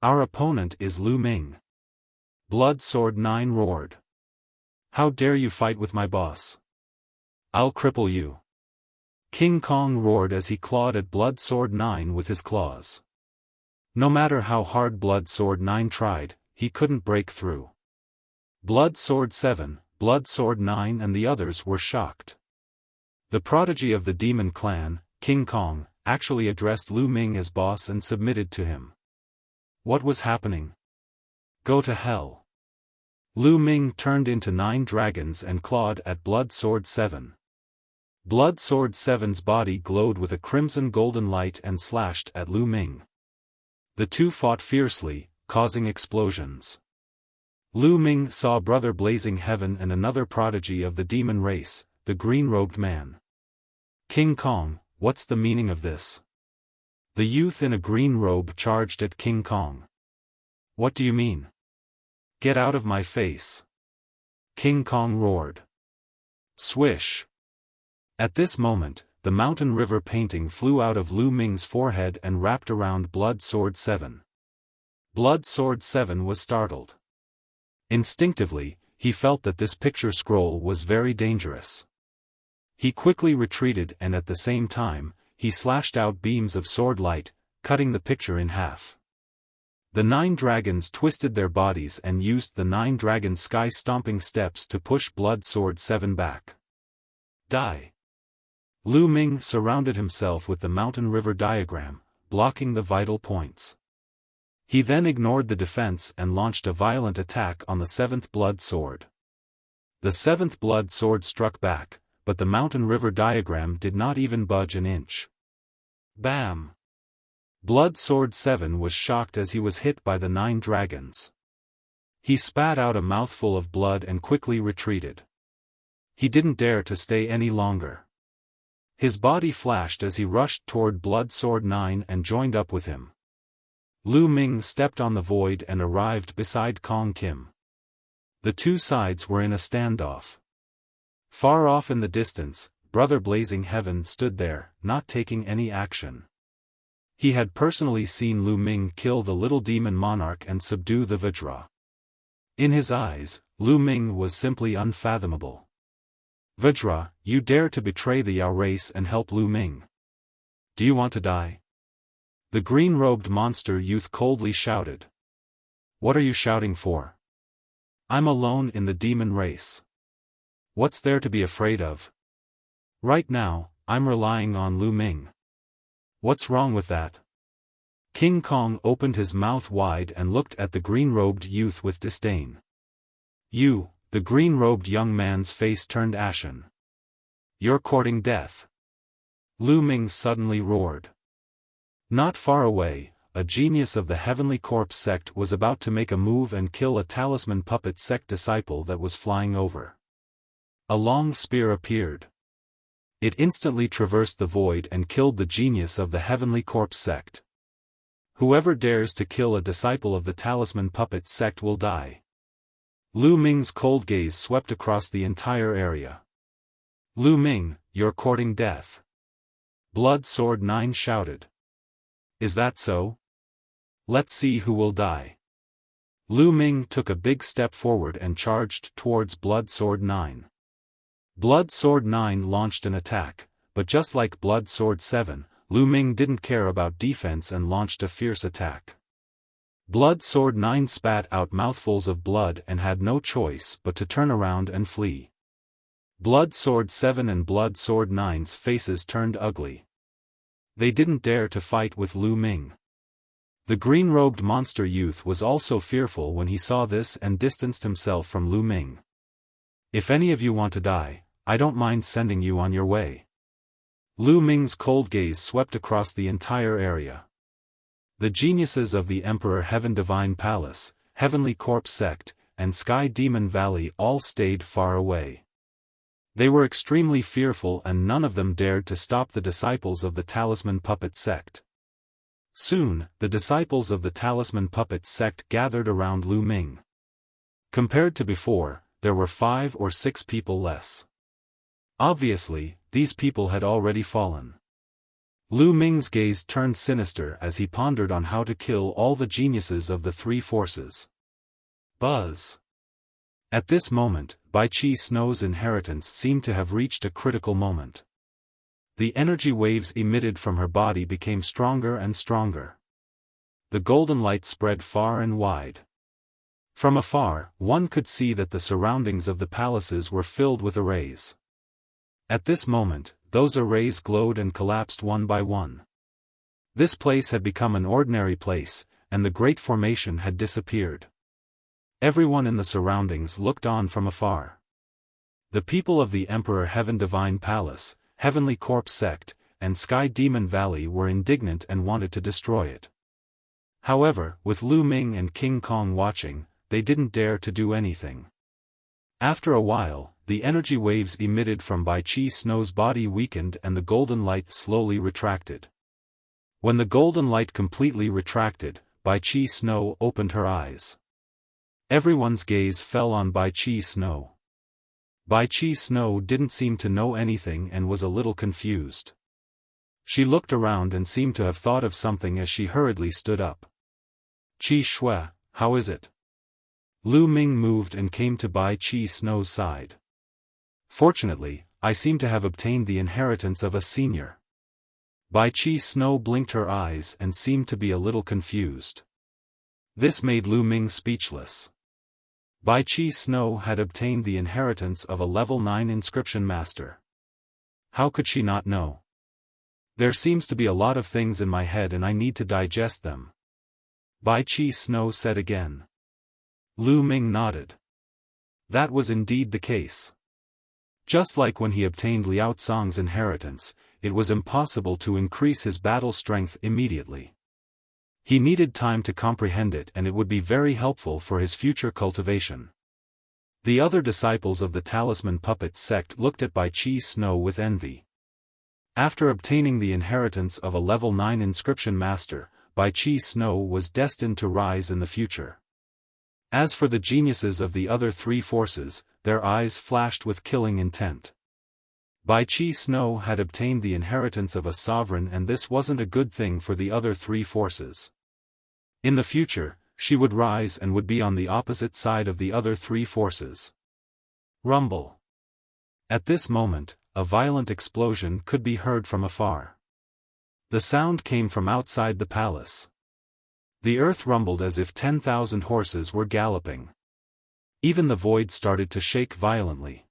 Our opponent is Lu Ming. Blood Sword 9 roared. How dare you fight with my boss? I'll cripple you. King Kong roared as he clawed at Blood Sword 9 with his claws. No matter how hard Blood Sword 9 tried, he couldn't break through. Blood Sword 7, Blood Sword 9 and the others were shocked. The prodigy of the demon clan, King Kong, actually addressed Lu Ming as boss and submitted to him. What was happening? Go to hell. Lu Ming turned into 9 dragons and clawed at Blood Sword 7. Blood Sword 7's body glowed with a crimson golden light and slashed at Lu Ming. The two fought fiercely, causing explosions. Lu Ming saw Brother Blazing Heaven and another prodigy of the demon race, the green-robed man. King Kong, what's the meaning of this? The youth in a green robe charged at King Kong. What do you mean? Get out of my face. King Kong roared. Swish. At this moment, the mountain river painting flew out of Lu Ming's forehead and wrapped around Blood Sword 7. Blood Sword 7 was startled. Instinctively, he felt that this picture scroll was very dangerous. He quickly retreated and at the same time, he slashed out beams of sword light, cutting the picture in half. The 9 dragons twisted their bodies and used the 9 dragon sky-stomping steps to push Blood Sword 7 back. Die. Lu Ming surrounded himself with the mountain river diagram, blocking the vital points. He then ignored the defense and launched a violent attack on the 7th Blood Sword. The 7th Blood Sword struck back, but the mountain river diagram did not even budge an inch. Bam! Blood Sword 7 was shocked as he was hit by the 9 dragons. He spat out a mouthful of blood and quickly retreated. He didn't dare to stay any longer. His body flashed as he rushed toward Blood Sword 9 and joined up with him. Lu Ming stepped on the void and arrived beside Kong Kim. The two sides were in a standoff. Far off in the distance, Brother Blazing Heaven stood there, not taking any action. He had personally seen Lu Ming kill the little demon monarch and subdue the Vajra. In his eyes, Lu Ming was simply unfathomable. Vajra, you dare to betray the Yao race and help Lu Ming. Do you want to die? The green-robed monster youth coldly shouted. What are you shouting for? I'm alone in the demon race. What's there to be afraid of? Right now, I'm relying on Lu Ming. What's wrong with that? King Kong opened his mouth wide and looked at the green-robed youth with disdain. You, the green-robed young man's face turned ashen. You're courting death. Lu Ming suddenly roared. Not far away, a genius of the Heavenly Corpse sect was about to make a move and kill a talisman puppet sect disciple that was flying over. A long spear appeared. It instantly traversed the void and killed the genius of the Heavenly Corpse sect. Whoever dares to kill a disciple of the talisman puppet sect will die. Lu Ming's cold gaze swept across the entire area. Lu Ming, you're courting death. Blood Sword 9 shouted. Is that so? Let's see who will die. Lu Ming took a big step forward and charged towards Blood Sword 9. Blood Sword 9 launched an attack, but just like Blood Sword 7, Lu Ming didn't care about defense and launched a fierce attack. Blood Sword 9 spat out mouthfuls of blood and had no choice but to turn around and flee. Blood Sword 7 and Blood Sword 9's faces turned ugly. They didn't dare to fight with Lu Ming. The green-robed monster youth was also fearful when he saw this and distanced himself from Lu Ming. If any of you want to die, I don't mind sending you on your way. Lu Ming's cold gaze swept across the entire area. The geniuses of the Emperor Heaven Divine Palace, Heavenly Corpse Sect, and Sky Demon Valley all stayed far away. They were extremely fearful and none of them dared to stop the disciples of the Talisman Puppet Sect. Soon, the disciples of the Talisman Puppet Sect gathered around Lu Ming. Compared to before, there were 5 or 6 people less. Obviously, these people had already fallen. Lu Ming's gaze turned sinister as he pondered on how to kill all the geniuses of the 3 forces. Buzz. At this moment, Bai Qi Snow's inheritance seemed to have reached a critical moment. The energy waves emitted from her body became stronger and stronger. The golden light spread far and wide. From afar, one could see that the surroundings of the palaces were filled with arrays. At this moment, those arrays glowed and collapsed one by one. This place had become an ordinary place, and the great formation had disappeared. Everyone in the surroundings looked on from afar. The people of the Emperor Heaven Divine Palace, Heavenly Corpse Sect, and Sky Demon Valley were indignant and wanted to destroy it. However, with Lu Ming and King Kong watching, they didn't dare to do anything. After a while, the energy waves emitted from Bai Qi Snow's body weakened and the golden light slowly retracted. When the golden light completely retracted, Bai Qi Snow opened her eyes. Everyone's gaze fell on Bai Qi Snow. Bai Qi Snow didn't seem to know anything and was a little confused. She looked around and seemed to have thought of something as she hurriedly stood up. Qi Shui, how is it? Lu Ming moved and came to Bai Qi Snow's side. Fortunately, I seem to have obtained the inheritance of a senior. Bai Qi Snow blinked her eyes and seemed to be a little confused. This made Lu Ming speechless. Bai Qi Snow had obtained the inheritance of a level 9 inscription master. How could she not know? There seems to be a lot of things in my head and I need to digest them. Bai Qi Snow said again. Lu Ming nodded. That was indeed the case. Just like when he obtained Liao Cong's inheritance, it was impossible to increase his battle strength immediately. He needed time to comprehend it and it would be very helpful for his future cultivation. The other disciples of the Talisman Puppet Sect looked at Bai Qi Snow with envy. After obtaining the inheritance of a level 9 inscription master, Bai Qi Snow was destined to rise in the future. As for the geniuses of the other 3 forces, their eyes flashed with killing intent. Bai Qi Snow had obtained the inheritance of a sovereign and this wasn't a good thing for the other 3 forces. In the future, she would rise and would be on the opposite side of the other 3 forces. Rumble. At this moment, a violent explosion could be heard from afar. The sound came from outside the palace. The earth rumbled as if 10,000 horses were galloping. Even the void started to shake violently.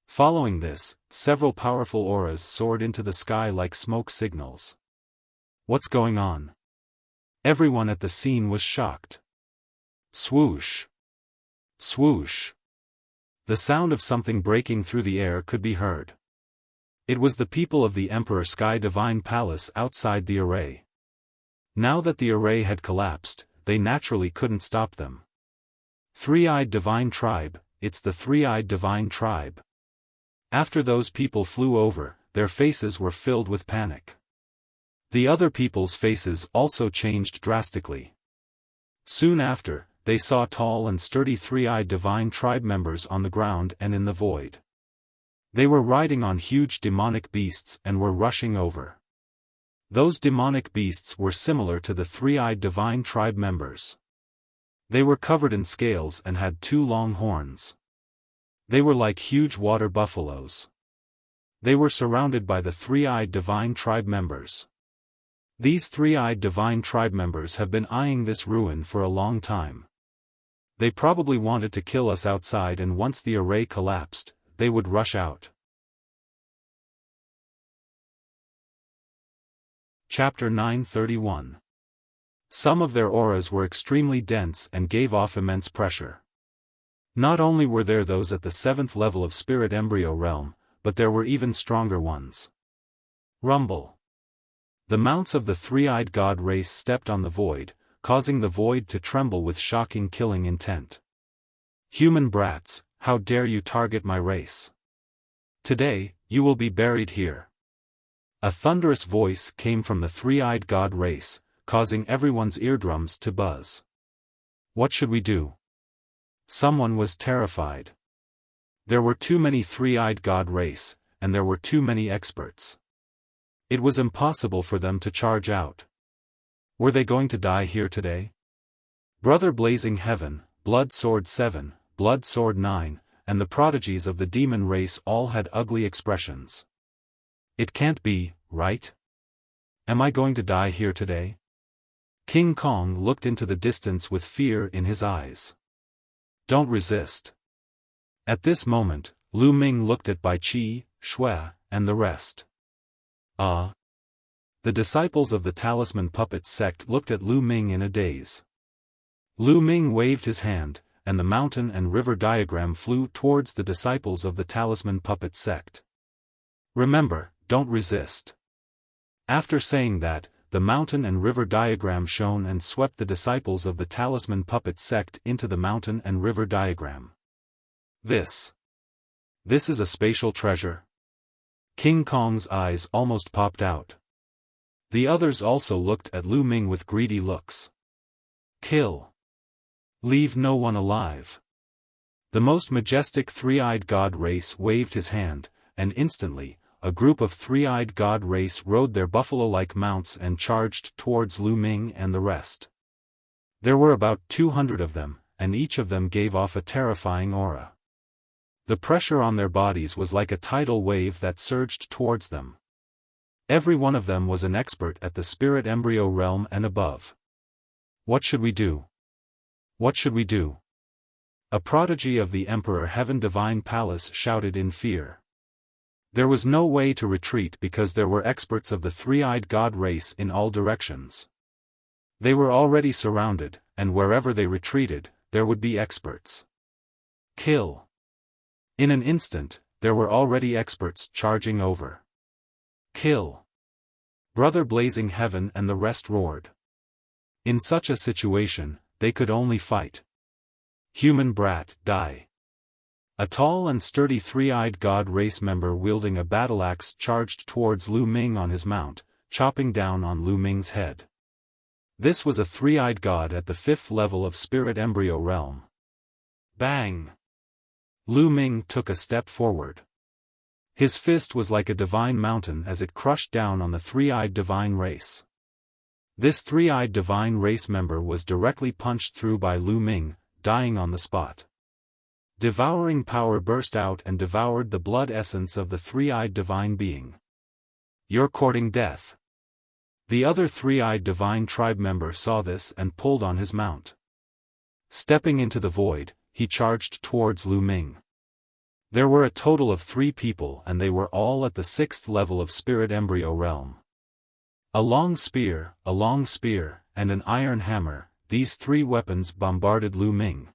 Following this, several powerful auras soared into the sky like smoke signals. What's going on? Everyone at the scene was shocked. Swoosh! Swoosh! The sound of something breaking through the air could be heard. It was the people of the Emperor Sky Divine Palace outside the array. Now that the array had collapsed, they naturally couldn't stop them. Three-eyed divine tribe, it's the three-eyed divine tribe. After those people flew over, their faces were filled with panic. The other people's faces also changed drastically. Soon after, they saw tall and sturdy three-eyed divine tribe members on the ground and in the void. They were riding on huge demonic beasts and were rushing over. Those demonic beasts were similar to the three-eyed divine tribe members. They were covered in scales and had 2 long horns. They were like huge water buffaloes. They were surrounded by the three-eyed divine tribe members. These three-eyed divine tribe members have been eyeing this ruin for a long time. They probably wanted to kill us outside, and once the array collapsed, they would rush out. Chapter 931. Some of their auras were extremely dense and gave off immense pressure. Not only were there those at the 7th level of spirit embryo realm, but there were even stronger ones. Rumble. The mounts of the three-eyed god race stepped on the void, causing the void to tremble with shocking killing intent. Human brats, how dare you target my race? Today, you will be buried here. A thunderous voice came from the three-eyed god race, causing everyone's eardrums to buzz. What should we do? Someone was terrified. There were too many three-eyed god race, and there were too many experts. It was impossible for them to charge out. Were they going to die here today? Brother Blazing Heaven, Blood Sword 7, Blood Sword 9, and the prodigies of the demon race all had ugly expressions. It can't be, right? Am I going to die here today? King Kong looked into the distance with fear in his eyes. Don't resist. At this moment, Lu Ming looked at Bai Qi, Shui, and the rest. The disciples of the Talisman Puppet sect looked at Lu Ming in a daze. Lu Ming waved his hand, and the mountain and river diagram flew towards the disciples of the Talisman Puppet sect. Remember, don't resist. After saying that, the mountain and river diagram shone and swept the disciples of the Talisman Puppet sect into the mountain and river diagram. This is a spatial treasure. King Kong's eyes almost popped out. The others also looked at Lu Ming with greedy looks. Kill. Leave no one alive. The most majestic three-eyed god race waved his hand, and instantly, a group of three-eyed god race rode their buffalo-like mounts and charged towards Lu Ming and the rest. There were about 200 of them, and each of them gave off a terrifying aura. The pressure on their bodies was like a tidal wave that surged towards them. Every one of them was an expert at the spirit embryo realm and above. What should we do? What should we do? A prodigy of the Emperor Heaven Divine Palace shouted in fear. There was no way to retreat because there were experts of the three-eyed god race in all directions. They were already surrounded, and wherever they retreated, there would be experts. Kill. In an instant, there were already experts charging over. Kill. Brother Blazing Heaven and the rest roared. In such a situation, they could only fight. Human brat, die. A tall and sturdy three-eyed god race member wielding a battle axe charged towards Lu Ming on his mount, chopping down on Lu Ming's head. This was a three-eyed god at the 5th level of spirit embryo realm. Bang! Lu Ming took a step forward. His fist was like a divine mountain as it crushed down on the three-eyed divine race. This three-eyed divine race member was directly punched through by Lu Ming, dying on the spot. Devouring power burst out and devoured the blood essence of the three-eyed divine being. You're courting death. The other three-eyed divine tribe member saw this and pulled on his mount. Stepping into the void, he charged towards Lu Ming. There were a total of 3 people and they were all at the 6th level of spirit embryo realm. A long spear, and an iron hammer, these 3 weapons bombarded Lu Ming.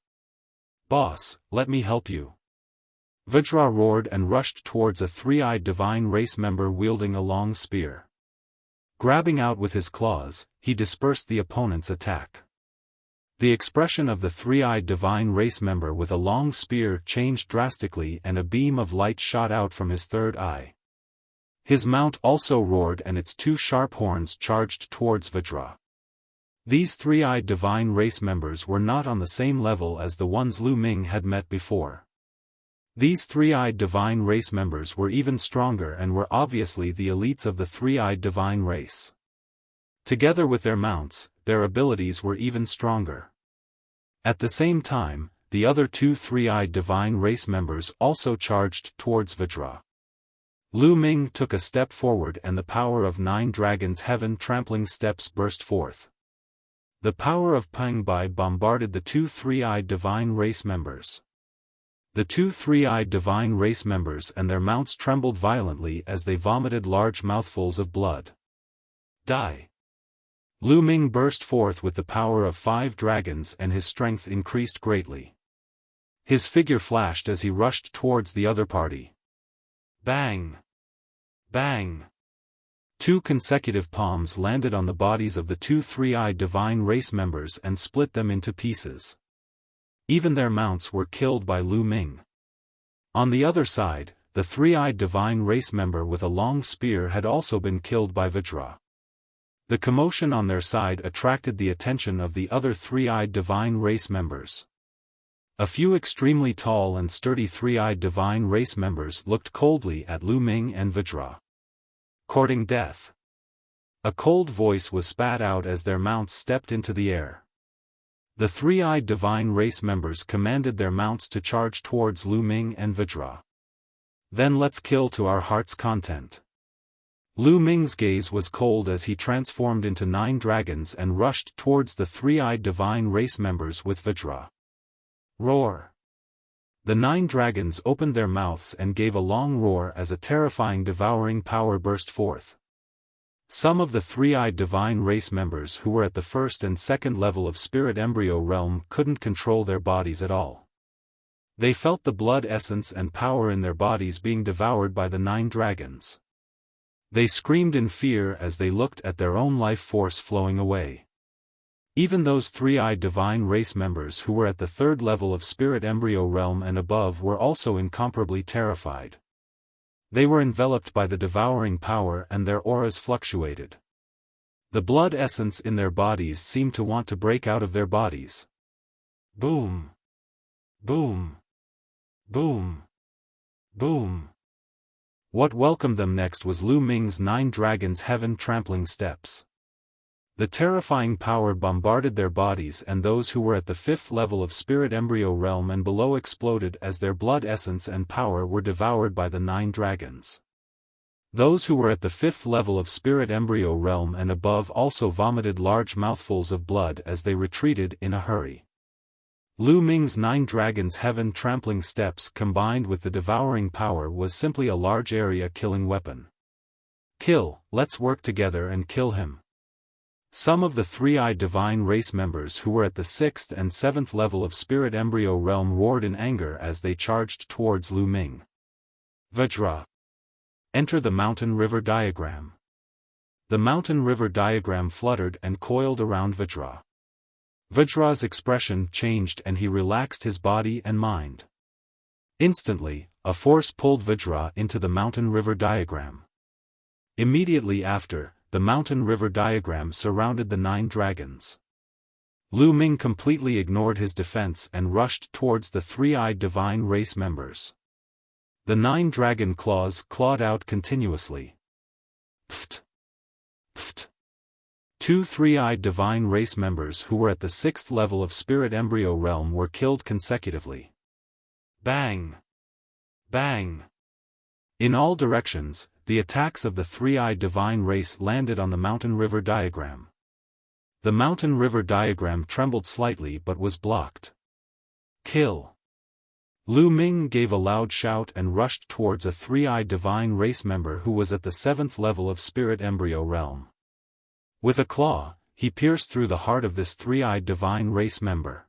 Boss, let me help you. Vajra roared and rushed towards a three-eyed divine race member wielding a long spear. Grabbing out with his claws, he dispersed the opponent's attack. The expression of the three-eyed divine race member with a long spear changed drastically and a beam of light shot out from his third eye. His mount also roared and its two sharp horns charged towards Vajra. These three-eyed divine race members were not on the same level as the ones Lu Ming had met before. These three-eyed divine race members were even stronger and were obviously the elites of the three-eyed divine race. Together with their mounts, their abilities were even stronger. At the same time, the other two three-eyed divine race members also charged towards Vajra. Lu Ming took a step forward and the power of 9 dragons' heaven-trampling steps burst forth. The power of Peng Bai bombarded the two three-eyed divine race members. The two three-eyed divine race members and their mounts trembled violently as they vomited large mouthfuls of blood. Die! Lu Ming burst forth with the power of 5 dragons and his strength increased greatly. His figure flashed as he rushed towards the other party. Bang! Bang! 2 consecutive palms landed on the bodies of the two three-eyed divine race members and split them into pieces. Even their mounts were killed by Lu Ming. On the other side, the three-eyed divine race member with a long spear had also been killed by Vajra. The commotion on their side attracted the attention of the other three-eyed divine race members. A few extremely tall and sturdy three-eyed divine race members looked coldly at Lu Ming and Vajra. Courting death. A cold voice was spat out as their mounts stepped into the air. The three-eyed divine race members commanded their mounts to charge towards Lu Ming and Vajra. Then let's kill to our heart's content. Lu Ming's gaze was cold as he transformed into 9 dragons and rushed towards the three-eyed divine race members with Vajra. Roar! The 9 dragons opened their mouths and gave a long roar as a terrifying devouring power burst forth. Some of the three-eyed divine race members who were at the first and second level of spirit embryo realm couldn't control their bodies at all. They felt the blood essence and power in their bodies being devoured by the 9 dragons. They screamed in fear as they looked at their own life force flowing away. Even those three-eyed divine race members who were at the third level of spirit embryo realm and above were also incomparably terrified. They were enveloped by the devouring power and their auras fluctuated. The blood essence in their bodies seemed to want to break out of their bodies. Boom! Boom! Boom! Boom! What welcomed them next was Lu Ming's 9 dragons' heaven-trampling steps. The terrifying power bombarded their bodies and those who were at the 5th level of spirit embryo realm and below exploded as their blood essence and power were devoured by the 9 dragons. Those who were at the 5th level of spirit embryo realm and above also vomited large mouthfuls of blood as they retreated in a hurry. Lu Ming's 9 dragons' heaven-trampling steps combined with the devouring power was simply a large area-killing weapon. Kill, let's work together and kill him. Some of the three-eyed divine race members who were at the 6th and 7th level of spirit embryo realm roared in anger as they charged towards Lu Ming. Vajra. Enter the mountain river diagram. The mountain river diagram fluttered and coiled around Vajra. Vajra's expression changed and he relaxed his body and mind. Instantly, a force pulled Vajra into the mountain river diagram. Immediately after, the mountain river diagram surrounded the 9 dragons. Lu Ming completely ignored his defense and rushed towards the three-eyed divine race members. The 9 dragon claws clawed out continuously. Pft! Pft! 2 three-eyed divine race members who were at the 6th level of spirit embryo realm were killed consecutively. Bang! Bang! In all directions, the attacks of the three-eyed divine race landed on the mountain river diagram. The mountain river diagram trembled slightly but was blocked. Kill! Lu Ming gave a loud shout and rushed towards a three-eyed divine race member who was at the 7th level of spirit embryo realm. With a claw, he pierced through the heart of this three-eyed divine race member.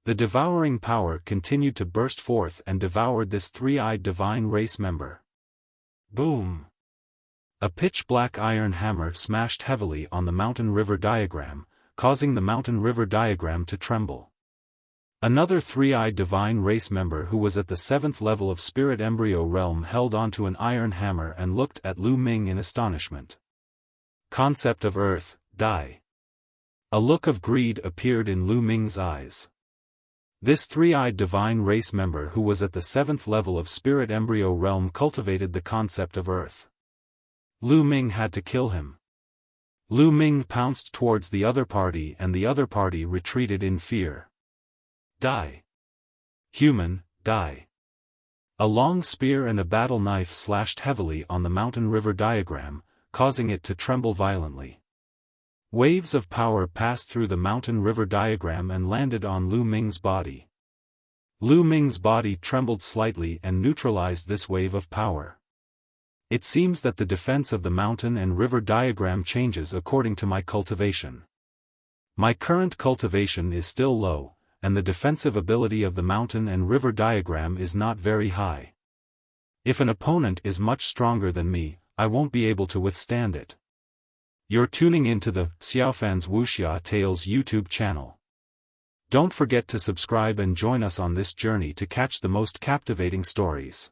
The devouring power continued to burst forth and devoured this three-eyed divine race member. Boom! A pitch-black iron hammer smashed heavily on the mountain river diagram, causing the mountain river diagram to tremble. Another three-eyed divine race member who was at the 7th level of spirit embryo realm held onto an iron hammer and looked at Lu Ming in astonishment. Concept of Earth, die. A look of greed appeared in Lu Ming's eyes. This three-eyed divine race member who was at the 7th level of spirit embryo realm cultivated the concept of Earth. Lu Ming had to kill him. Lu Ming pounced towards the other party and the other party retreated in fear. Die. Human, die. A long spear and a battle knife slashed heavily on the mountain river diagram, causing it to tremble violently. Waves of power passed through the mountain river diagram and landed on Lu Ming's body. Lu Ming's body trembled slightly and neutralized this wave of power. It seems that the defense of the mountain and river diagram changes according to my cultivation. My current cultivation is still low, and the defensive ability of the mountain and river diagram is not very high. If an opponent is much stronger than me, I won't be able to withstand it. You're tuning into the Xiaofan's Wuxia Tales YouTube channel. Don't forget to subscribe and join us on this journey to catch the most captivating stories.